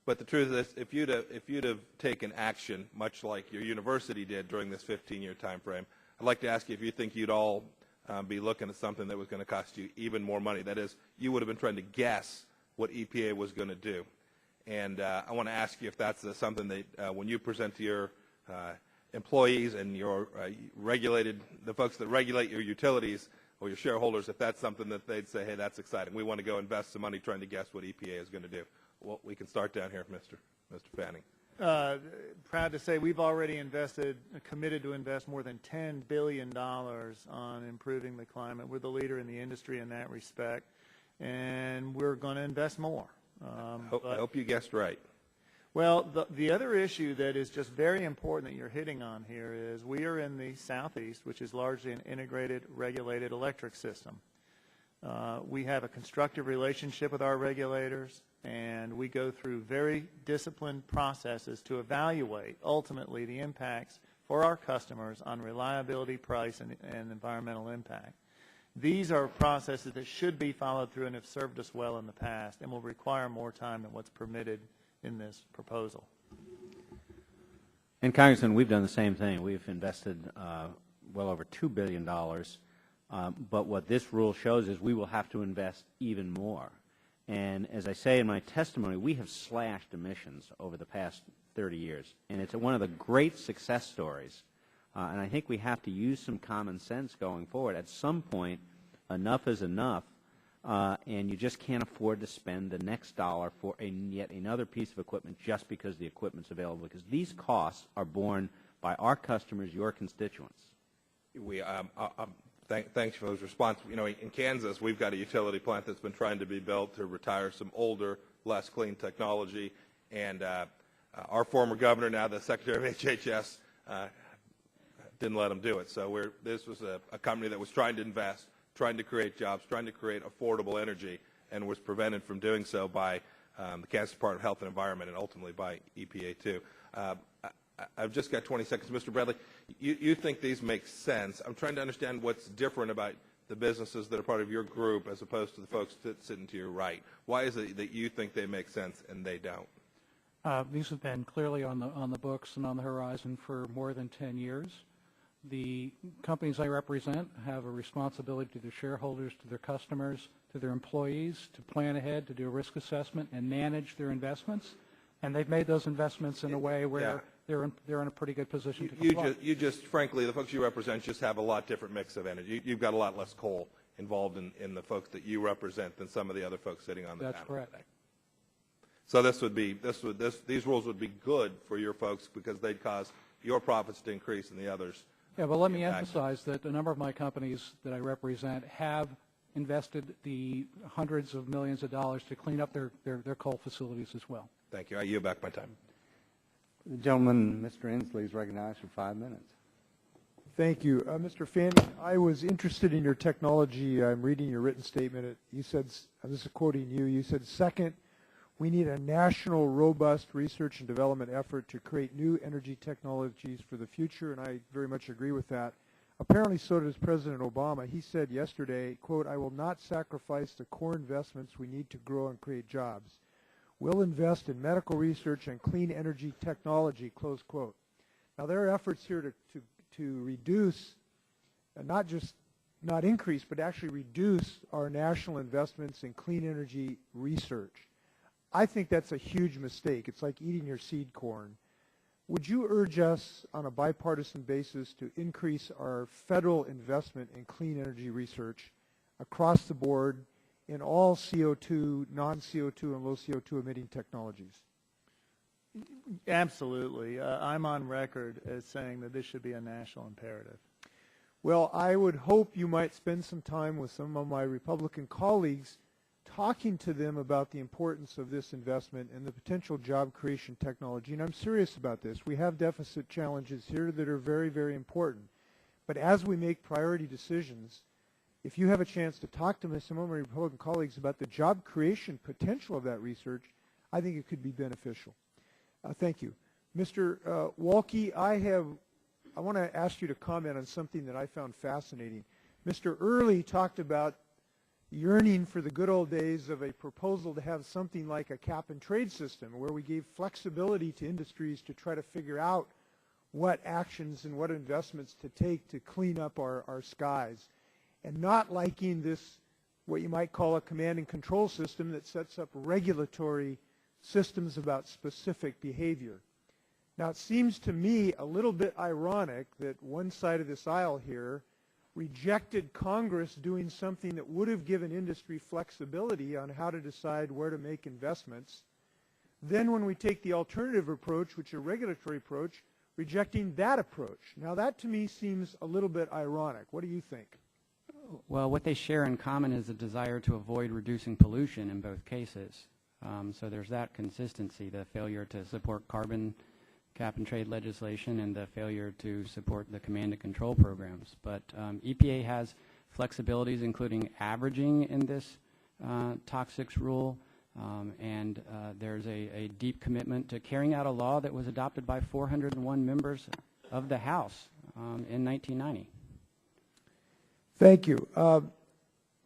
But the truth is, if you'd have taken action, much like your university did during this 15-year time frame, I'd like to ask you if you think you'd all be looking at something that was going to cost you even more money. That is, you would have been trying to guess what EPA was going to do. And I want to ask you if that's something that when you present to your employees and your the folks that regulate your utilities or your shareholders, if that's something that they'd say, hey, that's exciting. We want to go invest some money trying to guess what EPA is going to do. Well, we can start down here, Mr. Fanning. Proud to say we've already committed to invest more than $10 billion on improving the climate. We're the leader in the industry in that respect, and we're going to invest more. I hope you guessed right. Well, the other issue that is just very important that you're hitting on here is we are in the Southeast, which is largely an integrated, regulated electric system. We have a constructive relationship with our regulators, and we go through very disciplined processes to evaluate, ultimately, the impacts for our customers on reliability, price, and environmental impact. These are processes that should be followed through and have served us well in the past and will require more time than what's permitted in this proposal. And Congressman, we've done the same thing. We've invested well over $2 billion, but what this rule shows is we will have to invest even more. And as I say in my testimony, we have slashed emissions over the past 30 years, and it's one of the great success stories. And I think we have to use some common sense going forward. At some point, enough is enough, and you just can't afford to spend the next dollar for yet another piece of equipment just because the equipment's available, because these costs are borne by our customers, your constituents. Thanks for those responses. You know, in Kansas, we've got a utility plant that's been trying to be built to retire some older, less clean technology, and our former governor, now the Secretary of HHS, didn't let them do it. So this was a company that was trying to invest, trying to create jobs, trying to create affordable energy, and was prevented from doing so by the Kansas Department of Health and Environment and ultimately by EPA too. I've just got 20 seconds. Mr. Bradley, you think these make sense. I'm trying to understand what's different about the businesses that are part of your group as opposed to the folks that sitting to your right. Why is it that you think they make sense and they don't? These have been clearly on the books and on the horizon for more than 10 years. The companies I represent have a responsibility to their shareholders, to their customers, to their employees, to plan ahead, to do a risk assessment, and manage their investments. And they've made those investments in a way where they're in a pretty good position to comply. You just, frankly, the folks you represent just have a lot different mix of energy. You've got a lot less coal involved in the folks that you represent than some of the other folks sitting on the panel. That's correct. Today. So these rules would be good for your folks because they'd cause your profits to increase and the others. Yeah, but let me impact. emphasize that a number of my companies that I represent have invested the hundreds of millions of dollars to clean up their coal facilities as well. Thank you. I yield back my time. The gentleman, Mr. Inslee, is recognized for 5 minutes. Thank you. Mr. Fanning, I was interested in your technology. I'm reading your written statement. You said, this is quoting you, you said, second, we need a national, robust research and development effort to create new energy technologies for the future, and I very much agree with that. Apparently, so does President Obama. He said yesterday, quote, I will not sacrifice the core investments we need to grow and create jobs. We'll invest in medical research and clean energy technology, close quote. Now, there are efforts here to reduce, not increase, but actually reduce our national investments in clean energy research. I think that's a huge mistake. It's like eating your seed corn. Would you urge us on a bipartisan basis to increase our federal investment in clean energy research across the board in all CO2, non-CO2, and low CO2 emitting technologies? Absolutely. I'm on record as saying that this should be a national imperative. Well, I would hope you might spend some time with some of my Republican colleagues talking to them about the importance of this investment and the potential job creation technology. And I'm serious about this. We have deficit challenges here that are very, very important. But as we make priority decisions, if you have a chance to talk to some of my Republican colleagues about the job creation potential of that research, I think it could be beneficial. Thank you. Mr. Walke, I want to ask you to comment on something that I found fascinating. Mr. Early talked about yearning for the good old days of a proposal to have something like a cap and trade system where we gave flexibility to industries to try to figure out what actions and what investments to take to clean up our skies, and not liking this, what you might call a command and control system that sets up regulatory systems about specific behavior. Now, it seems to me a little bit ironic that one side of this aisle here rejected Congress doing something that would have given industry flexibility on how to decide where to make investments. Then when we take the alternative approach, which is a regulatory approach, rejecting that approach. Now, that to me seems a little bit ironic. What do you think? Well, what they share in common is a desire to avoid reducing pollution in both cases. So there's that consistency, the failure to support carbon cap and trade legislation and the failure to support the command and control programs. But EPA has flexibilities, including averaging in this toxics rule, and there's a deep commitment to carrying out a law that was adopted by 401 members of the House in 1990. Thank you.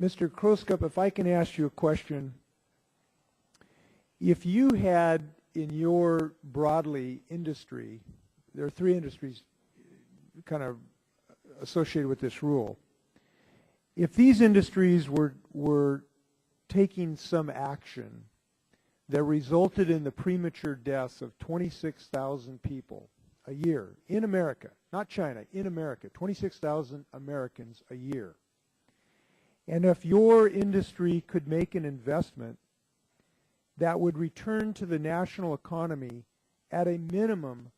Mr. Kroskup, if I can ask you a question. If you had in your broadly industry, there are three industries kind of associated with this rule. If these industries were taking some action that resulted in the premature deaths of 26,000 people a year in America, not China, in America, 26,000 Americans a year, and if your industry could make an investment that would return to the national economy at a minimum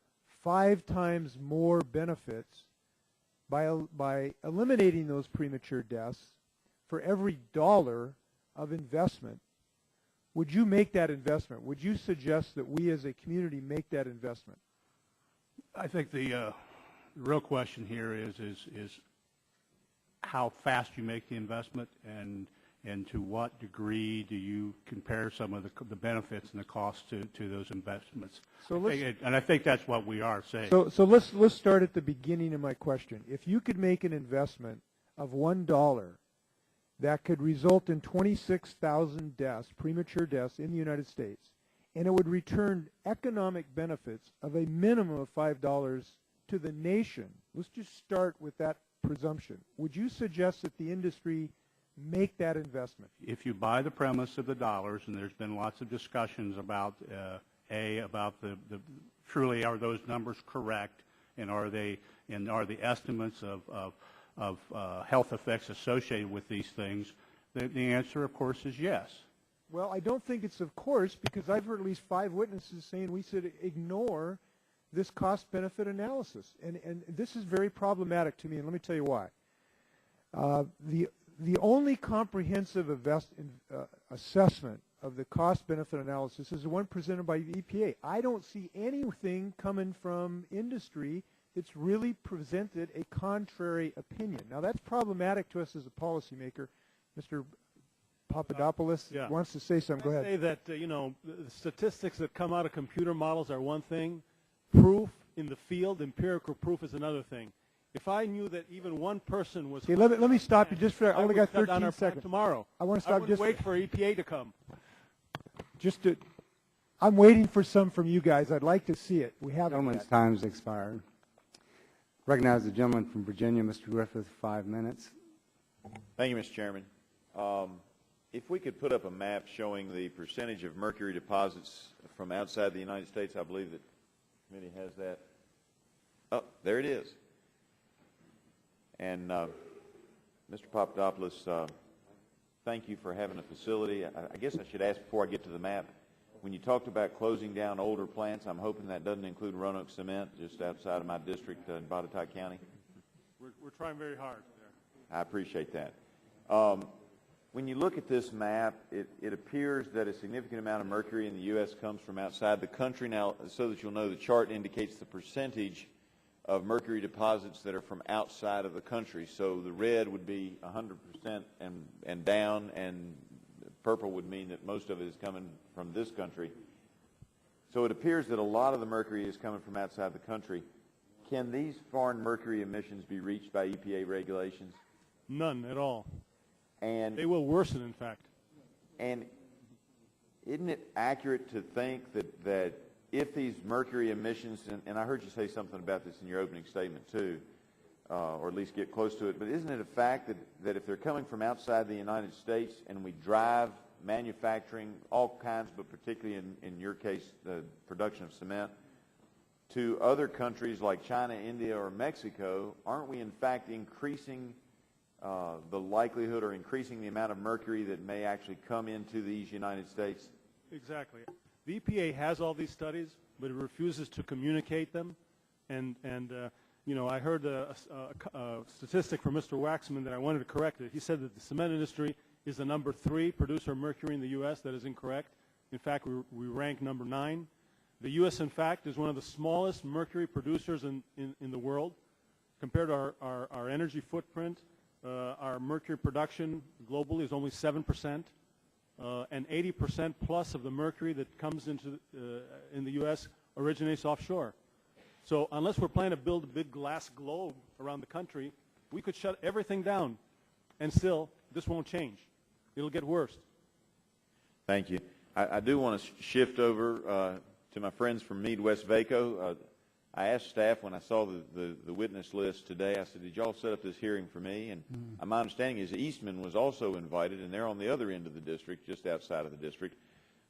5 times more benefits by eliminating those premature deaths for every dollar of investment, would you make that investment? Would you suggest that we as a community make that investment? I think the real question here is how fast you make the investment and to what degree do you compare some of the benefits and the costs to those investments? So and I think that's what we are saying. So let's start at the beginning of my question. If you could make an investment of $1 that could result in 26,000 deaths, premature deaths in the United States, and it would return economic benefits of a minimum of $5 to the nation, let's just start with that presumption. Would you suggest that the industry make that investment? If you buy the premise of the dollars, and there's been lots of discussions about the truly are those numbers correct, and are the estimates of health effects associated with these things, the answer, of course, is yes. Well, I don't think it's of course, because I've heard at least 5 witnesses saying we should ignore this cost-benefit analysis. And this is very problematic to me, and let me tell you why. The only comprehensive assessment of the cost-benefit analysis is the one presented by the EPA. I don't see anything coming from industry that's really presented a contrary opinion. Now, that's problematic to us as a policymaker. Mr. Papadopoulos wants to say something. Go ahead. I say that, the statistics that come out of computer models are one thing. Proof in the field, empirical proof, is another thing. If I knew that even one person was... Okay, let me stop you just for... I only got 13 seconds. Tomorrow. I want to stop just... wait for EPA to come. I'm waiting for some from you guys. I'd like to see it. We haven't Gentleman's yet. time's expired. Recognize the gentleman from Virginia, Mr. Griffith, 5 minutes. Thank you, Mr. Chairman. If we could put up a map showing the percentage of mercury deposits from outside the United States, I believe that the committee has that. Oh, there it is. And Mr. Papadopoulos, thank you for having a facility. I guess I should ask before I get to the map, when you talked about closing down older plants, I'm hoping that doesn't include Roanoke Cement, just outside of my district in Botetourt County. We're trying very hard there. I appreciate that. When you look at this map, it appears that a significant amount of mercury in the U.S. comes from outside the country. Now, so that you'll know, the chart indicates the percentage of mercury deposits that are from outside of the country. So the red would be 100% and down, and purple would mean that most of it is coming from this country. So it appears that a lot of the mercury is coming from outside the country. Can these foreign mercury emissions be reached by EPA regulations? None at all. And they will worsen, in fact. And isn't it accurate to think that if these mercury emissions, and I heard you say something about this in your opening statement too, or at least get close to it, but isn't it a fact that if they're coming from outside the United States and we drive manufacturing, all kinds, but particularly in your case, the production of cement, to other countries like China, India, or Mexico, aren't we in fact increasing the likelihood or increasing the amount of mercury that may actually come into these United States? Exactly. The EPA has all these studies, but it refuses to communicate them. And I heard a statistic from Mr. Waxman that I wanted to correct it. He said that the cement industry is the number 3 producer of mercury in the U.S. That is incorrect. In fact, we rank number 9. The U.S., in fact, is one of the smallest mercury producers in the world. Compared to our energy footprint, our mercury production globally is only 7%. And 80% plus of the mercury that comes into in the U.S. originates offshore. So unless we're planning to build a big glass globe around the country, we could shut everything down, and still this won't change. It'll get worse. Thank you. I do want to shift over to my friends from Meade West Vaco. I asked staff when I saw the witness list today, I said, did y'all set up this hearing for me? And my understanding is Eastman was also invited, and they're on the other end of the district, just outside of the district.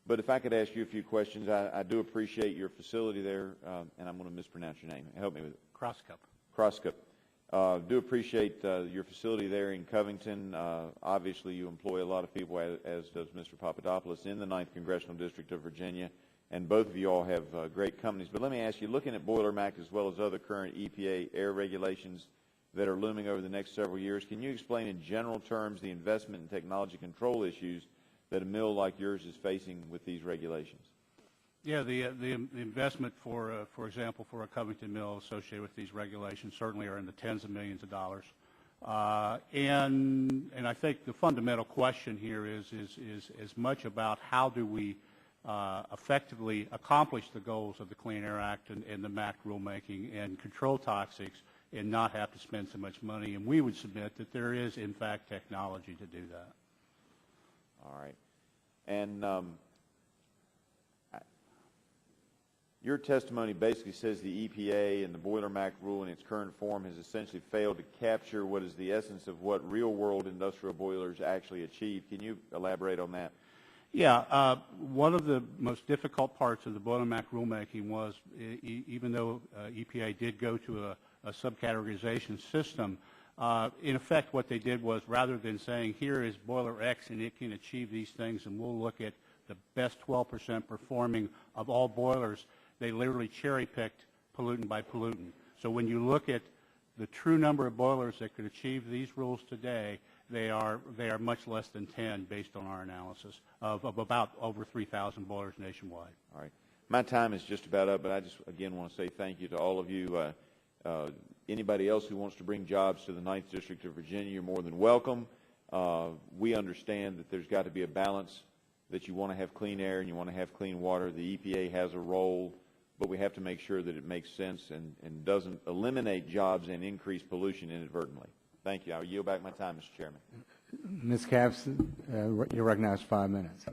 But if I could ask you a few questions, I do appreciate your facility there, and I'm going to mispronounce your name. Help me with it. Crosscup. Crosscup. Do appreciate your facility there in Covington. Obviously, you employ a lot of people, as does Mr. Papadopoulos, in the 9th Congressional District of Virginia. And both of you all have great companies. But let me ask you, looking at Boiler Mac as well as other current EPA air regulations that are looming over the next several years, can you explain in general terms the investment and technology control issues that a mill like yours is facing with these regulations? Yeah, the investment for example, for a Covington mill associated with these regulations certainly are in the tens of millions of dollars. And I think the fundamental question here is as much about how do we effectively accomplish the goals of the Clean Air Act and the MAC rulemaking and control toxics and not have to spend so much money. And we would submit that there is, in fact, technology to do that. All right. And your testimony basically says the EPA and the Boiler MAC rule in its current form has essentially failed to capture what is the essence of what real-world industrial boilers actually achieve. Can you elaborate on that? Yeah, one of the most difficult parts of the Boiler MAC rulemaking was, even though EPA did go to a subcategorization system, in effect what they did was, rather than saying here is boiler X and it can achieve these things and we'll look at the best 12% performing of all boilers, they literally cherry-picked pollutant by pollutant. So when you look at the true number of boilers that could achieve these rules today, they are much less than 10 based on our analysis of about over 3,000 boilers nationwide. All right. My time is just about up, but I just, again, want to say thank you to all of you. Anybody else who wants to bring jobs to the 9th District of Virginia, you're more than welcome. We understand that there's got to be a balance, that you want to have clean air and you want to have clean water. The EPA has a role, but we have to make sure that it makes sense and doesn't eliminate jobs and increase pollution inadvertently. Thank you. I'll yield back my time, Mr. Chairman. Ms. Capps, you're recognized 5 minutes.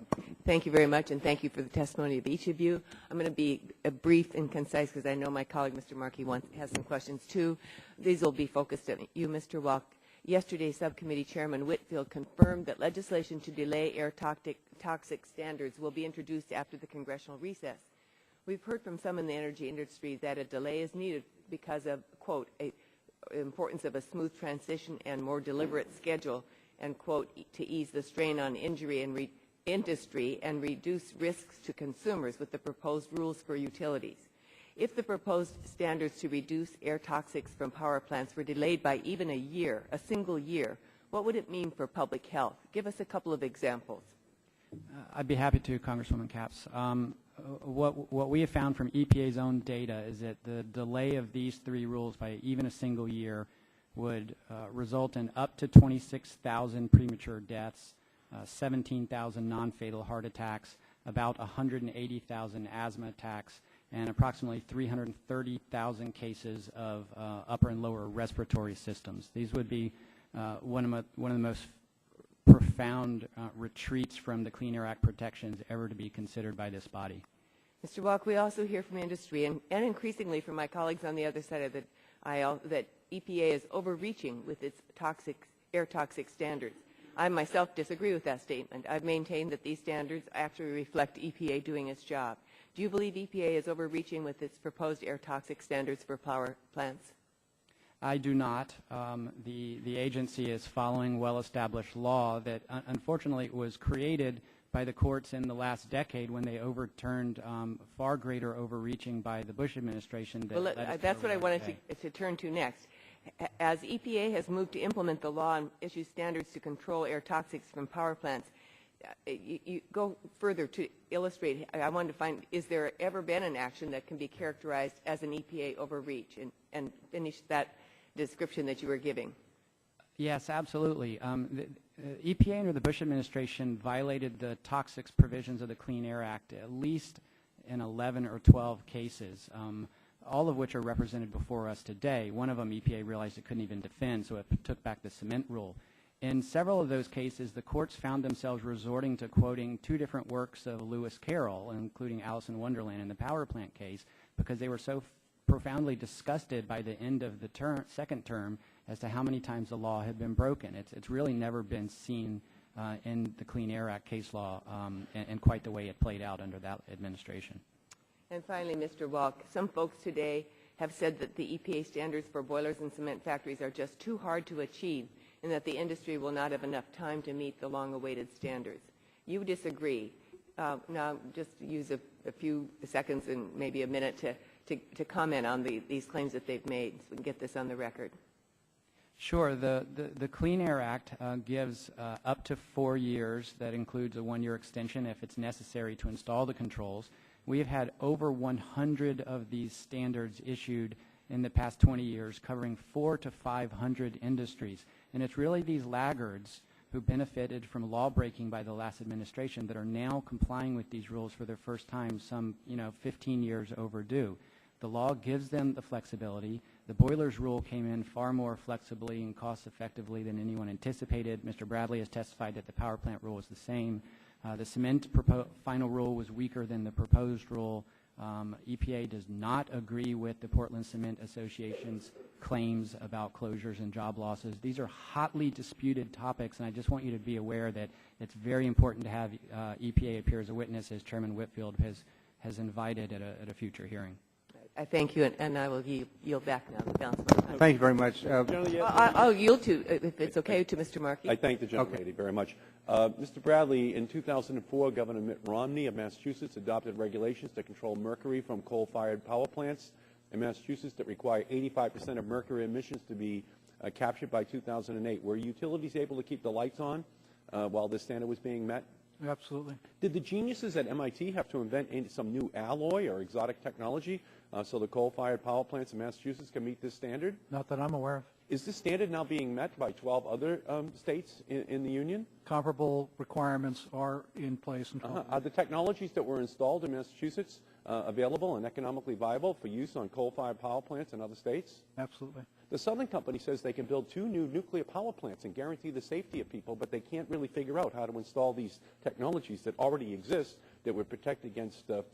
Thank you very much, and thank you for the testimony of each of you. I'm going to be brief and concise because I know my colleague, Mr. Markey, has some questions too. These will be focused on you, Mr. Walk. Yesterday, Subcommittee Chairman Whitfield confirmed that legislation to delay air toxic standards will be introduced after the congressional recess. We've heard from some in the energy industry that a delay is needed because of, quote, importance of a smooth transition and more deliberate schedule, and, quote, to ease the strain on industry and reduce risks to consumers with the proposed rules for utilities. If the proposed standards to reduce air toxics from power plants were delayed by even a single year, what would it mean for public health? Give us a couple of examples. I'd be happy to, Congresswoman Capps. What we have found from EPA's own data is that the delay of these 3 rules by even a single year would result in up to 26,000 premature deaths, 17,000 non-fatal heart attacks, about 180,000 asthma attacks, and approximately 330,000 cases of upper and lower respiratory systems. These would be one of the most profound retreats from the Clean Air Act protections ever to be considered by this body. Mr. Walk, we also hear from industry and increasingly from my colleagues on the other side of the aisle that EPA is overreaching with its air toxic standards. I myself disagree with that statement. I've maintained that these standards actually reflect EPA doing its job. Do you believe EPA is overreaching with its proposed air toxic standards for power plants? I do not. The agency is following well-established law that unfortunately was created by the courts in the last decade when they overturned far greater overreaching by the Bush administration. Well, that's what I wanted to turn to next. As EPA has moved to implement the law and issue standards to control air toxics from power plants, you go further to illustrate. I wanted to find, is there ever been an action that can be characterized as an EPA overreach? And finish that description that you were giving. Yes, absolutely. The EPA under the Bush administration violated the toxics provisions of the Clean Air Act at least in 11 or 12 cases, all of which are represented before us today. One of them, EPA realized it couldn't even defend, so it took back the cement rule. In several of those cases, the courts found themselves resorting to quoting 2 different works of Lewis Carroll, including Alice in Wonderland in the power plant case, because they were so profoundly disgusted by the end of the second term as to how many times the law had been broken. It's really never been seen in the Clean Air Act case law and quite the way it played out under that administration. And finally, Mr. Walk, some folks today have said that the EPA standards for boilers and cement factories are just too hard to achieve and that the industry will not have enough time to meet the long-awaited standards. You disagree. Now, just use a few seconds and maybe a minute to comment on these claims that they've made so we can get this on the record. Sure. The Clean Air Act gives up to 4 years. That includes a 1-year extension if it's necessary to install the controls. We have had over 100 of these standards issued in the past 20 years, covering 400 to 500 industries. And it's really these laggards who benefited from law breaking by the last administration that are now complying with these rules for their first time, some 15 years overdue. The law gives them the flexibility. The boilers rule came in far more flexibly and cost effectively than anyone anticipated. Mr. Bradley has testified that the power plant rule is the same. The cement final rule was weaker than the proposed rule. EPA does not agree with the Portland Cement Association's claims about closures and job losses. These are hotly disputed topics, and I just want you to be aware that it's very important to have EPA appear as a witness, as Chairman Whitfield has invited at a future hearing. I thank you, and I will yield back now the balance of my time. Thank you very much. I'll yield to, if it's okay, to Mr. Markey. I thank the gentlelady very much. Mr. Bradley, in 2004, Governor Mitt Romney of Massachusetts adopted regulations to control mercury from coal-fired power plants. in Massachusetts that require 85% of mercury emissions to be captured by 2008. Were utilities able to keep the lights on while this standard was being met? Absolutely. Did the geniuses at MIT have to invent some new alloy or exotic technology so the coal-fired power plants in Massachusetts can meet this standard? Not that I'm aware of. Is this standard now being met by 12 other states in the union? Comparable requirements are in place. Are the technologies that were installed in Massachusetts available and economically viable for use on coal-fired power plants in other states? Absolutely. The Southern Company says they can build 2 new nuclear power plants and guarantee the safety of people, but they can't really figure out how to install these technologies that already exist that would protect against the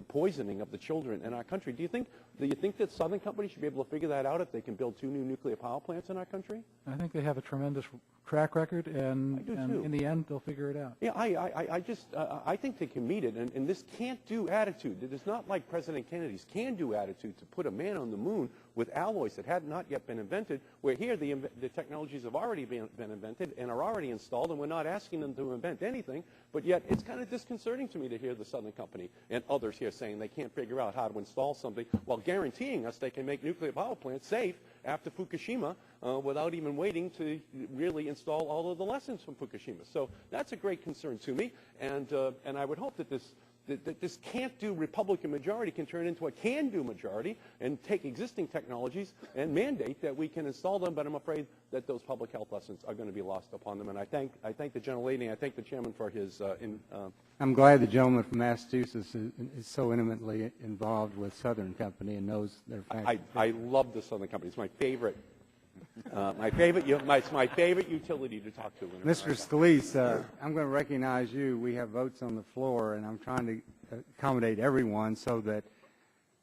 poisoning of the children in our country. Do you think that Southern Company should be able to figure that out if they can build 2 new nuclear power plants in our country? I think they have a tremendous track record, and in the end, they'll figure it out. Yeah, I think they can meet it, and this can't-do attitude. It is not like President Kennedy's can-do attitude to put a man on the moon with alloys that had not yet been invented, where here the technologies have already been invented and are already installed, and we're not asking them to invent anything, but yet it's kind of disconcerting to me to hear the Southern Company and others here saying they can't figure out how to install something while guaranteeing us they can make nuclear power plants safe after Fukushima without even waiting to really install all of the lessons from Fukushima. So that's a great concern to me, and I would hope that this can't-do Republican majority can turn into a can-do majority and take existing technologies and mandate that we can install them, but I'm afraid that those public health lessons are going to be lost upon them. And I thank the gentlelady, I thank the chairman for his I'm glad the gentleman from Massachusetts is so intimately involved with Southern Company and knows their facts. I love the Southern Company. It's my favorite. It's my favorite utility to talk to. Mr. Scalise, I'm going to recognize you. We have votes on the floor, and I'm trying to accommodate everyone so that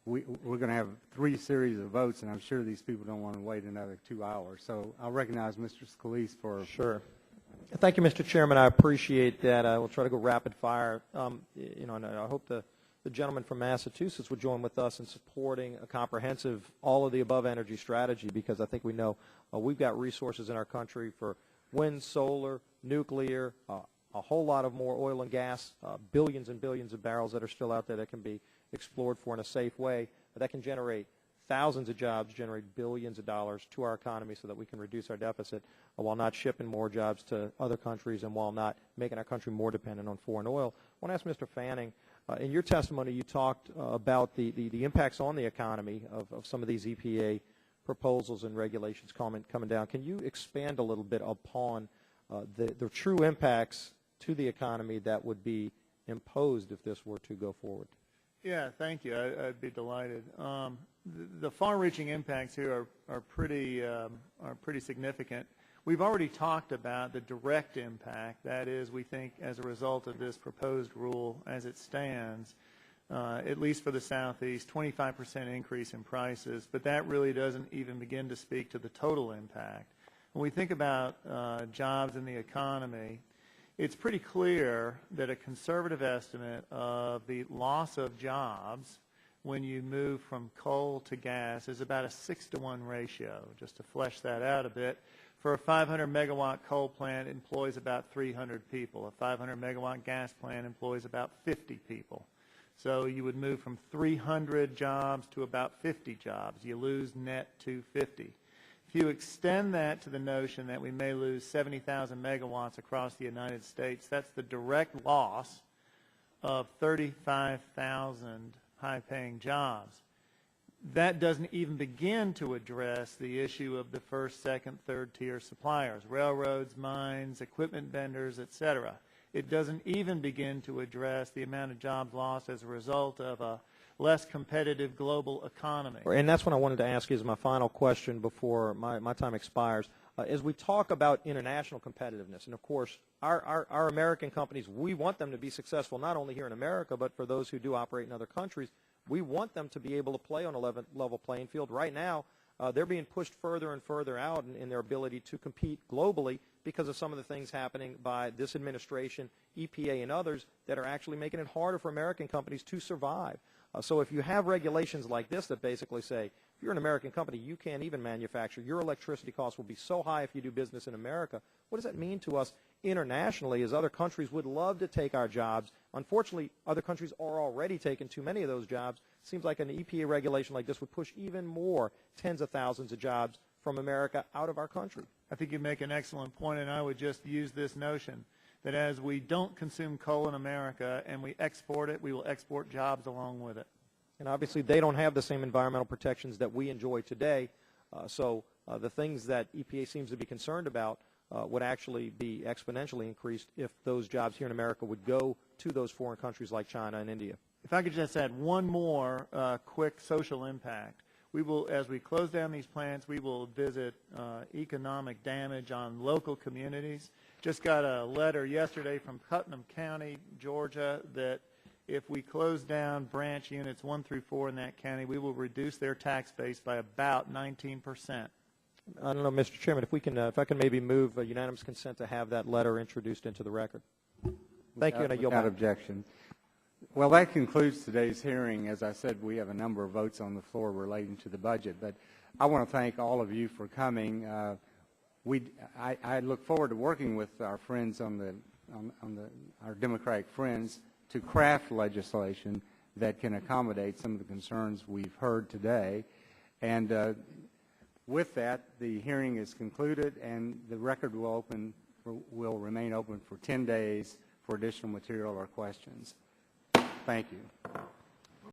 we're going to have 3 series of votes, and I'm sure these people don't want to wait another 2 hours. So I'll recognize Mr. Scalise for... Sure. Thank you, Mr. Chairman. I appreciate that. We'll try to go rapid fire. And I hope the gentleman from Massachusetts would join with us in supporting a comprehensive all-of-the-above energy strategy, because I think we know we've got resources in our country for wind, solar, nuclear, a whole lot of more oil and gas, billions and billions of barrels that are still out there that can be explored for in a safe way, that can generate thousands of jobs, generate billions of dollars to our economy so that we can reduce our deficit while not shipping more jobs to other countries and while not making our country more dependent on foreign oil. I want to ask Mr. Fanning, in your testimony you talked about the impacts on the economy of some of these EPA proposals and regulations coming down. Can you expand a little bit upon the true impacts to the economy that would be imposed if this were to go forward? Yeah, thank you. I'd be delighted. The far-reaching impacts here are pretty significant. We've already talked about the direct impact. That is, we think as a result of this proposed rule as it stands, at least for the Southeast, 25% increase in prices, but that really doesn't even begin to speak to the total impact. When we think about jobs in the economy, it's pretty clear that a conservative estimate of the loss of jobs when you move from coal to gas is about a 6-to-1 ratio. Just to flesh that out a bit, for a 500-megawatt coal plant, it employs about 300 people. A 500-megawatt gas plant employs about 50 people. So you would move from 300 jobs to about 50 jobs. You lose net 250. If you extend that to the notion that we may lose 70,000 megawatts across the United States, that's the direct loss of 35,000 high-paying jobs. That doesn't even begin to address the issue of the first, second, third-tier suppliers, railroads, mines, equipment vendors, etc. It doesn't even begin to address the amount of jobs lost as a result of a less competitive global economy. And that's what I wanted to ask you as my final question before my time expires. As we talk about international competitiveness, and of course our American companies, we want them to be successful not only here in America, but for those who do operate in other countries, we want them to be able to play on a level playing field. Right now, they're being pushed further and further out in their ability to compete globally because of some of the things happening by this administration, EPA, and others that are actually making it harder for American companies to survive. So if you have regulations like this that basically say, if you're an American company, you can't even manufacture. Your electricity costs will be so high if you do business in America. What does that mean to us internationally, as other countries would love to take our jobs? Unfortunately, other countries are already taking too many of those jobs. It seems like an EPA regulation like this would push even more tens of thousands of jobs from America out of our country. I think you make an excellent point, and I would just use this notion that as we don't consume coal in America and we export it, we will export jobs along with it. And obviously, they don't have the same environmental protections that we enjoy today. So the things that EPA seems to be concerned about would actually be exponentially increased if those jobs here in America would go to those foreign countries like China and India. If I could just add one more quick social impact. We will, as we close down these plants, we will visit economic damage on local communities. Just got a letter yesterday from Putnam County, Georgia, that if we close down branch units 1 through 4 in that county, we will reduce their tax base by about 19%. I don't know, Mr. Chairman, if we can, if I can maybe move unanimous consent to have that letter introduced into the record. Thank you, and I yield Without back. objection. Well, that concludes today's hearing. As I said, we have a number of votes on the floor relating to the budget, but I want to thank all of you for coming. I look forward to working with our friends our Democratic friends to craft legislation that can accommodate some of the concerns we've heard today. And with that, the hearing is concluded, and the record will remain open for 10 days for additional material or questions. Thank you.